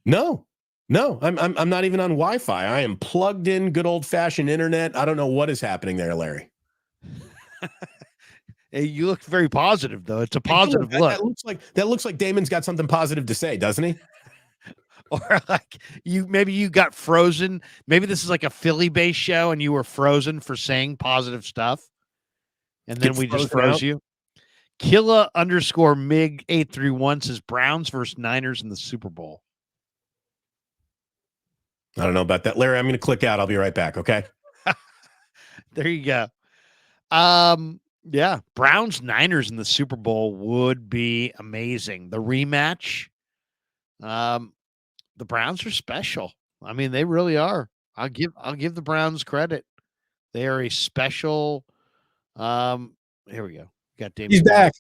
Speaker 1: No, I'm not even on Wi-Fi. I am plugged in, good old fashioned internet. I don't know what is happening there, Larry.
Speaker 2: Hey, you look very positive, though. It's a positive look.
Speaker 1: That looks like Damon's got something positive to say, doesn't he?
Speaker 2: Or like maybe you got frozen. Maybe this is like a Philly-based show and you were frozen for saying positive stuff. And then
Speaker 1: Get
Speaker 2: we just
Speaker 1: frozen
Speaker 2: froze
Speaker 1: out.
Speaker 2: you. Killa _ MIG 831 says Browns versus Niners in the Super Bowl.
Speaker 1: I don't know about that. Larry, I'm going to click out. I'll be right back. Okay.
Speaker 2: There you go. Yeah, Browns Niners in the Super Bowl would be amazing. The rematch. The Browns are special. I mean, they really are. I'll give the Browns credit. They are a special. Here we go. Got Dave.
Speaker 1: He's back.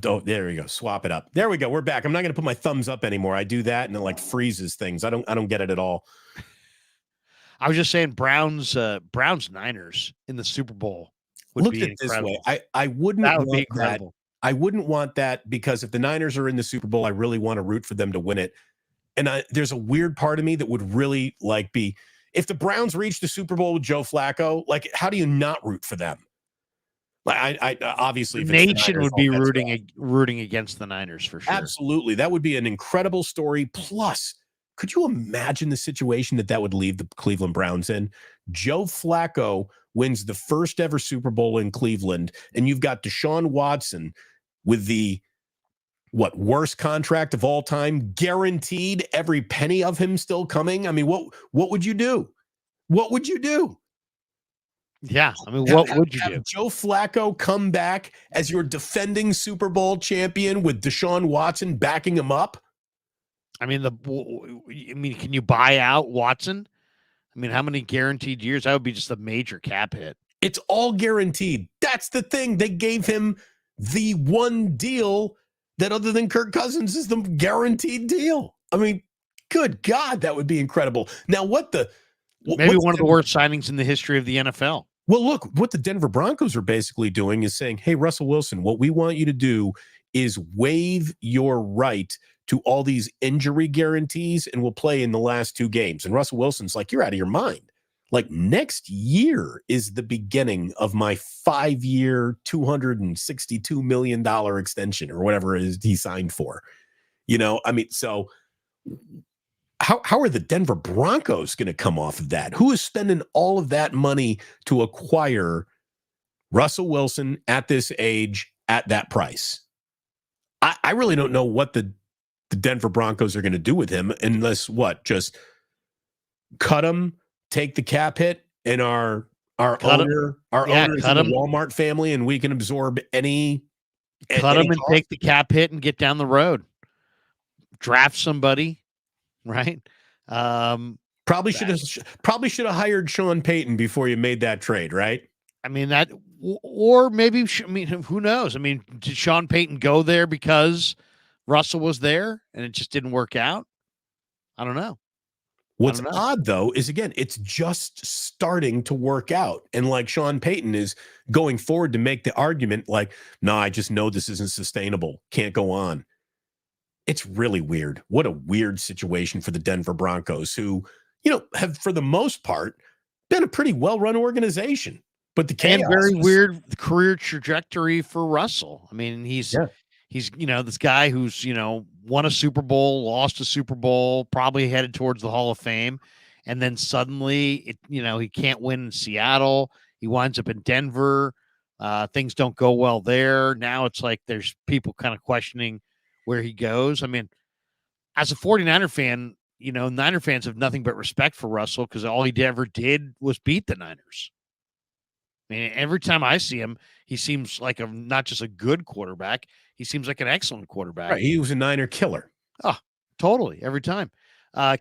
Speaker 1: Oh, there we go. Swap it up. There we go. We're back. I'm not going to put my thumbs up anymore. I do that and it like freezes things. I don't get it at all.
Speaker 2: I was just saying Browns Niners in the Super Bowl would
Speaker 1: Look
Speaker 2: be
Speaker 1: at
Speaker 2: incredible.
Speaker 1: this way. I wouldn't
Speaker 2: That would
Speaker 1: want
Speaker 2: be incredible.
Speaker 1: that. I wouldn't want that because if the Niners are in the Super Bowl, I really want to root for them to win it. And there's a weird part of me that would really like be if the Browns reach the Super Bowl with Joe Flacco, like how do you not root for them? Like I obviously
Speaker 2: the nation would be rooting against the Niners for sure.
Speaker 1: Absolutely. That would be an incredible story. Plus, could you imagine the situation that would leave the Cleveland Browns in? Joe Flacco wins the first ever Super Bowl in Cleveland, and you've got Deshaun Watson with the worst contract of all time, guaranteed, every penny of him still coming. I mean, what would you do? What would you do?
Speaker 2: Yeah, I mean, what would you do?
Speaker 1: Joe Flacco come back as your defending Super Bowl champion with Deshaun Watson backing him up?
Speaker 2: I mean, can you buy out Watson? I mean, how many guaranteed years? That would be just a major cap hit.
Speaker 1: It's all guaranteed. That's the thing. They gave him the one deal that other than Kirk Cousins is the guaranteed deal. I mean, good God, that would be incredible. Now,
Speaker 2: maybe one of the worst signings in the history of the NFL.
Speaker 1: Well, look, what the Denver Broncos are basically doing is saying, hey, Russell Wilson, what we want you to do is waive your right to all these injury guarantees and we'll play in the last 2 games. And Russell Wilson's like, you're out of your mind. Like next year is the beginning of my 5-year, $262 million extension or whatever it is he signed for. You know, I mean, so how are the Denver Broncos going to come off of that? Who is spending all of that money to acquire Russell Wilson at this age at that price? I really don't know what the Denver Broncos are going to do with him unless just cut him, take the cap hit, and our owner is in the Walmart family, and we can absorb any
Speaker 2: cut him and take the cap hit and get down the road. Draft somebody. Right.
Speaker 1: Probably should have hired Sean Payton before you made that trade, right?
Speaker 2: I mean that, or maybe who knows? I mean, did Sean Payton go there because Russell was there and it just didn't work out? I don't know.
Speaker 1: What's odd though is again, it's just starting to work out, and like Sean Payton is going forward to make the argument, like, no, I just know this isn't sustainable, can't go on. It's really weird. What a weird situation for the Denver Broncos, who, have for the most part been a pretty well-run organization. But the chaos
Speaker 2: very weird career trajectory for Russell. I mean, he's this guy who's, won a Super Bowl, lost a Super Bowl, probably headed towards the Hall of Fame. And then suddenly, he can't win in Seattle. He winds up in Denver. Things don't go well there. Now it's like there's people kind of questioning where he goes. I mean, as a 49er fan, Niner fans have nothing but respect for Russell because all he ever did was beat the Niners. I mean, every time I see him, he seems like not just a good quarterback. He seems like an excellent quarterback.
Speaker 1: Right. He was a Niner killer.
Speaker 2: Oh, totally. Every time.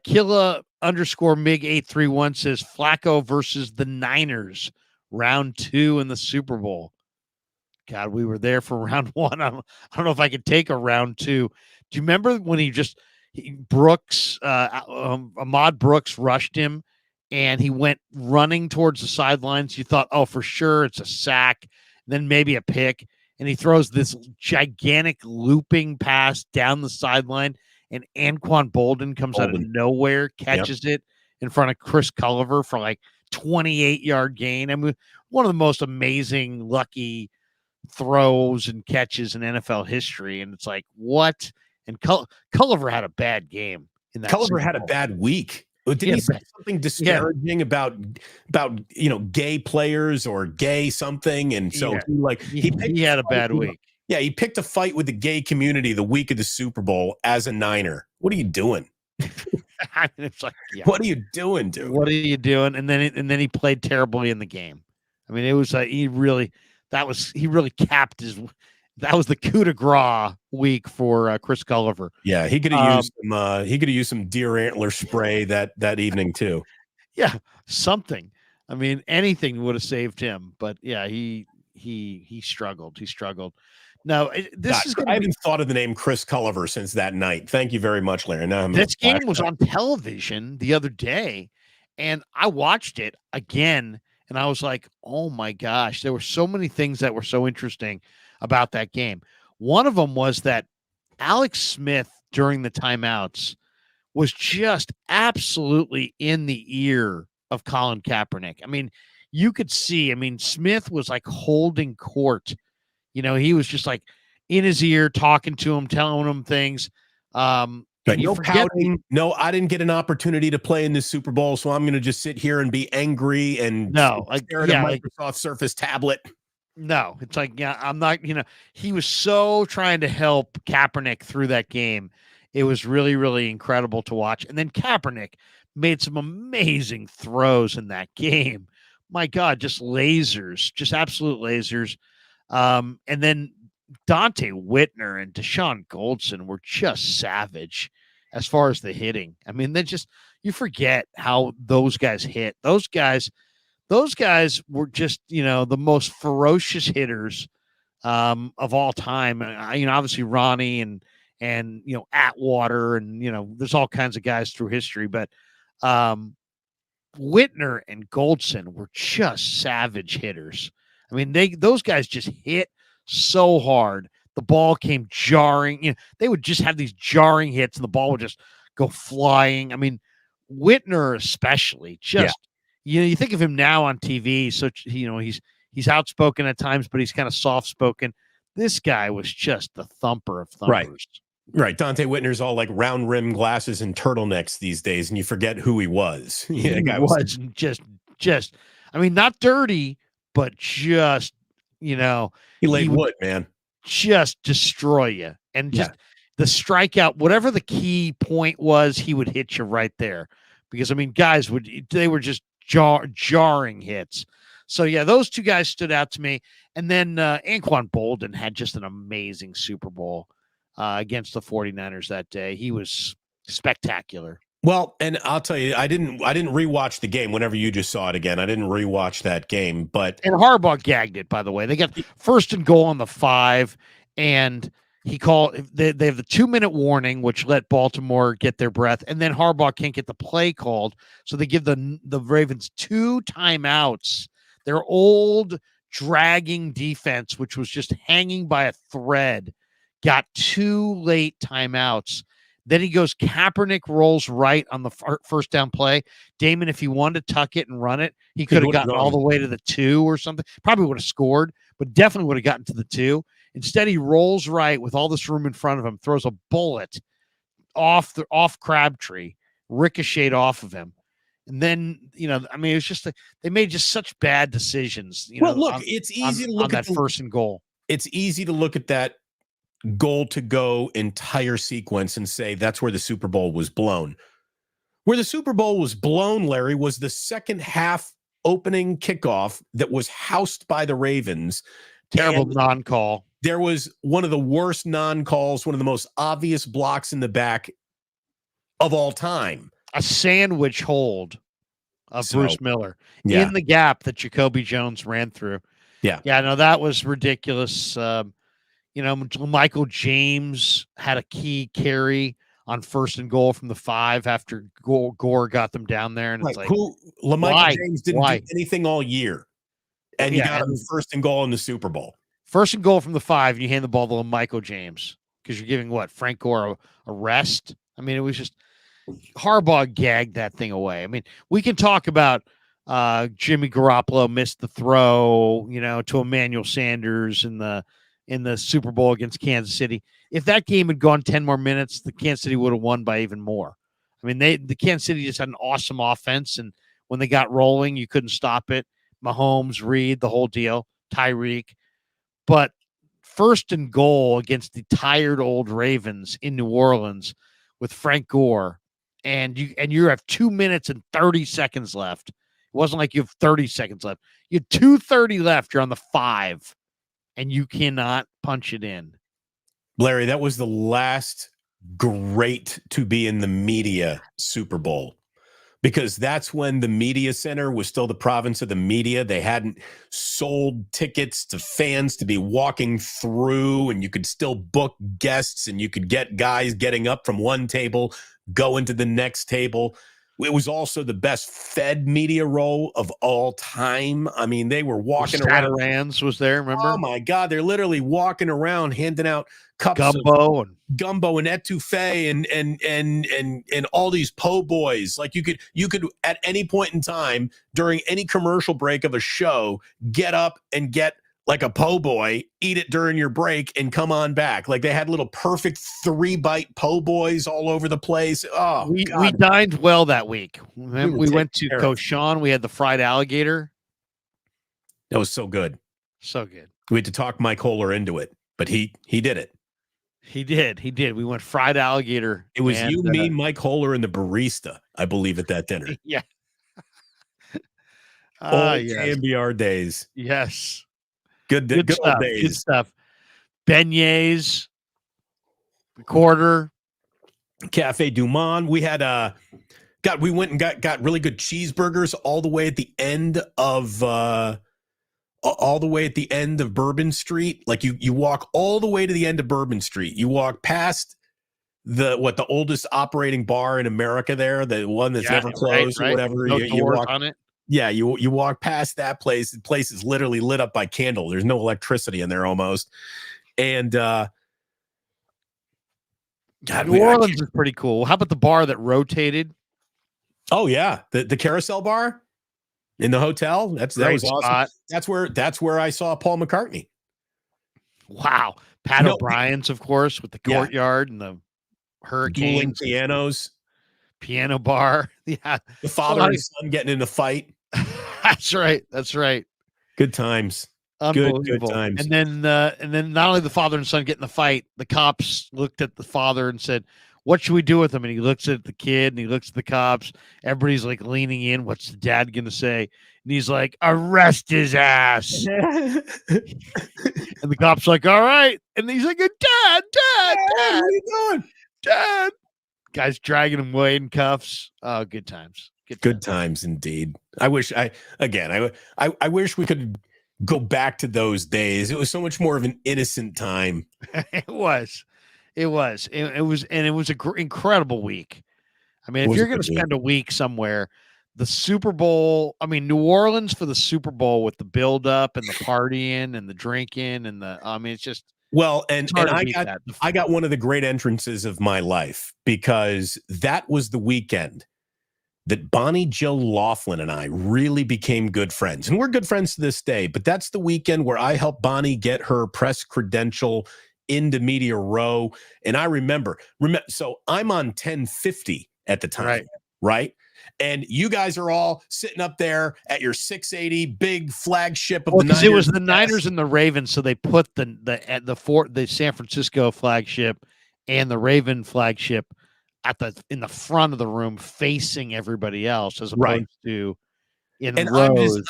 Speaker 2: Killa _ MIG 831 says Flacco versus the Niners, round 2 in the Super Bowl. God, we were there for round 1. I don't know if I could take a round 2. Do you remember when Ahmad Brooks rushed him and he went running towards the sidelines? You thought, oh, for sure it's a sack, then maybe a pick. And he throws this gigantic looping pass down the sideline, and Anquan Bolden comes out of nowhere, catches it in front of Chris Culliver for like 28-yard gain. I mean, one of the most amazing, lucky throws and catches in NFL history. And it's like, what? And Culliver had a bad game in that.
Speaker 1: Culliver
Speaker 2: Super
Speaker 1: had a
Speaker 2: Bowl.
Speaker 1: bad week. Didn't
Speaker 2: Yeah,
Speaker 1: he say something disparaging about gay players or gay something? And so
Speaker 2: he had a bad week.
Speaker 1: Yeah, he picked a fight with the gay community the week of the Super Bowl as a Niner. What are you doing?
Speaker 2: I mean, it's like,
Speaker 1: what are you doing, dude?
Speaker 2: What are you doing? And then he played terribly in the game. I mean, it was he really capped his. That was the coup de grace week for Chris Culliver.
Speaker 1: Yeah, he could have used some deer antler spray that evening too.
Speaker 2: Yeah, something. I mean, anything would have saved him. But yeah, he struggled. He struggled. No,
Speaker 1: I haven't thought of the name Chris Culliver since that night. Thank you very much, Larry. Now
Speaker 2: this game was on television the other day, and I watched it again, and I was like, oh my gosh, there were so many things that were so interesting about that game. One of them was that Alex Smith during the timeouts was just absolutely in the ear of Colin Kaepernick. I mean, you could see, Smith was like holding court. He was just like in his ear, talking to him, telling him things.
Speaker 1: No pouting. No, I didn't get an opportunity to play in this Super Bowl, so I'm going to just sit here and be angry and stare at a Microsoft Surface tablet.
Speaker 2: No, it's like, I'm not, he was so trying to help Kaepernick through that game. It was really, really incredible to watch. And then Kaepernick made some amazing throws in that game. My God, just lasers, just absolute lasers. And then Dante Whitner and Deshaun Goldson were just savage as far as the hitting. I mean, you forget how those guys hit. Those guys were just, the most ferocious hitters of all time. Obviously Ronnie and Atwater and, there's all kinds of guys through history, but Whitner and Goldson were just savage hitters. I mean, those guys just hit so hard. The ball came jarring. They would just have these jarring hits and the ball would just go flying. I mean, Whitner especially you think of him now on TV. So, he's outspoken at times, but he's kind of soft-spoken. This guy was just the thumper of thumpers.
Speaker 1: Right. Dante Whitner's all like round rim glasses and turtlenecks these days, and you forget who he was.
Speaker 2: Yeah, he was just, not dirty, but just, he
Speaker 1: laid wood, man.
Speaker 2: Just destroy you. And just the strikeout, whatever the key point was, he would hit you right there. Because, guys they were just jarring hits. So, those two guys stood out to me. And then Anquan Boldin had just an amazing Super Bowl against the 49ers that day. He was spectacular.
Speaker 1: Well, and I'll tell you, I didn't rewatch the game. Whenever you just saw it again, I didn't rewatch that game. And
Speaker 2: Harbaugh gagged it, by the way. They got first and goal on the 5, and he called. They have the 2-minute warning, which let Baltimore get their breath, and then Harbaugh can't get the play called, so they give the Ravens 2 timeouts. Their old dragging defense, which was just hanging by a thread, got 2 late timeouts. Then he goes, Kaepernick rolls right on the first down play. Damon, if he wanted to tuck it and run it, he could have gotten all the way to the 2 or something. Probably would have scored, but definitely would have gotten to the 2. Instead, he rolls right with all this room in front of him, throws a bullet off Crabtree, ricocheted off of him. And then, it was just they made just such bad decisions.
Speaker 1: It's easy to look
Speaker 2: at that first and goal.
Speaker 1: It's easy to look at that goal to go entire sequence and say that's where the Super Bowl was blown. Where the Super Bowl was blown, Larry, was the second half opening kickoff that was housed by the Ravens.
Speaker 2: Terrible non-call.
Speaker 1: There was one of the worst non-calls, one of the most obvious blocks in the back of all time.
Speaker 2: A sandwich hold of Bruce Miller in the gap that Jacoby Jones ran through.
Speaker 1: Yeah.
Speaker 2: Yeah, no, that was ridiculous. Michael James had a key carry on first and goal from the 5 after Gore got them down there. And it's like,
Speaker 1: Michael James didn't do anything all year. And you got him first and goal in the Super Bowl.
Speaker 2: First and goal from the 5, and you hand the ball to Michael James because you're giving Frank Gore a rest. It was just Harbaugh gagged that thing away. We can talk about Jimmy Garoppolo missed the throw, to Emmanuel Sanders in the in the Super Bowl against Kansas City. If that game had gone 10 more minutes, the Kansas City would have won by even more. I mean, the Kansas City just had an awesome offense, and when they got rolling, you couldn't stop it. Mahomes, Reed, the whole deal, Tyreek. But first and goal against the tired old Ravens in New Orleans with Frank Gore, and you have 2 minutes and 30 seconds left. It wasn't like you have 30 seconds left. You had 2:30 left. You're on the 5, and you cannot punch it in.
Speaker 1: Larry, that was the last great to be in the media Super Bowl, because that's when the media center was still the province of the media. They hadn't sold tickets to fans to be walking through, and you could still book guests, and you could get guys getting up from one table, going to the next table. It was also the best fed media role of all time. I mean, they were walking around.
Speaker 2: Rans was there, remember?
Speaker 1: Oh my God, they're literally walking around handing out cups of gumbo and etouffee and all these po' boys. Like you could at any point in time during any commercial break of a show get up and get like a po' boy, eat it during your break, and come on back. Like they had little perfect 3-bite po' boys all over the place. Oh,
Speaker 2: we dined well that week. We went to Cochon. We had the fried alligator.
Speaker 1: That was so good.
Speaker 2: So good.
Speaker 1: We had to talk Mike Holler into it, but he did it.
Speaker 2: He did. We went fried alligator.
Speaker 1: It was you, me, Mike Holler, and the barista, I believe, at that dinner.
Speaker 2: Yeah.
Speaker 1: Old KMBR days.
Speaker 2: Yes.
Speaker 1: Good
Speaker 2: stuff.
Speaker 1: Old days.
Speaker 2: Good stuff. Beignets, quarter,
Speaker 1: Cafe Du Monde. We had we went and got really good cheeseburgers all the way at the end of Bourbon Street. Like you walk all the way to the end of Bourbon Street. You walk past the oldest operating bar in America there, the one that's never closed or whatever.
Speaker 2: No
Speaker 1: you
Speaker 2: doors
Speaker 1: walk
Speaker 2: on it.
Speaker 1: Yeah, you walk past that place. The place is literally lit up by candle. There's no electricity in there almost. And God,
Speaker 2: New Orleans is pretty cool. How about the bar that rotated?
Speaker 1: Oh yeah, the carousel bar in the hotel. That was awesome. That's where I saw Paul McCartney.
Speaker 2: Wow, Pat O'Brien's, of course, with the courtyard and the Hurricanes, piano bar. Yeah,
Speaker 1: the father and son getting in a fight.
Speaker 2: That's right.
Speaker 1: Good times. Good times.
Speaker 2: And then not only the father and son get in the fight, the cops looked at the father and said, "What should we do with him?" And he looks at the kid and he looks at the cops. Everybody's like leaning in. What's the dad gonna say? And he's like, "Arrest his ass." And the cop's like, "All right." And he's like, "Dad, what are you doing? Dad." Guy's dragging him away in cuffs. Oh, good times.
Speaker 1: Good times indeed. I wish wish we could go back to those days. It was so much more of an innocent time.
Speaker 2: It was an incredible week. I mean, if you're going to spend a week somewhere, the Super Bowl, New Orleans for the Super Bowl with the build up and the partying and the drinking and it's just,
Speaker 1: well, and I got one of the great entrances of my life, because that was the weekend that Bonnie Jill Laughlin and I really became good friends. And we're good friends to this day, but that's the weekend where I helped Bonnie get her press credential into Media Row. And I remember, so I'm on 1050 at the time, right? And you guys are all sitting up there at your 680 big flagship of the Niners.
Speaker 2: It was the Niners and the Ravens, so they put the San Francisco flagship and the Raven flagship in the front of the room, facing everybody else, as opposed to in rows.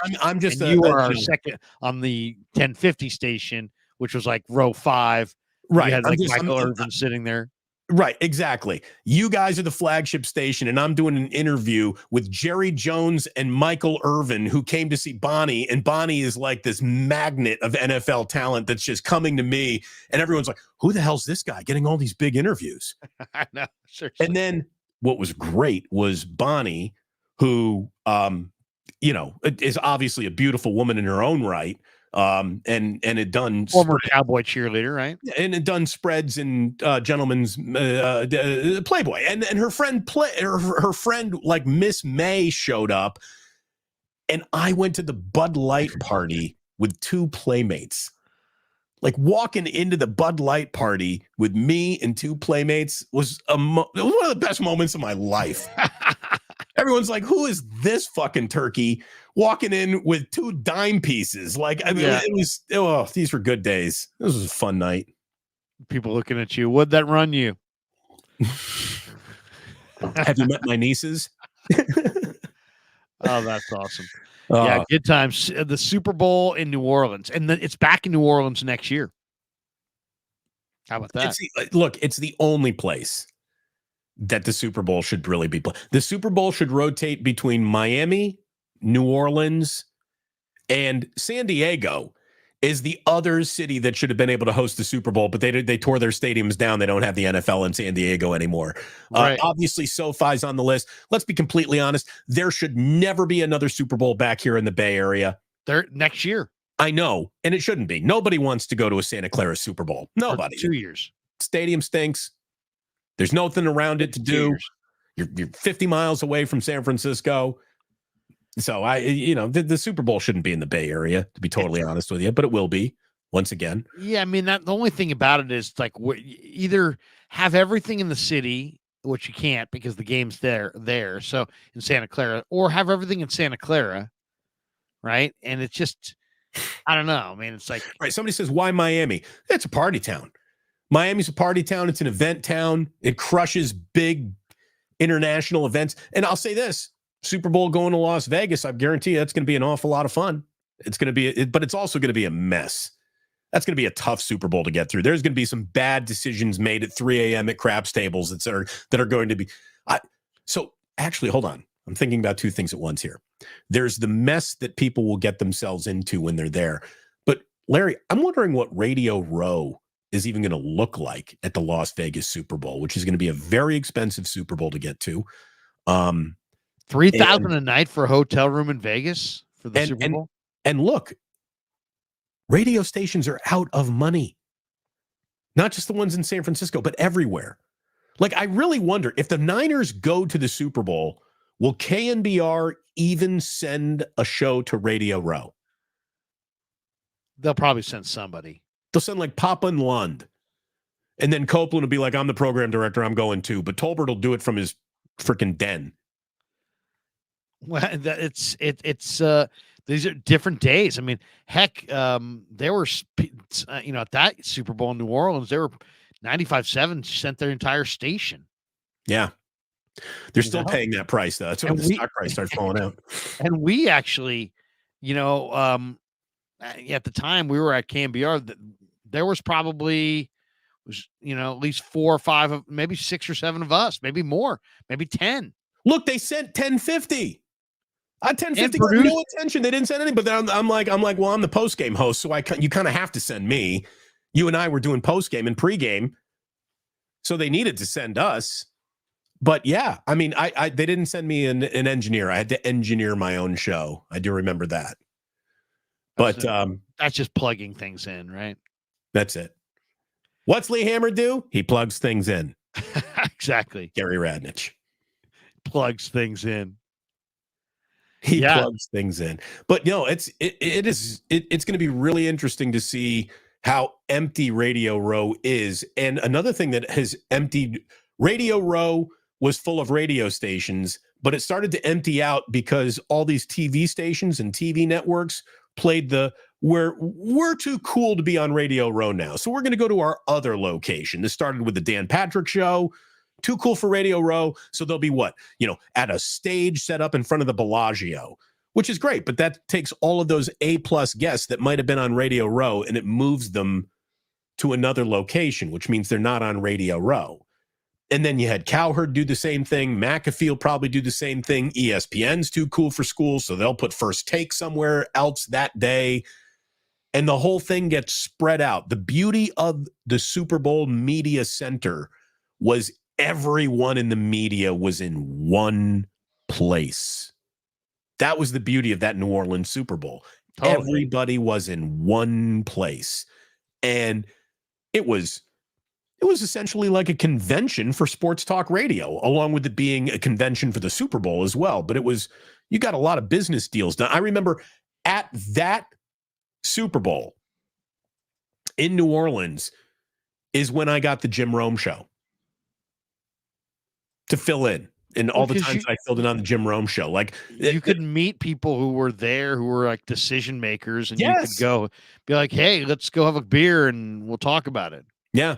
Speaker 2: You are our second on the 1050 station, which was like row 5.
Speaker 1: Right,
Speaker 2: you had Michael Irvin sitting there.
Speaker 1: Right, exactly. You guys are the flagship station, and I'm doing an interview with Jerry Jones and Michael Irvin, who came to see Bonnie, and Bonnie is like this magnet of NFL talent that's just coming to me, and everyone's like, who the hell's this guy getting all these big interviews?
Speaker 2: I know, seriously.
Speaker 1: And then what was great was Bonnie, who, is obviously a beautiful woman in her own right, and had done
Speaker 2: former cowboy cheerleader, right?
Speaker 1: And had done spreads in Gentleman's Playboy, and her friend her friend like Miss May showed up, and I went to the Bud Light party with 2 playmates. Like walking into the Bud Light party with me and two playmates was it was one of the best moments of my life. Everyone's like, who is this fucking turkey walking in with two dime pieces? Like, I mean, these were good days. This was a fun night.
Speaker 2: People looking at you. What'd that run you?
Speaker 1: Have you met my nieces?
Speaker 2: Oh, that's awesome. Yeah, good times. The Super Bowl in New Orleans. And then it's back in New Orleans next year. How about that?
Speaker 1: It's the only place that the Super Bowl should really be played. The Super Bowl should rotate between Miami, New Orleans, and San Diego is the other city that should have been able to host the Super Bowl, but they tore their stadiums down. They don't have the NFL in San Diego anymore. Right. Obviously, SoFi's on the list. Let's be completely honest. There should never be another Super Bowl back here in the Bay Area.
Speaker 2: There next year.
Speaker 1: I know, and it shouldn't be. Nobody wants to go to a Santa Clara Super Bowl. Nobody.
Speaker 2: For 2 years. Stadium
Speaker 1: stinks. There's nothing around it to do. You're 50 miles away from San Francisco. So the Super Bowl shouldn't be in the Bay Area, to be totally honest with you, but it will be once again.
Speaker 2: Yeah, I mean, the only thing about it is like either have everything in the city, which you can't because the game's there. So in Santa Clara, or have everything in Santa Clara, right? And it's just, I don't know. I mean, it's like
Speaker 1: right. Somebody says, "Why Miami?" It's a party town. Miami's a party town. It's an event town. It crushes big international events. And I'll say this. Super Bowl going to Las Vegas, I guarantee you that's going to be an awful lot of fun. It's going to be, but it's also going to be a mess. That's going to be a tough Super Bowl to get through. There's going to be some bad decisions made at 3 a.m. at craps tables that are going to be. So actually, hold on. I'm thinking about two things at once here. There's the mess that people will get themselves into when they're there. But Larry, I'm wondering what Radio Row is even going to look like at the Las Vegas Super Bowl, which is going to be a very expensive Super Bowl to get to.
Speaker 2: $3,000 a night for a hotel room in Vegas for the Super Bowl.
Speaker 1: And look, radio stations are out of money. Not just the ones in San Francisco, but everywhere. Like, I really wonder if the Niners go to the Super Bowl, will KNBR even send a show to Radio Row?
Speaker 2: They'll probably send somebody.
Speaker 1: They'll send like Papa and Lund. And then Copeland will be like, I'm the program director, I'm going too. But Tolbert will do it from his freaking den.
Speaker 2: Well, it's these are different days. I mean, heck, they were, at that Super Bowl in New Orleans, they were 95.7 sent their entire station.
Speaker 1: Yeah. They're still paying that price, though. That's when the stock price starts falling out. And
Speaker 2: we actually, at the time we were at KNBR, there was probably, at least 4 or 5, maybe 6 or 7 of us, maybe more, maybe 10.
Speaker 1: Look, they sent 1050. 1050 got no attention. They didn't send any, but then I'm like, well, I'm the post game host, so you kind of have to send me. You and I were doing post game and pregame, so they needed to send us. But yeah, I mean, they didn't send me an engineer. I had to engineer my own show. I do remember that. But
Speaker 2: that's just plugging things in, right?
Speaker 1: That's it. What's Lee Hammer do? He plugs things in.
Speaker 2: Exactly.
Speaker 1: Gary Radnich
Speaker 2: plugs things in.
Speaker 1: He plugs things in. But it's going to be really interesting to see how empty Radio Row is. And another thing that has emptied, Radio Row was full of radio stations, but it started to empty out because all these TV stations and TV networks played we're too cool to be on Radio Row now. So we're going to go to our other location. This started with the Dan Patrick Show. Too cool for Radio Row. So they'll be at a stage set up in front of the Bellagio, which is great. But that takes all of those A+ guests that might have been on Radio Row and it moves them to another location, which means they're not on Radio Row. And then you had Cowherd do the same thing. McAfee will probably do the same thing. ESPN's too cool for school, so they'll put First Take somewhere else that day. And the whole thing gets spread out. The beauty of the Super Bowl Media Center was everyone in the media was in one place. That was the beauty of that New Orleans Super Bowl. Totally. Everybody was in one place. And it was essentially like a convention for sports talk radio, along with it being a convention for the Super Bowl as well. But you got a lot of business deals done. I remember at that Super Bowl, in New Orleans is when I got the Jim Rome show to fill in. And all the times I filled in on the Jim Rome show, like
Speaker 2: you could meet people who were there, who were like decision makers, and you could
Speaker 1: yes.
Speaker 2: go be like, "Hey, let's go have a beer and we'll talk about it."
Speaker 1: Yeah.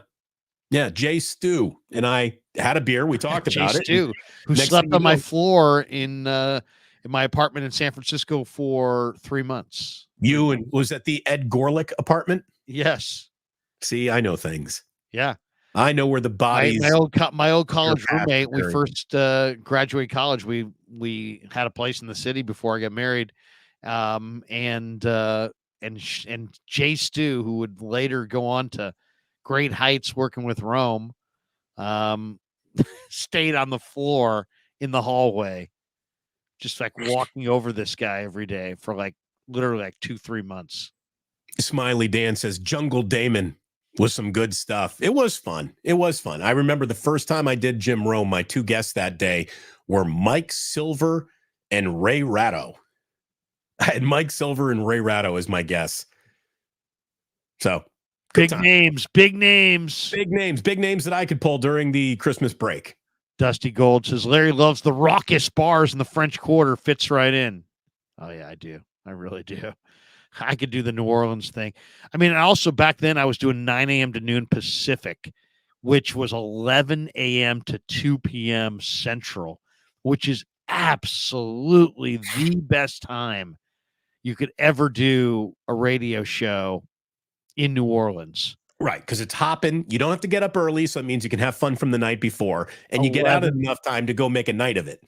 Speaker 1: Yeah. Jay Stu and I had a beer. We talked about it.
Speaker 2: Jay Stu, who slept on my floor in my apartment in San Francisco for 3 months.
Speaker 1: You and was that the Ed Gorlick apartment?
Speaker 2: Yes.
Speaker 1: See, I know things.
Speaker 2: Yeah.
Speaker 1: I know where the bodies.
Speaker 2: My old college roommate. We first graduated college. We had a place in the city before I got married, and Jay Stu, who would later go on to great heights working with Rome, stayed on the floor in the hallway, just like walking over this guy every day for like literally like 2-3 months.
Speaker 1: Smiley Dan says Jungle Damon was some good stuff. It was fun. It was fun. I remember the first time I did Jim Rome, my two guests that day were Mike Silver and Ray Ratto. I had Mike Silver and Ray Ratto as my guests. So
Speaker 2: big names
Speaker 1: that I could pull during the Christmas break.
Speaker 2: Dusty Gold says Larry loves the raucous bars in the French Quarter. Fits right in. Oh yeah, I do. I really do. I could do the New Orleans thing. I mean, also back then I was doing 9 a.m. to noon Pacific, which was 11 a.m. to 2 p.m. Central, which is absolutely the best time you could ever do a radio show in New Orleans.
Speaker 1: Right, because it's hopping. You don't have to get up early, so it means you can have fun from the night before, and you get out enough time to go make a night of it.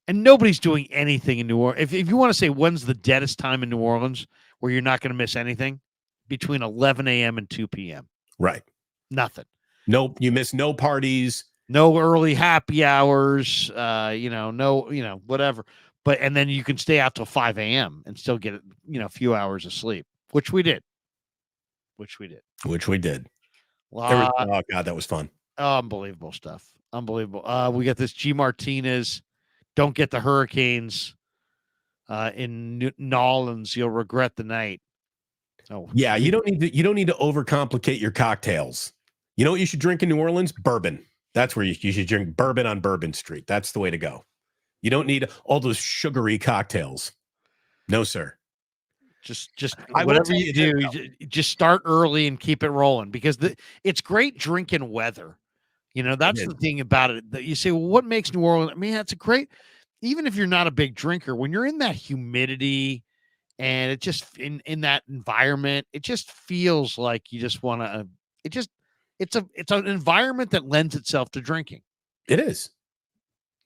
Speaker 2: And nobody's doing anything in New Orleans. If you want to say when's the deadest time in New Orleans where you're not going to miss anything, between 11 a.m. and 2 p.m.
Speaker 1: Right.
Speaker 2: Nothing.
Speaker 1: Nope. You miss no parties.
Speaker 2: No early happy hours. No, whatever. And then you can stay out till 5 a.m. and still get, a few hours of sleep, which we did.
Speaker 1: Oh, God, that was fun.
Speaker 2: Unbelievable stuff. Unbelievable. We got this G Martinez. Don't get the Hurricanes in New Orleans. You'll regret the night. Oh,
Speaker 1: yeah. You don't need to overcomplicate your cocktails. You know what you should drink in New Orleans? Bourbon. That's where you should drink bourbon on Bourbon Street. That's the way to go. You don't need all those sugary cocktails. No, sir.
Speaker 2: Just whatever you do, just start early and keep it rolling, because it's great drinking weather. That's the thing about it, that you say, well, what makes New Orleans? I mean, that's a great, even if you're not a big drinker, when you're in that humidity and it just in that environment, it just feels like you just want to, it's an environment that lends itself to drinking.
Speaker 1: It is.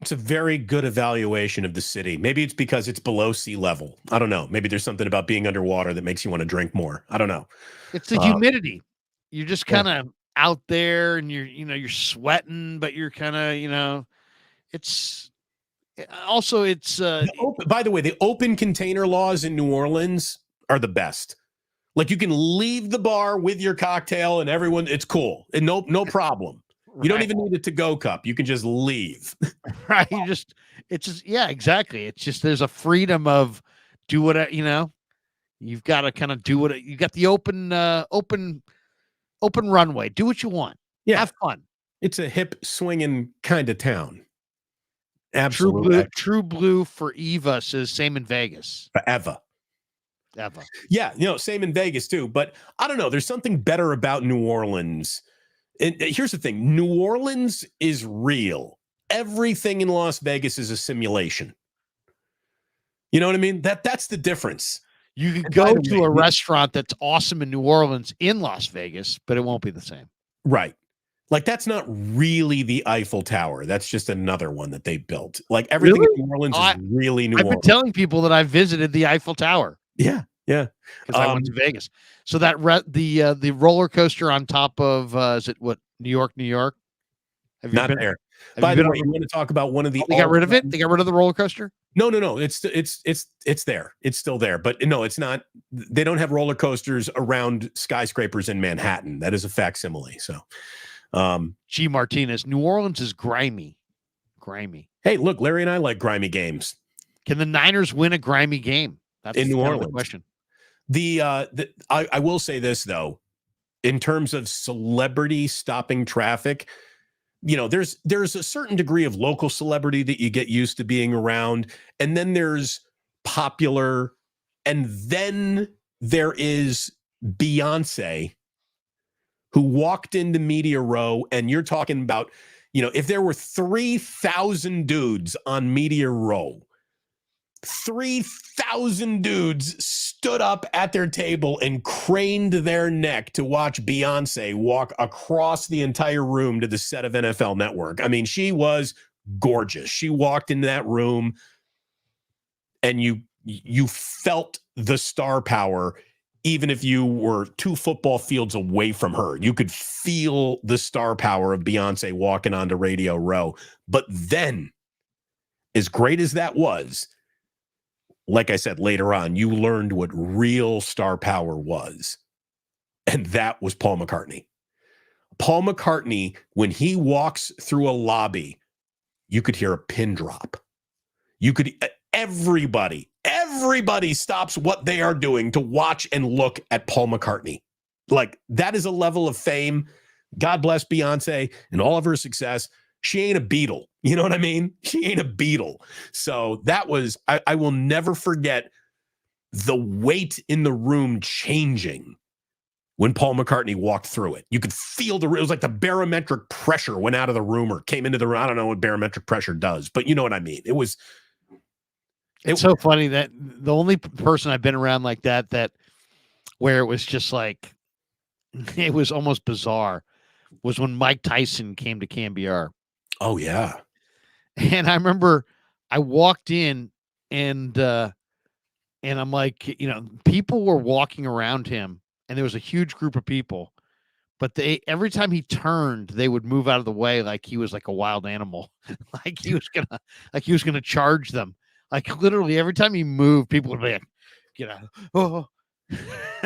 Speaker 1: It's a very good evaluation of the city. Maybe it's because it's below sea level. I don't know. Maybe there's something about being underwater that makes you want to drink more. I don't know.
Speaker 2: It's the humidity. You're just kind of out there and you're sweating, but you're kind of, it's also,
Speaker 1: by the way, the open container laws in New Orleans are the best. Like, you can leave the bar with your cocktail and everyone, it's cool. And no problem. You don't even need a to-go cup. You can just leave.
Speaker 2: Right. Exactly. It's just, there's a freedom of do what, you've got to kind of do what you got, the open runway, do what you want. Yeah. Have fun.
Speaker 1: It's a hip swinging kind of town. Absolutely.
Speaker 2: True blue for Eva says same in Vegas.
Speaker 1: Forever. Yeah. Same in Vegas too. But I don't know. There's something better about New Orleans. And here's the thing. New Orleans is real. Everything in Las Vegas is a simulation. You know what I mean? That's the difference.
Speaker 2: You can go to a restaurant that's awesome in New Orleans in Las Vegas, but it won't be the same.
Speaker 1: Right. Like, that's not really the Eiffel Tower. That's just another one that they built. Like, everything in New Orleans is really New Orleans.
Speaker 2: I've been telling people that I've visited the Eiffel Tower.
Speaker 1: Yeah.
Speaker 2: Because I went to Vegas. So that the roller coaster on top of is it what, New York? Have you
Speaker 1: not
Speaker 2: been
Speaker 1: there? By the way, you want to talk about one of the?
Speaker 2: They got rid of it. They got rid of the roller coaster.
Speaker 1: No. It's there. It's still there, but no, it's not. They don't have roller coasters around skyscrapers in Manhattan. That is a facsimile. So,
Speaker 2: G Martinez, New Orleans is grimy.
Speaker 1: Hey, look, Larry and I like grimy games.
Speaker 2: Can the Niners win a grimy game? That's
Speaker 1: in New Orleans.
Speaker 2: The question.
Speaker 1: I will say this though, in terms of celebrity stopping traffic, there's a certain degree of local celebrity that you get used to being around, and then there's popular, and then there is Beyonce, who walked into Media Row, and you're talking about, if there were 3,000 dudes on Media Row, 3,000 dudes stood up at their table and craned their neck to watch Beyonce walk across the entire room to the set of NFL Network. I mean, she was gorgeous. She walked into that room, and you felt the star power. Even if you were 2 football fields away from her, you could feel the star power of Beyonce walking onto Radio Row. But then, as great as that was, like I said, later on, you learned what real star power was. And that was Paul McCartney. Paul McCartney, when he walks through a lobby, you could hear a pin drop. Everybody stops what they are doing to watch and look at Paul McCartney. Like, that is a level of fame. God bless Beyonce and all of her success. She ain't a Beatle. You know what I mean? She ain't a Beatle. So that was, I will never forget the weight in the room changing when Paul McCartney walked through it. You could feel it was like the barometric pressure went out of the room or came into the room. I don't know what barometric pressure does, but you know what I mean? It's
Speaker 2: so funny that the only person I've been around like that where it was just like, it was almost bizarre, was when Mike Tyson came to KNBR.
Speaker 1: Oh, yeah.
Speaker 2: And I remember I walked in and I'm like, people were walking around him, and there was a huge group of people, but every time he turned, they would move out of the way like he was like a wild animal, like he was gonna charge them. Like, literally every time he moved, people would be like, oh.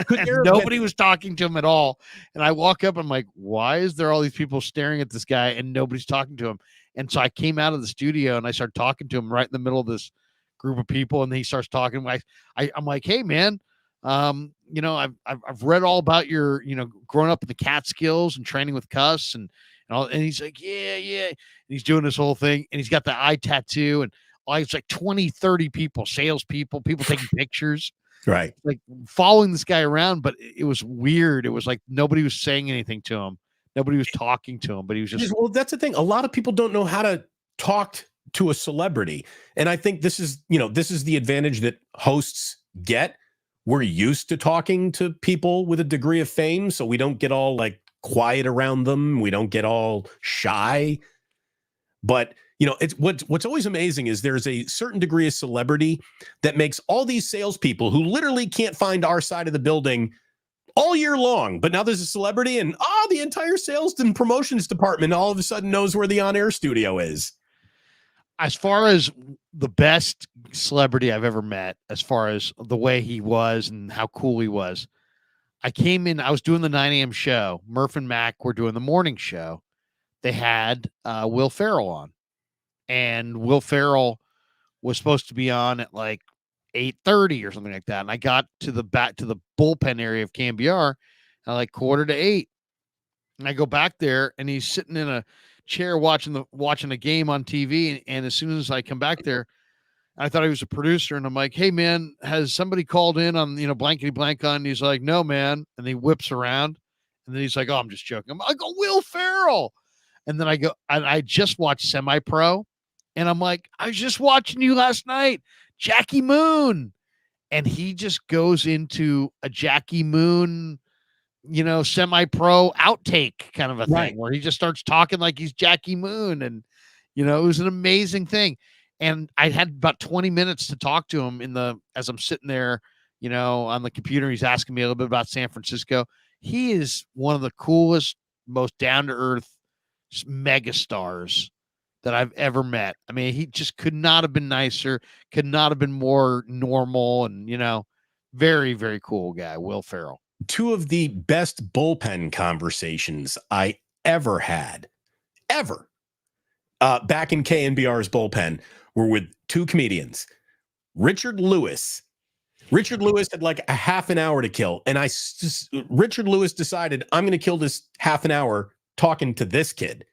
Speaker 2: Nobody was talking to him at all. And I walk up, I'm like, why is there all these people staring at this guy and nobody's talking to him? And so I came out of the studio and I started talking to him right in the middle of this group of people. And he starts talking. I'm like, hey man, I've read all about your, growing up in the Catskills and training with Cuss and all. And he's like, yeah. And he's doing this whole thing, and he's got the eye tattoo, and it's like 20, 30 people, salespeople, people taking pictures.
Speaker 1: Right.
Speaker 2: Like following this guy around, but it was weird. It was like nobody was saying anything to him. Nobody was talking to him, but he was just.
Speaker 1: Well, that's the thing. A lot of people don't know how to talk to a celebrity. And I think this is the advantage that hosts get. We're used to talking to people with a degree of fame, so we don't get all like quiet around them. We don't get all shy. But it's what's always amazing is there's a certain degree of celebrity that makes all these salespeople who literally can't find our side of the building all year long. But now there's a celebrity, and the entire sales and promotions department all of a sudden knows where the on-air studio is.
Speaker 2: As far as the best celebrity I've ever met, as far as the way he was and how cool he was, I came in, I was doing the 9 a.m. show. Murph and Mac were doing the morning show. They had Will Ferrell on. And Will Ferrell was supposed to be on at like 8:30 or something like that. And I got to the bullpen area of KNBR at like 7:45. And I go back there, and he's sitting in a chair watching a game on TV. And as soon as I come back there, I thought he was a producer, and I'm like, hey man, has somebody called in on, blankety blank on? And he's like, no, man. And he whips around, and then he's like, oh, I'm just joking. I go, Will Ferrell. And then I just watched Semi-Pro, and I'm like, I was just watching you last night, Jackie Moon. And he just goes into a Jackie Moon, Semi-Pro outtake kind of a thing, where he just starts talking like he's Jackie Moon. And, it was an amazing thing. And I had about 20 minutes to talk to him as I'm sitting there, on the computer. He's asking me a little bit about San Francisco. He is one of the coolest, most down-to-earth megastars that I've ever met. I mean, he just could not have been nicer, could not have been more normal, and, very, very cool guy, Will Ferrell.
Speaker 1: Two of the best bullpen conversations I ever had, back in KNBR's bullpen, were with two comedians. Richard Lewis Richard Lewis had like a half an hour to kill. And Richard Lewis decided, I'm going to kill this half an hour talking to this kid.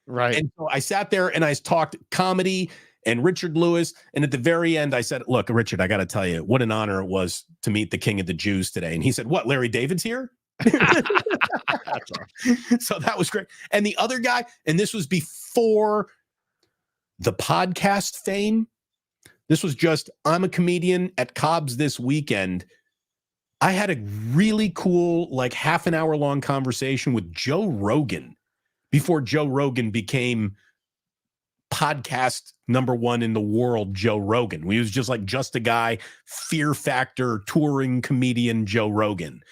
Speaker 2: Right.
Speaker 1: And so I sat there and I talked comedy and Richard Lewis. And at the very end, I said, look, Richard, I got to tell you what an honor it was to meet the king of the Jews today. And he said, what, Larry David's here? So that was great. And the other guy, and this was before the podcast fame. This was just, I'm a comedian at Cobb's this weekend. I had a really cool, like half an hour long conversation with Joe Rogan before Joe Rogan became podcast number one in the world, Joe Rogan. We was just a guy, Fear Factor touring comedian Joe Rogan.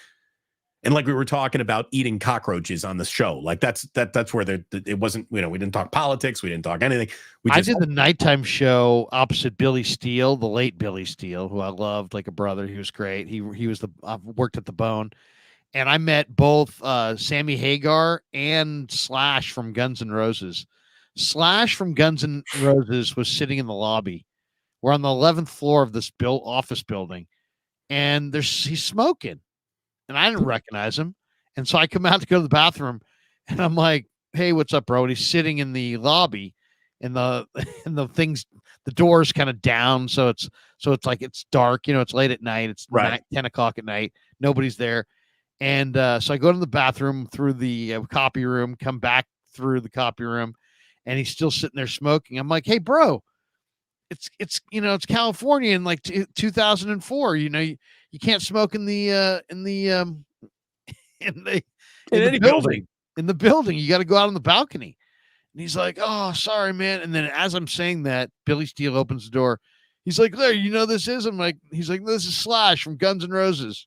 Speaker 1: And like we were talking about eating cockroaches on the show, like that's where it wasn't, we didn't talk politics. We didn't talk anything.
Speaker 2: I did the nighttime show opposite Billy Steele, the late Billy Steele, who I loved like a brother. He was great. He was worked at the Bone. And I met both Sammy Hagar and Slash from Guns N' Roses. Slash from Guns N' Roses was sitting in the lobby. We're on the 11th floor of this office building, and he's smoking. And I didn't recognize him. And so I come out to go to the bathroom and I'm like, hey, what's up, bro? And he's sitting in the lobby and the door's kind of down. So it's like, it's dark, it's late at night. It's
Speaker 1: right.
Speaker 2: 10 o'clock at night. Nobody's there. And so I go to the bathroom through the copy room, come back through the copy room, and he's still sitting there smoking. I'm like, hey, bro, it's California in like 2004. You can't smoke in the building. In the building, you got to go out on the balcony. And he's like, "Oh, sorry, man." And then as I'm saying that, Billy Steele opens the door. He's like, "Larry, this is?" He's like, "This is Slash from Guns N' Roses."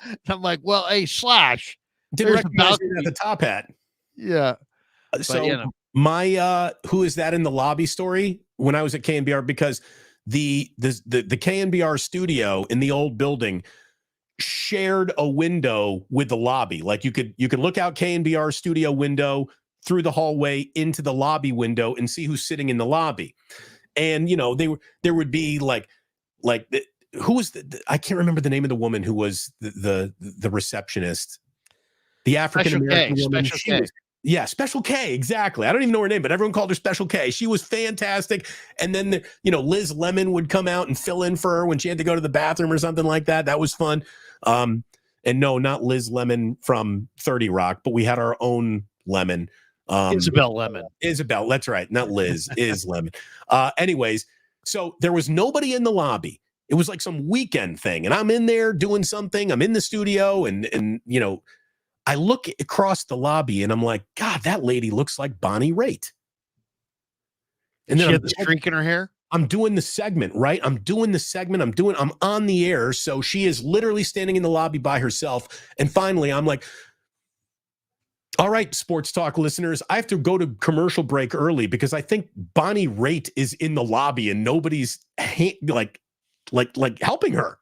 Speaker 2: And I'm like, "Well, hey, Slash,
Speaker 1: didn't recognize me at the top hat."
Speaker 2: Yeah.
Speaker 1: So my who is that in the lobby story when I was at KNBR, because the KNBR studio in the old building shared a window with the lobby. Like you could look out KNBR studio window through the hallway into the lobby window and see who's sitting in the lobby. And there would be who was I can't remember the name of the woman who was the receptionist, the African American woman. Special K, exactly. I don't even know her name, but everyone called her Special K. She was fantastic. And then Liz Lemon would come out and fill in for her when she had to go to the bathroom or something like that. That was fun. And no, not Liz Lemon from 30 Rock, but we had our own Lemon.
Speaker 2: Isabel Lemon.
Speaker 1: Isabel, that's right. Not Liz, is Lemon. Anyways, so there was nobody in the lobby. It was like some weekend thing. And I'm in there doing something. I'm in the studio and I look across the lobby and I'm like, God, that lady looks like Bonnie Raitt. And then
Speaker 2: she had the streak in her hair.
Speaker 1: I'm doing the segment, right? I'm on the air. So she is literally standing in the lobby by herself. And finally, I'm like, all right, Sports Talk listeners, I have to go to commercial break early because I think Bonnie Raitt is in the lobby and nobody's like helping her.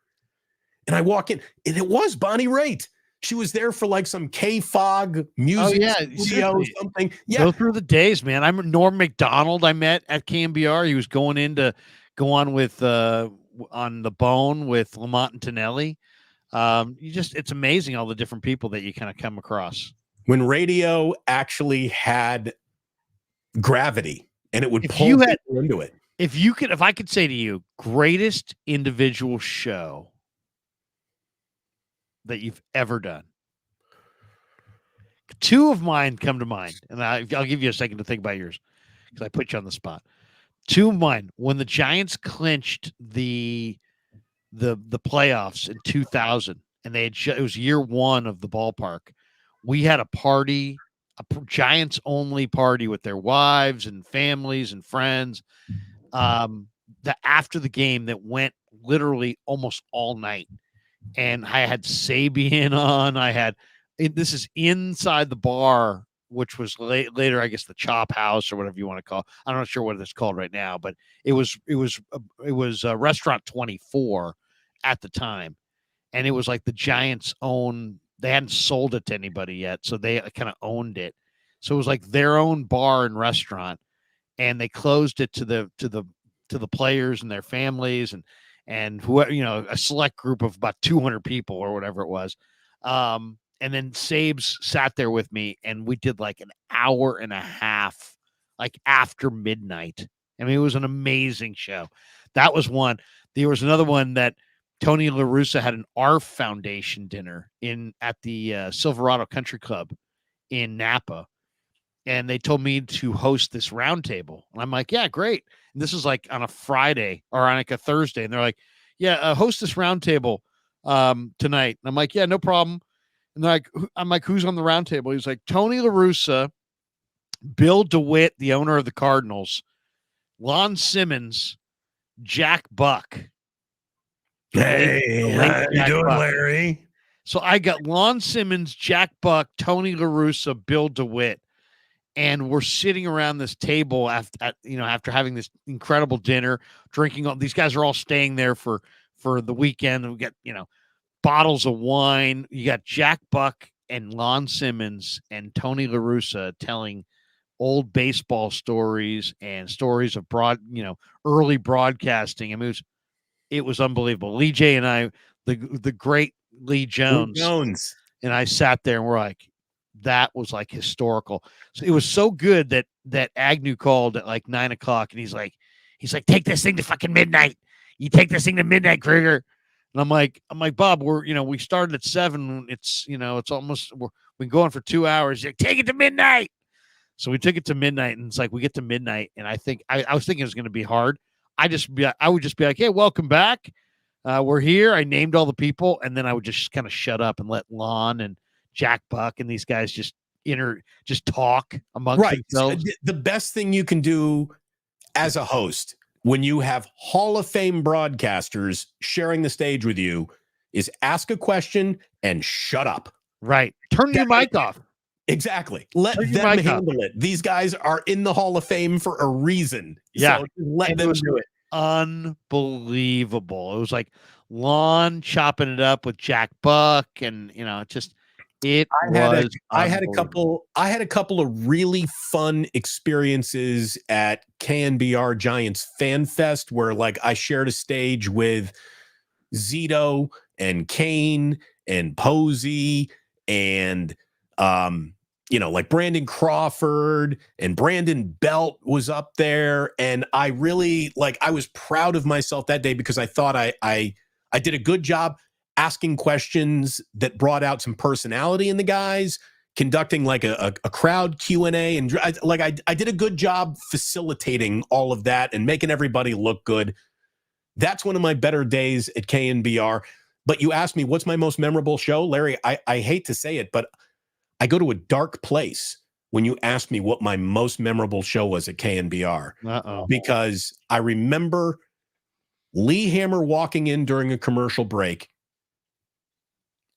Speaker 1: And I walk in and it was Bonnie Raitt. She was there for like some K-Fog music studio or something. Yeah.
Speaker 2: Go through the days, man. I'm Norm McDonald I met at KNBR. He was going in to go on with on the Bone with Lamont and Tonelli. It's amazing all the different people that you kind of come across.
Speaker 1: When radio actually had gravity and it would pull people into it.
Speaker 2: If I could say to you, greatest individual show that you've ever done. Two of mine come to mind, and I'll give you a second to think about yours because I put you on the spot. Two of mine, when the Giants clinched the playoffs in 2000, and it was year one of the ballpark. We had a party, a Giants only party with their wives and families and friends. After the game that went literally almost all night. And I had Sabian on. This is inside the bar, which was later, I guess, the Chop House or whatever you want to call it. I'm not sure what it's called right now, but it was Restaurant 24 at the time. And it was like the Giants own, they hadn't sold it to anybody yet. So they kind of owned it. So it was like their own bar and restaurant. And they closed it to the players and their families. and who, a select group of about 200 people or whatever it was. And then Sabes sat there with me, and we did like an hour and a half, like after midnight. I mean, it was an amazing show. That was one. There was another one that Tony La Russa had an ARF Foundation dinner at the Silverado Country Club in Napa. And they told me to host this roundtable. And I'm like, yeah, great. And this is like on a Friday or on like a Thursday. And they're like, yeah, host this roundtable tonight. And I'm like, yeah, no problem. And I'm like, who's on the roundtable? He's like, Tony La Russa, Bill DeWitt, the owner of the Cardinals, Lon Simmons, Jack Buck.
Speaker 3: Hey, how you doing, Larry?
Speaker 2: So I got Lon Simmons, Jack Buck, Tony La Russa, Bill DeWitt. And we're sitting around this table after having this incredible dinner, drinking. These guys are all staying there for the weekend. And we got, bottles of wine. You got Jack Buck and Lon Simmons and Tony La Russa telling old baseball stories and stories of early broadcasting. I mean, it was unbelievable. Lee J and I, the great Lee Jones, and I sat there and we're like, that was like historical. So it was so good that Agnew called at like 9 o'clock, and he's like, take this thing to fucking midnight. You take this thing to midnight, Krieger. And I'm like, Bob, we started at 7. It's, it's almost, we've been going for 2 hours. He's like, take it to midnight. So we took it to midnight, and it's like, we get to midnight. And I think, I was thinking it was going to be hard. I would just be like, hey, welcome back. We're here. I named all the people. And then I would just kind of shut up and let Lon and Jack Buck and these guys just talk amongst themselves.
Speaker 1: The best thing you can do as a host when you have Hall of Fame broadcasters sharing the stage with you is ask a question and shut up.
Speaker 2: Right. Turn your mic off.
Speaker 1: Exactly. Let them handle it. These guys are in the Hall of Fame for a reason.
Speaker 2: Yeah.
Speaker 1: So let them do it.
Speaker 2: Unbelievable. It was like Lon chopping it up with Jack Buck, and
Speaker 1: I had a couple of really fun experiences at KNBR Giants Fan Fest where like I shared a stage with Zito and Kane and Posey and like Brandon Crawford and Brandon Belt was up there, and I really I was proud of myself that day because I thought I did a good job asking questions that brought out some personality in the guys, conducting like a crowd Q&A. And I did a good job facilitating all of that and making everybody look good. That's one of my better days at KNBR. But you asked me, what's my most memorable show? Larry, I hate to say it, but I go to a dark place when you ask me what my most memorable show was at KNBR.
Speaker 2: Uh-oh.
Speaker 1: Because I remember Lee Hammer walking in during a commercial break.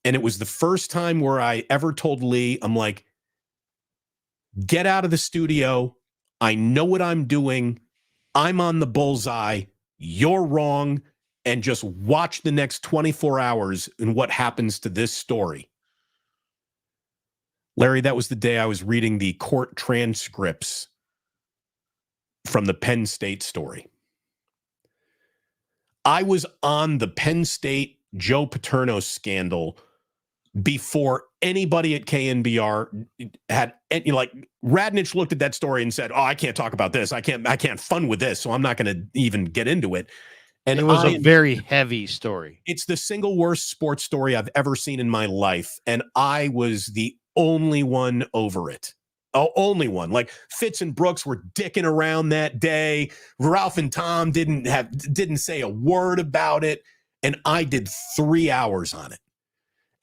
Speaker 1: And it was the first time where I ever told Lee, I'm like, get out of the studio. I know what I'm doing. I'm on the bullseye. You're wrong. And just watch the next 24 hours and what happens to this story. Larry, that was the day I was reading the court transcripts from the Penn State story. I was on the Penn State Joe Paterno scandal before anybody at KNBR had Radnich looked at that story and said, "Oh, I can't talk about this. I can't fun with this, so I'm not going to even get into it." And
Speaker 2: it was a very heavy story.
Speaker 1: It's the single worst sports story I've ever seen in my life, and I was the only one over it. Oh, only one. Like Fitz and Brooks were dicking around that day. Ralph and Tom didn't say a word about it, and I did 3 hours on it.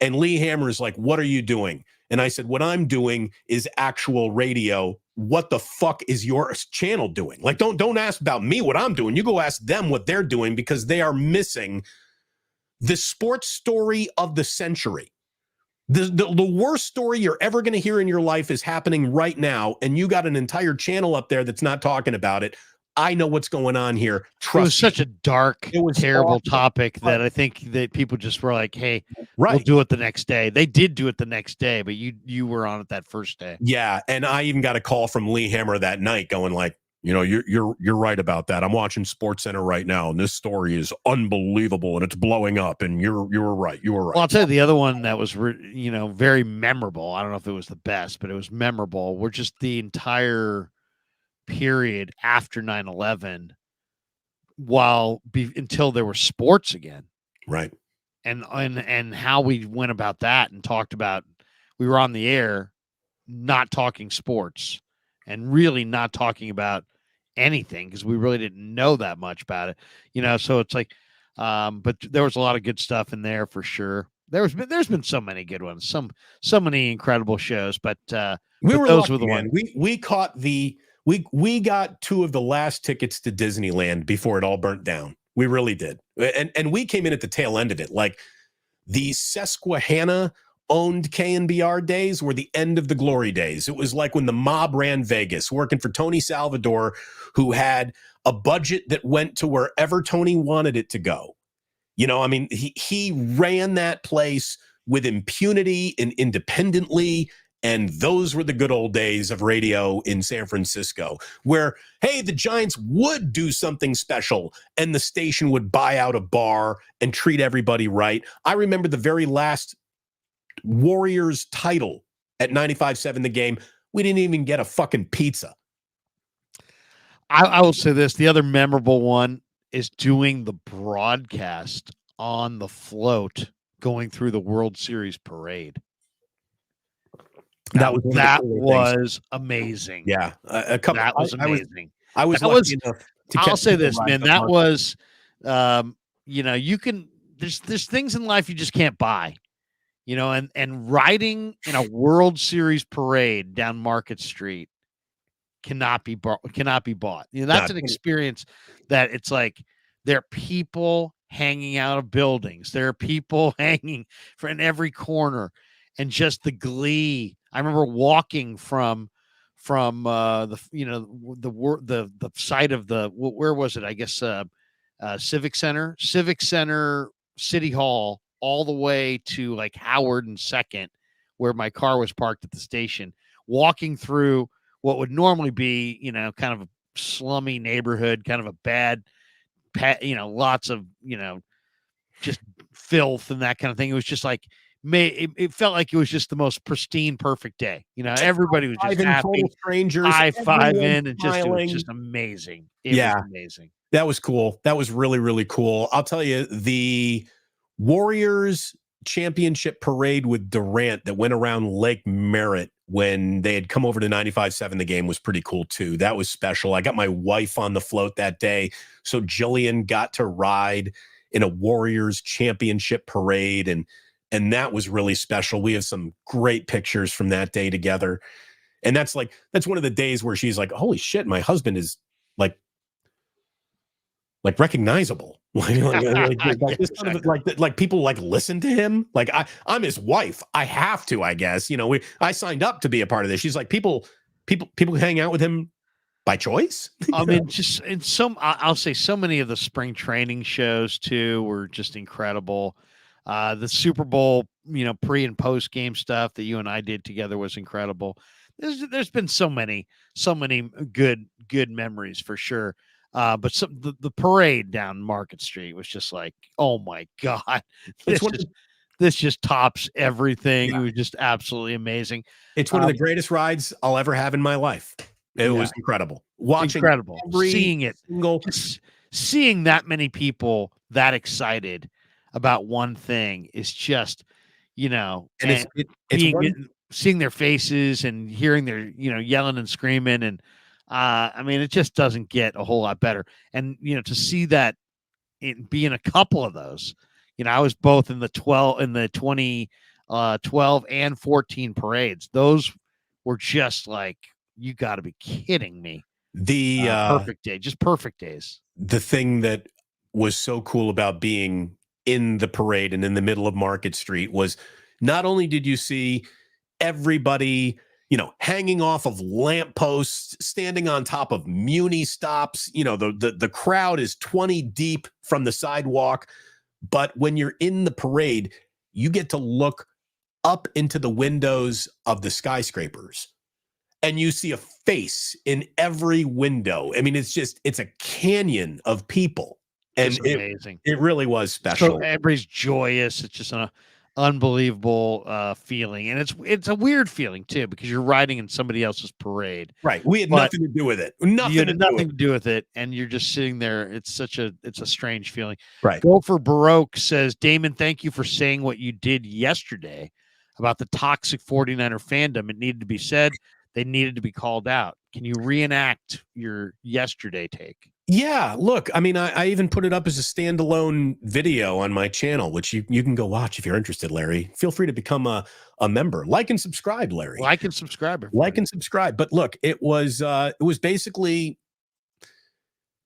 Speaker 1: And Lee Hammer is like, "What are you doing?" And I said, "What I'm doing is actual radio. What the fuck is your channel doing? Like, don't ask about me what I'm doing. You go ask them what they're doing because they are missing the sports story of the century. The worst story you're ever going to hear in your life is happening right now, and you got an entire channel up there that's not talking about it. I know what's going on here. Trust me."
Speaker 2: It was such a dark, terrible topic that I think that people just were like, "Hey, we'll do it the next day." They did do it the next day, but you were on it that first day.
Speaker 1: Yeah, and I even got a call from Lee Hammer that night going like, You know, you're right about that. I'm watching SportsCenter right now, and this story is unbelievable, and it's blowing up. And you were right. You were right.
Speaker 2: Well, I'll tell you the other one that was, very memorable. I don't know if it was the best, but it was memorable. We're just the entire period after 9/11, until there were sports again,
Speaker 1: Right.
Speaker 2: and how we went about that and talked about. We were on the air, not talking sports, and really not talking about anything because we really didn't know that much about it, so it's like but there was a lot of good stuff in there for sure. There's been so many good ones, so many incredible shows, but those
Speaker 1: lucky,
Speaker 2: were the ones.
Speaker 1: We caught we got 2 of the last tickets to Disneyland before it all burnt down. We really did. And we came in at the tail end of it. Like the Susquehanna owned KNBR days were the end of the glory days. It was like when the mob ran Vegas, working for Tony Salvador, who had a budget that went to wherever Tony wanted it to go. I mean, he ran that place with impunity and independently. And those were the good old days of radio in San Francisco, where, hey, the Giants would do something special and the station would buy out a bar and treat everybody right. I remember the very last Warriors title at 95.7 The Game. We didn't even get a fucking pizza.
Speaker 2: I will say this. The other memorable one is doing the broadcast on the float going through the World Series parade. That was amazing.
Speaker 1: Yeah.
Speaker 2: That was amazing.
Speaker 1: I was lucky enough to
Speaker 2: I'll say this, man. That was,
Speaker 1: you
Speaker 2: can, there's things in life you just can't buy, and riding in a World Series parade down Market Street cannot be bought. That's an experience that it's like there are people hanging out of buildings. There are people hanging in every corner, and just the glee. I remember walking from the site of where was it? I guess Civic Center, City Hall, all the way to like Howard and Second, where my car was parked at the station. Walking through what would normally be, kind of a slummy neighborhood, kind of a bad, lots of, just filth and that kind of thing. It was just like, it felt like it was just the most pristine, perfect day. Everybody was just happy.
Speaker 1: Strangers,
Speaker 2: high five in, and it was just amazing. It was amazing.
Speaker 1: That was cool. That was really, really cool. I'll tell you, the Warriors championship parade with Durant that went around Lake Merritt when they had come over to 95.7 The Game was pretty cool too. That was special. I got my wife on the float that day, so Jillian got to ride in a Warriors championship parade, and that was really special. We have some great pictures from that day together. And that's one of the days where she's like, holy shit, my husband is like recognizable. Like people like listen to him. Like I'm his wife. I have to, I guess. I signed up to be a part of this. She's like, people hang out with him by choice.
Speaker 2: I mean, just in I'll say so many of the spring training shows too were just incredible. The Super Bowl, pre and post game stuff that you and I did together was incredible. There's been so many good memories for sure. But the parade down Market Street was just like, oh my God, this just tops everything. Yeah. It was just absolutely amazing.
Speaker 1: It's one of the greatest rides I'll ever have in my life. It was incredible.
Speaker 2: Seeing it, seeing that many people that excited about one thing is just, and seeing their faces and hearing their, yelling and screaming. And I mean, it just doesn't get a whole lot better. And, to see that be in a couple of those, I was both in the 2012 and 14 parades. Those were just like, you got to be kidding me.
Speaker 1: The
Speaker 2: perfect day, just perfect days.
Speaker 1: The thing that was so cool about being in the parade and in the middle of Market Street was not only did you see everybody, hanging off of lampposts, standing on top of Muni stops, the crowd is 20 deep from the sidewalk. But when you're in the parade, you get to look up into the windows of the skyscrapers. and you see a face in every window. I mean, it's a canyon of people. And
Speaker 2: It's amazing.
Speaker 1: It really was special.
Speaker 2: So everybody's joyous. It's just an unbelievable feeling. And it's a weird feeling too, because you're riding in somebody else's parade.
Speaker 1: Right. We had nothing to do with it. Nothing
Speaker 2: to do with it. And you're just sitting there. It's a strange feeling.
Speaker 1: Right.
Speaker 2: Gopher Baroque says, Damon, thank you for saying what you did yesterday about the toxic 49er fandom. It needed to be said. They needed to be called out. Can you reenact your yesterday take?
Speaker 1: Yeah, look, I mean, I even put it up as a standalone video on my channel, which you can go watch if you're interested, Larry. Feel free to become a member. Like and subscribe, Larry.
Speaker 2: Like and subscribe. Everybody.
Speaker 1: Like and subscribe. But look, it was basically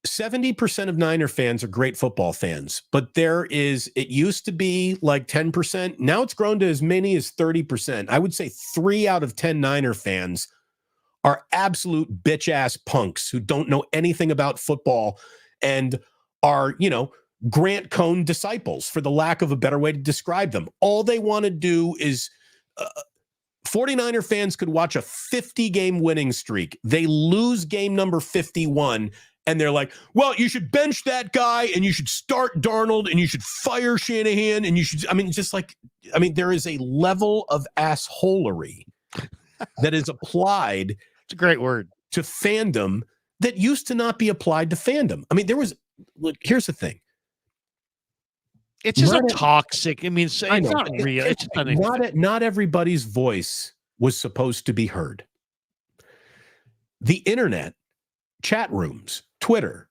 Speaker 1: 70% of Niner fans are great football fans, but it used to be like 10%. Now it's grown to as many as 30%. I would say 3 out of 10 Niner fans are absolute bitch ass punks who don't know anything about football and are, Grant Cohn disciples, for the lack of a better way to describe them. All they want to do is 49er fans could watch a 50-game winning streak. They lose game number 51 and they're like, well, you should bench that guy and you should start Darnold and you should fire Shanahan and you should, there is a level of assholery that is applied.
Speaker 2: It's a great word.
Speaker 1: To fandom that used to not be applied to fandom. I mean, here's the thing.
Speaker 2: It's just toxic. I mean, it's not real. It's
Speaker 1: not everybody's voice was supposed to be heard. The internet, chat rooms, Twitter,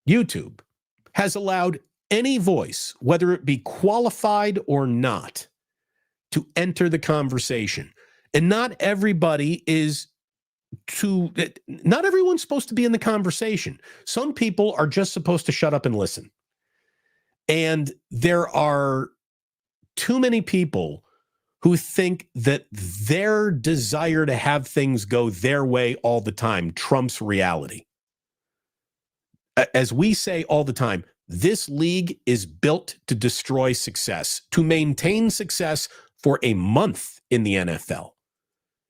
Speaker 1: YouTube has allowed any voice, whether it be qualified or not, to enter the conversation. And not everyone's supposed to be in the conversation. Some people are just supposed to shut up and listen. And there are too many people who think that their desire to have things go their way all the time trumps reality. As we say all the time, this league is built to destroy success. To maintain success for a month in the NFL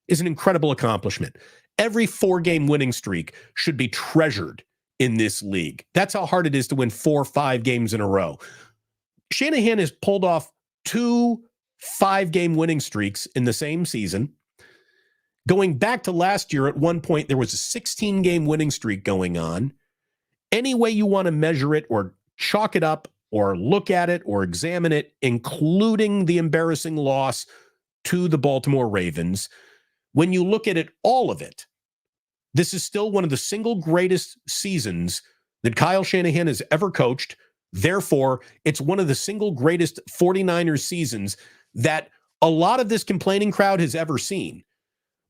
Speaker 1: is an incredible accomplishment. Every 4-game winning streak should be treasured in this league. That's how hard it is to win 4 or 5 games in a row. Shanahan has pulled off 2 5-game winning streaks in the same season. Going back to last year, at one point, there was a 16-game winning streak going on. Any way you want to measure it or chalk it up or look at it or examine it, including the embarrassing loss to the Baltimore Ravens, when you look at it, all of it, this is still one of the single greatest seasons that Kyle Shanahan has ever coached. Therefore, it's one of the single greatest 49ers seasons that a lot of this complaining crowd has ever seen.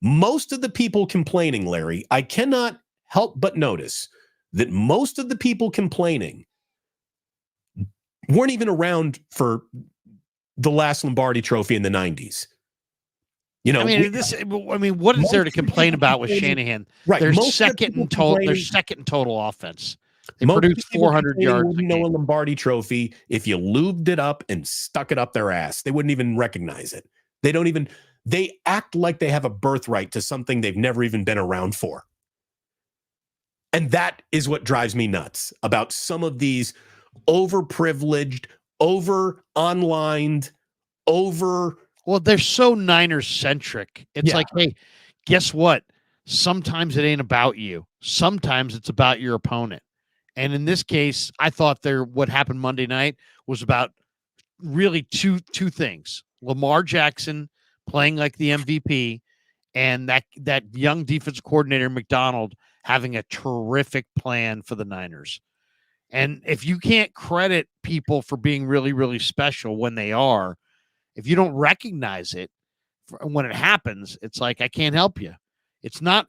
Speaker 1: Most of the people complaining, Larry, I cannot help but notice that most of the people complaining weren't even around for the last Lombardi trophy in the 90s.
Speaker 2: What is there to complain about with Shanahan?
Speaker 1: Right.
Speaker 2: They're second in total offense. They produced 400 yards.
Speaker 1: Wouldn't know a Lombardi trophy if you lubed it up and stuck it up their ass. They wouldn't even recognize it. They act like they have a birthright to something they've never even been around for. And that is what drives me nuts about some of these overprivileged, over-onlined,
Speaker 2: Well, they're so Niners-centric. It's like, hey, guess what? Sometimes it ain't about you. Sometimes it's about your opponent. And in this case, I thought what happened Monday night was about really two things. Lamar Jackson playing like the MVP and that young defensive coordinator, McDonald, having a terrific plan for the Niners. And if you can't credit people for being really, really special when they are, if you don't recognize it when it happens, it's like, I can't help you. It's not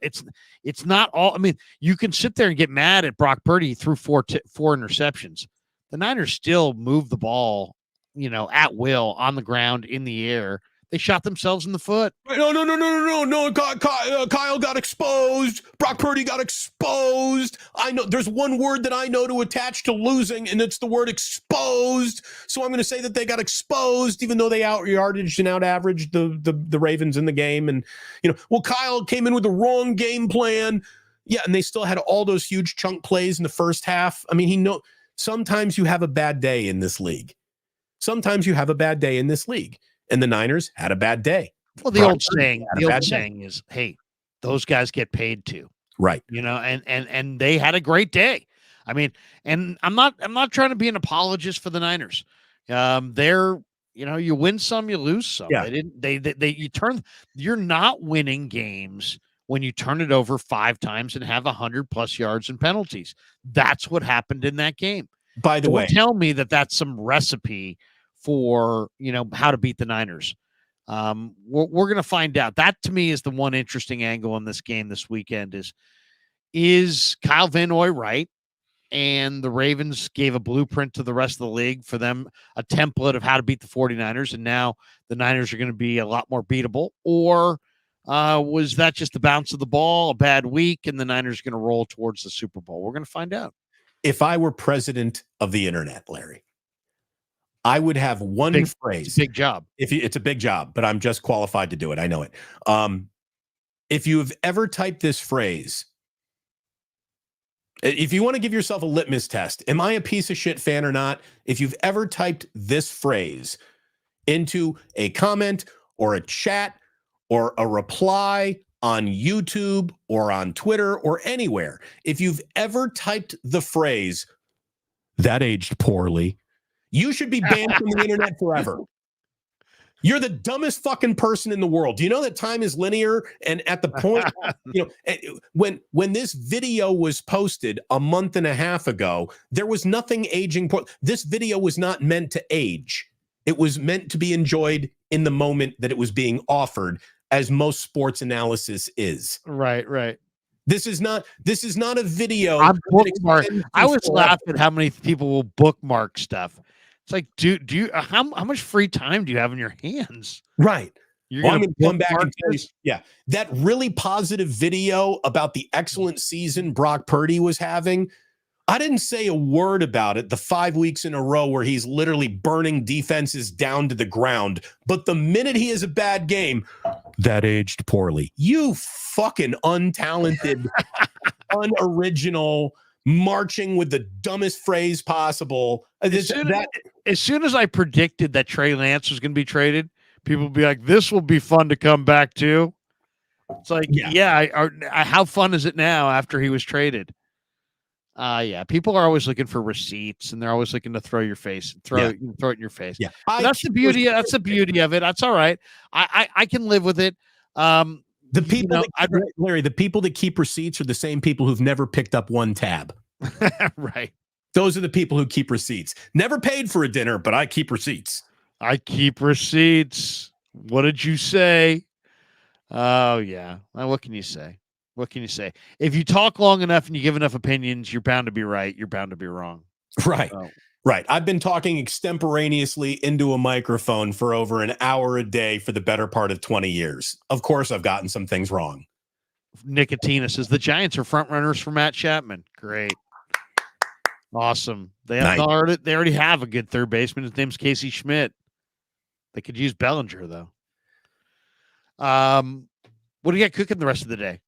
Speaker 2: all. I mean, you can sit there and get mad at Brock Purdy. He threw 4 interceptions. The Niners still move the ball, at will, on the ground, in the air. They shot themselves in the foot.
Speaker 1: No. Kyle got exposed. Brock Purdy got exposed. I know there's one word that I know to attach to losing, and it's the word exposed. So I'm going to say that they got exposed, even though they out-yardaged and out-averaged the Ravens in the game. And, Kyle came in with the wrong game plan. Yeah, and they still had all those huge chunk plays in the first half. I mean, sometimes you have a bad day in this league. And the Niners had a bad day.
Speaker 2: Well, the old saying is, hey, those guys get paid too.
Speaker 1: Right.
Speaker 2: And they had a great day. I mean, and I'm not trying to be an apologist for the Niners. They're, you win some, you lose some.
Speaker 1: Yeah.
Speaker 2: You're not winning games when you turn it over 5 times and have 100+ yards and penalties. That's what happened in that game.
Speaker 1: By the way,
Speaker 2: tell me that that's some recipe for, how to beat the Niners. We're going to find out. That to me is the one interesting angle in this game this weekend is Kyle Van Noy right? And the Ravens gave a blueprint to the rest of the league for them, a template of how to beat the 49ers. And now the Niners are going to be a lot more beatable. Or was that just the bounce of the ball, a bad week, and the Niners are going to roll towards the Super Bowl? We're going to find out.
Speaker 1: If I were president of the internet, Larry, I would have one phrase.
Speaker 2: It's a big job.
Speaker 1: It's a big job, but I'm just qualified to do it. I know it. If you've ever typed this phrase, if you want to give yourself a litmus test, am I a piece of shit fan or not? If you've ever typed this phrase into a comment or a chat or a reply on YouTube or on Twitter or anywhere, if you've ever typed the phrase, that aged poorly, you should be banned from the internet forever. You're the dumbest fucking person in the world. Do you know that time is linear? And at the point, when this video was posted a month and a half ago, there was nothing aging. This video was not meant to age. It was meant to be enjoyed in the moment that it was being offered, as most sports analysis is.
Speaker 2: Right.
Speaker 1: This is not a video.
Speaker 2: I always laugh at how many people will bookmark stuff. It's like, do you how much free time do you have in your hands?
Speaker 1: Right.
Speaker 2: I'm going to
Speaker 1: come back and tell you, that really positive video about the excellent season Brock Purdy was having. I didn't say a word about it the 5 weeks in a row where he's literally burning defenses down to the ground. But the minute he has a bad game, that aged poorly. You fucking untalented, unoriginal, marching with the dumbest phrase possible.
Speaker 2: As soon as I predicted that Trey Lance was going to be traded, people would be like, this will be fun to come back to. It's like, how fun is it now after he was traded? People are always looking for receipts, and they're always looking to throw it in your face.
Speaker 1: Yeah,
Speaker 2: that's the beauty. That's the beauty of it. That's all right. I can live with it.
Speaker 1: The people, Larry, the people that keep receipts are the same people who've never picked up one tab.
Speaker 2: Right.
Speaker 1: Those are the people who keep receipts. Never paid for a dinner, but I keep receipts.
Speaker 2: I keep receipts. What did you say? Oh yeah. Well, what can you say? What can you say? If you talk long enough and you give enough opinions, you're bound to be right. You're bound to be wrong.
Speaker 1: Right. Right. I've been talking extemporaneously into a microphone for over an hour a day for the better part of 20 years. Of course, I've gotten some things wrong.
Speaker 2: Nicotina says the Giants are front runners for Matt Chapman. Great. Awesome. They already have a good third baseman. His name's Casey Schmidt. They could use Bellinger, though. What do you got cooking the rest of the day?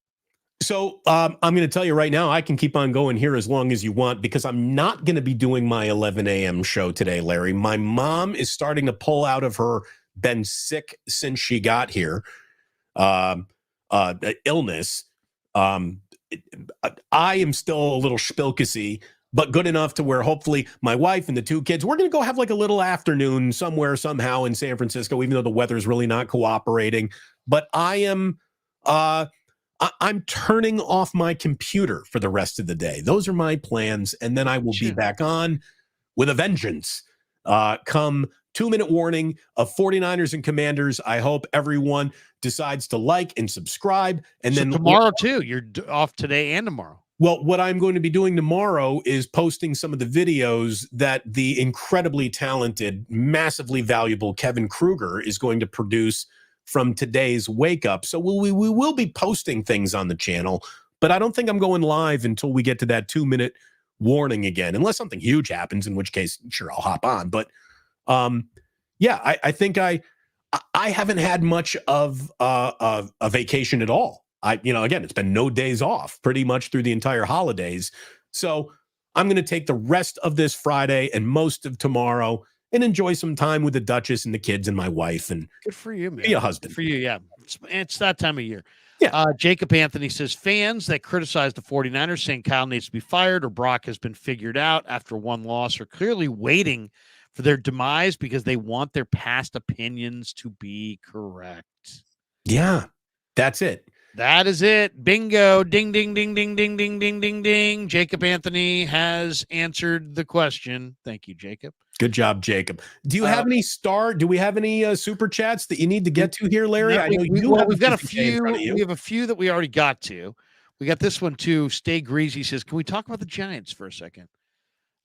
Speaker 1: So I'm going to tell you right now, I can keep on going here as long as you want, because I'm not going to be doing my 11 a.m. show today, Larry. My mom is starting to pull out of her been sick since she got here illness. I am still a little spilkisy, but good enough to where hopefully my wife and the 2 kids, we're going to go have like a little afternoon somewhere, somehow in San Francisco, even though the weather's really not cooperating. But I'm turning off my computer for the rest of the day. Those are my plans. And then I will be back on with a vengeance. Come 2-minute warning of 49ers and Commanders. I hope everyone decides to like and subscribe. And then
Speaker 2: tomorrow too, you're off today and tomorrow.
Speaker 1: Well, what I'm going to be doing tomorrow is posting some of the videos that the incredibly talented, massively valuable Kevin Kruger is going to produce from today's wake up. So we will be posting things on the channel, but I don't think I'm going live until we get to that 2-minute warning again, unless something huge happens, in which case, sure, I'll hop on. But yeah, I think I haven't had much of a vacation at all. Again, it's been no days off pretty much through the entire holidays. So I'm going to take the rest of this Friday and most of tomorrow and enjoy some time with the Duchess and the kids and my wife. And
Speaker 2: good for you, man.
Speaker 1: Be a husband.
Speaker 2: Good for you, yeah. It's that time of year.
Speaker 1: Yeah.
Speaker 2: Jacob Anthony says, fans that criticize the 49ers saying Kyle needs to be fired or Brock has been figured out after one loss are clearly waiting for their demise because they want their past opinions to be correct.
Speaker 1: Yeah, that's it.
Speaker 2: That is it. Bingo. Ding, ding, ding, ding, ding, ding, ding, ding, ding. Jacob Anthony has answered the question. Thank you, Jacob.
Speaker 1: Good job, Jacob. Do we have any super chats that you need to get to here, Larry?
Speaker 2: No,
Speaker 1: I know
Speaker 2: we've got a few. We have a few that we already got to. We got this one too. Stay Greasy says, "Can we talk about the Giants for a second?"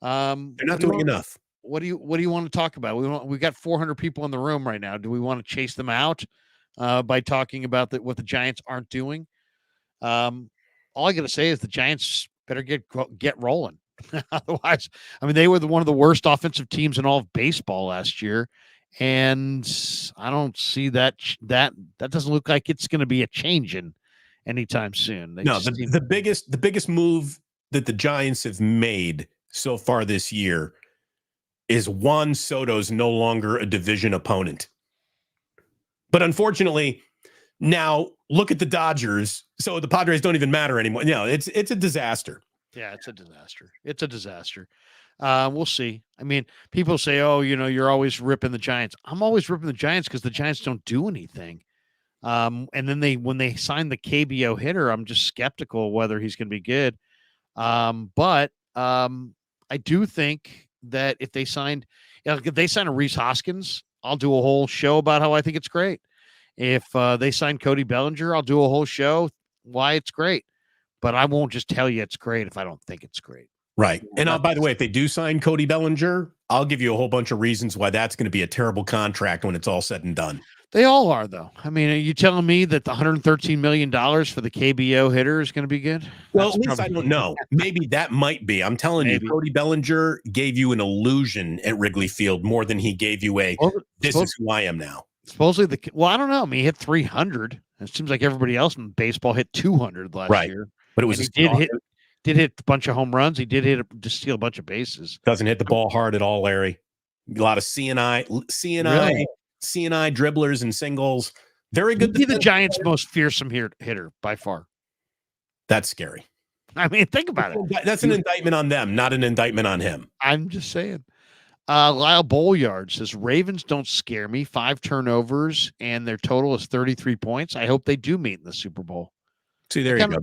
Speaker 1: They're not doing enough.
Speaker 2: What do you want to talk about? We got 400 people in the room right now. Do we want to chase them out by talking about what the Giants aren't doing? All I got to say is the Giants better get rolling. Otherwise, I mean, they were one of the worst offensive teams in all of baseball last year, and I don't see that doesn't look like it's going to be a change in anytime soon.
Speaker 1: The biggest move that the Giants have made so far this year is Juan Soto's no longer a division opponent. But unfortunately, now look at the Dodgers. So the Padres don't even matter anymore. It's a disaster.
Speaker 2: Yeah, it's a disaster. It's a disaster. We'll see. I mean, people say, oh, you're always ripping the Giants. I'm always ripping the Giants because the Giants don't do anything. And then when they signed the KBO hitter, I'm just skeptical whether he's going to be good. But I do think that if they sign a Reese Hoskins, I'll do a whole show about how I think it's great. If they sign Cody Bellinger, I'll do a whole show why it's great. But I won't just tell you it's great if I don't think it's great.
Speaker 1: Right. And by the way, if they do sign Cody Bellinger, I'll give you a whole bunch of reasons why that's going to be a terrible contract when it's all said and done.
Speaker 2: They all are, though. I mean, are you telling me that the $113 million for the KBO hitter is going to be good?
Speaker 1: Well, at least I don't know. Maybe that might be. I'm telling you, Cody Bellinger gave you an illusion at Wrigley Field more than he gave you this is who I am now.
Speaker 2: Supposedly, I don't know. I mean, he hit 300. It seems like everybody else in baseball hit 200 last year.
Speaker 1: But it was
Speaker 2: he did hit a bunch of home runs. He did just steal a bunch of bases.
Speaker 1: Doesn't hit the ball hard at all, Larry. A lot of CNI dribblers and singles. Very good.
Speaker 2: He's the Giants' most fearsome hitter by far.
Speaker 1: That's scary.
Speaker 2: I mean, think about it.
Speaker 1: That's an indictment on them, not an indictment on him.
Speaker 2: I'm just saying. Lyle Bolyard says, Ravens don't scare me. 5 turnovers, and their total is 33 points. I hope they do meet in the Super Bowl.
Speaker 1: See, there you go.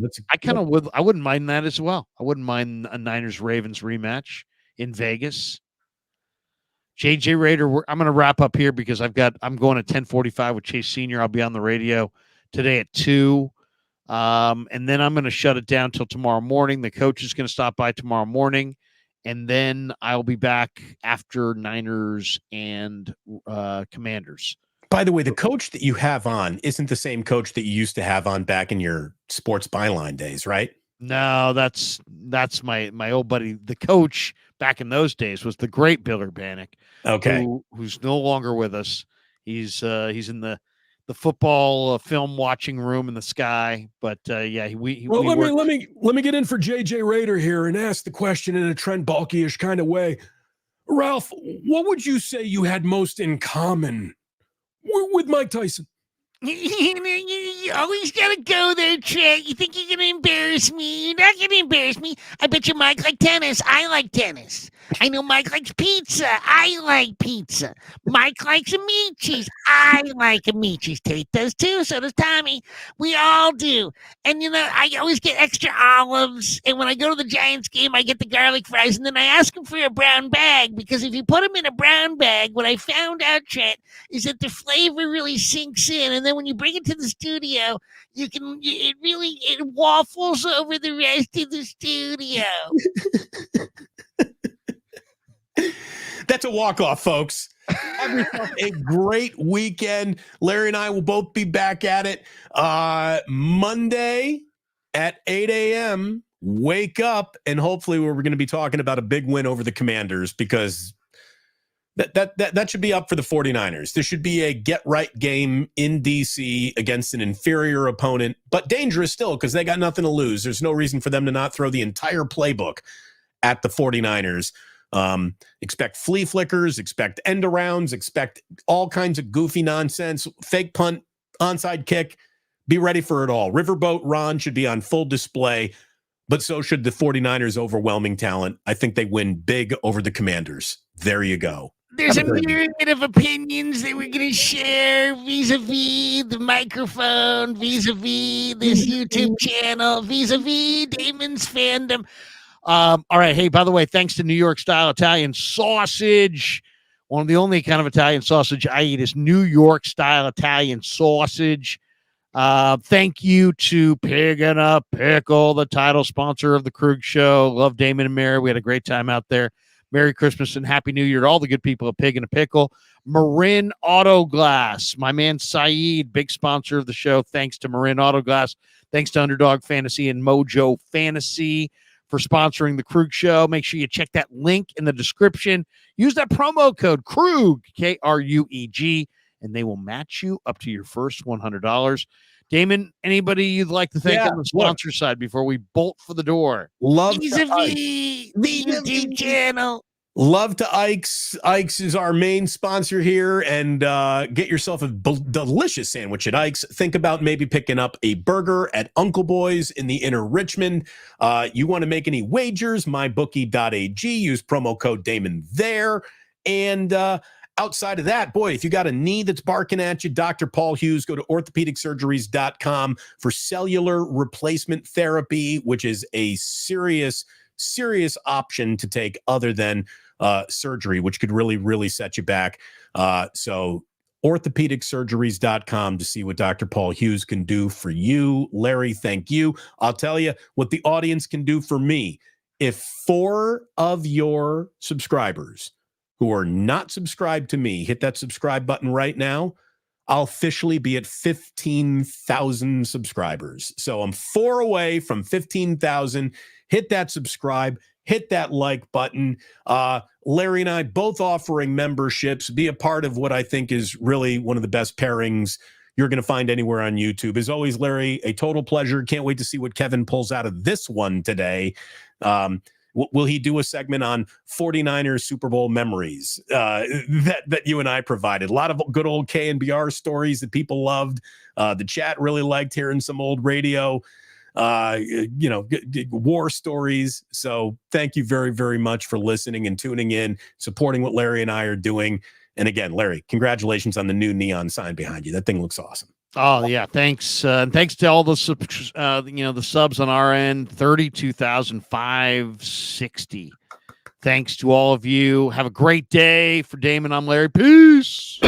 Speaker 2: I wouldn't mind that as well. I wouldn't mind a Niners-Ravens rematch in Vegas. JJ Rader, I'm going to wrap up here because I'm going at 10:45 with Chase Sr. I'll be on the radio today at 2. And then I'm going to shut it down till tomorrow morning. The coach is going to stop by tomorrow morning. And then I'll be back after Niners and Commanders.
Speaker 1: By the way, the coach that you have on isn't the same coach that you used to have on back in your sports byline days, right?
Speaker 2: No, that's my old buddy. The coach back in those days was the great Bill Urbanic.
Speaker 1: Okay,
Speaker 2: who's no longer with us. He's in the football film watching room in the sky. But let
Speaker 3: me get in for JJ Rader here and ask the question in a Trent Baalke-ish kind of way. Ralph, what would you say you had most in common with Mike Tyson?
Speaker 4: You always gotta go there, Trent. You think you're gonna embarrass me? You're not gonna embarrass me. I bet you Mike likes tennis. I like tennis. I know Mike likes pizza. I like pizza. Mike likes a meat cheese. I like a meat cheese. Tate does too. So does Tommy. We all do. And I always get extra olives. And when I go to the Giants game, I get the garlic fries. And then I ask them for a brown bag because if you put them in a brown bag, what I found out, Trent, is that the flavor really sinks in. And then then when you bring it to the studio, it waffles over the rest of the studio.
Speaker 1: That's a walk-off, folks. Have yourself a great weekend. Larry and I will both be back at it Monday at 8 a.m. Wake up, and hopefully we're going to be talking about a big win over the Commanders, because that should be up for the 49ers. This should be a get-right game in D.C. against an inferior opponent, but dangerous still, because they got nothing to lose. There's no reason for them to not throw the entire playbook at the 49ers. Expect flea flickers, expect end arounds, expect all kinds of goofy nonsense, fake punt, onside kick. Be ready for it all. Riverboat Ron should be on full display, but so should the 49ers' overwhelming talent. I think they win big over the Commanders. There you go.
Speaker 4: There's a myriad of opinions that we're going to share vis-a-vis the microphone, vis-a-vis this YouTube channel, vis-a-vis Damon's fandom. All right. Hey, by the way, thanks to New York style Italian sausage. One of the only kind of Italian sausage I eat is New York style Italian sausage. Thank you to Pig and a Pickle, the title sponsor of the Krug Show. Love Damon and Mary. We had a great time out there. Merry Christmas and Happy New Year to all the good people at Pig and a Pickle. Marin Auto Glass, my man Saeed, big sponsor of the show. Thanks to Marin Auto Glass. Thanks to Underdog Fantasy and Mojo Fantasy for sponsoring the Krug Show. Make sure you check that link in the description. Use that promo code Krug, K-R-U-E-G, and they will match you up to your first $100. Damon, anybody you'd like to thank on the sponsor side before we bolt for the door?
Speaker 1: Love
Speaker 4: vis-a-vis the YouTube channel.
Speaker 1: Love to Ike's. Ike's is our main sponsor here, and get yourself a delicious sandwich at Ike's. Think about maybe picking up a burger at Uncle Boy's in the inner Richmond. You want to make any wagers, mybookie.ag. Use promo code Damon there. And outside of that, boy, if you got a knee that's barking at you, Dr. Paul Hughes, go to orthopedicsurgeries.com for cellular replacement therapy, which is a serious option to take other than surgery, which could really set you back. So orthopedicsurgeries.com to see what Dr. Paul Hughes can do for you. Larry, thank you. I'll tell you what the audience can do for me. If 4 of your subscribers who are not subscribed to me hit that subscribe button right now, I'll officially be at 15,000 subscribers. So I'm 4 away from 15,000. Hit that subscribe, hit that like button. Larry and I both offering memberships. Be a part of what I think is really one of the best pairings you're going to find anywhere on YouTube. As always, Larry, a total pleasure. Can't wait to see what Kevin pulls out of this one today. Will he do a segment on 49ers Super Bowl memories that you and I provided? A lot of good old KNBR stories that people loved. The chat really liked hearing some old radio, war stories. So thank you very, very much for listening and tuning in, supporting what Larry and I are doing. And again, Larry, congratulations on the new neon sign behind you. That thing looks awesome.
Speaker 2: Oh yeah, thanks. And thanks to all the the subs on our end, 32,560. Thanks to all of you. Have a great day. For Damon, I'm Larry. Peace.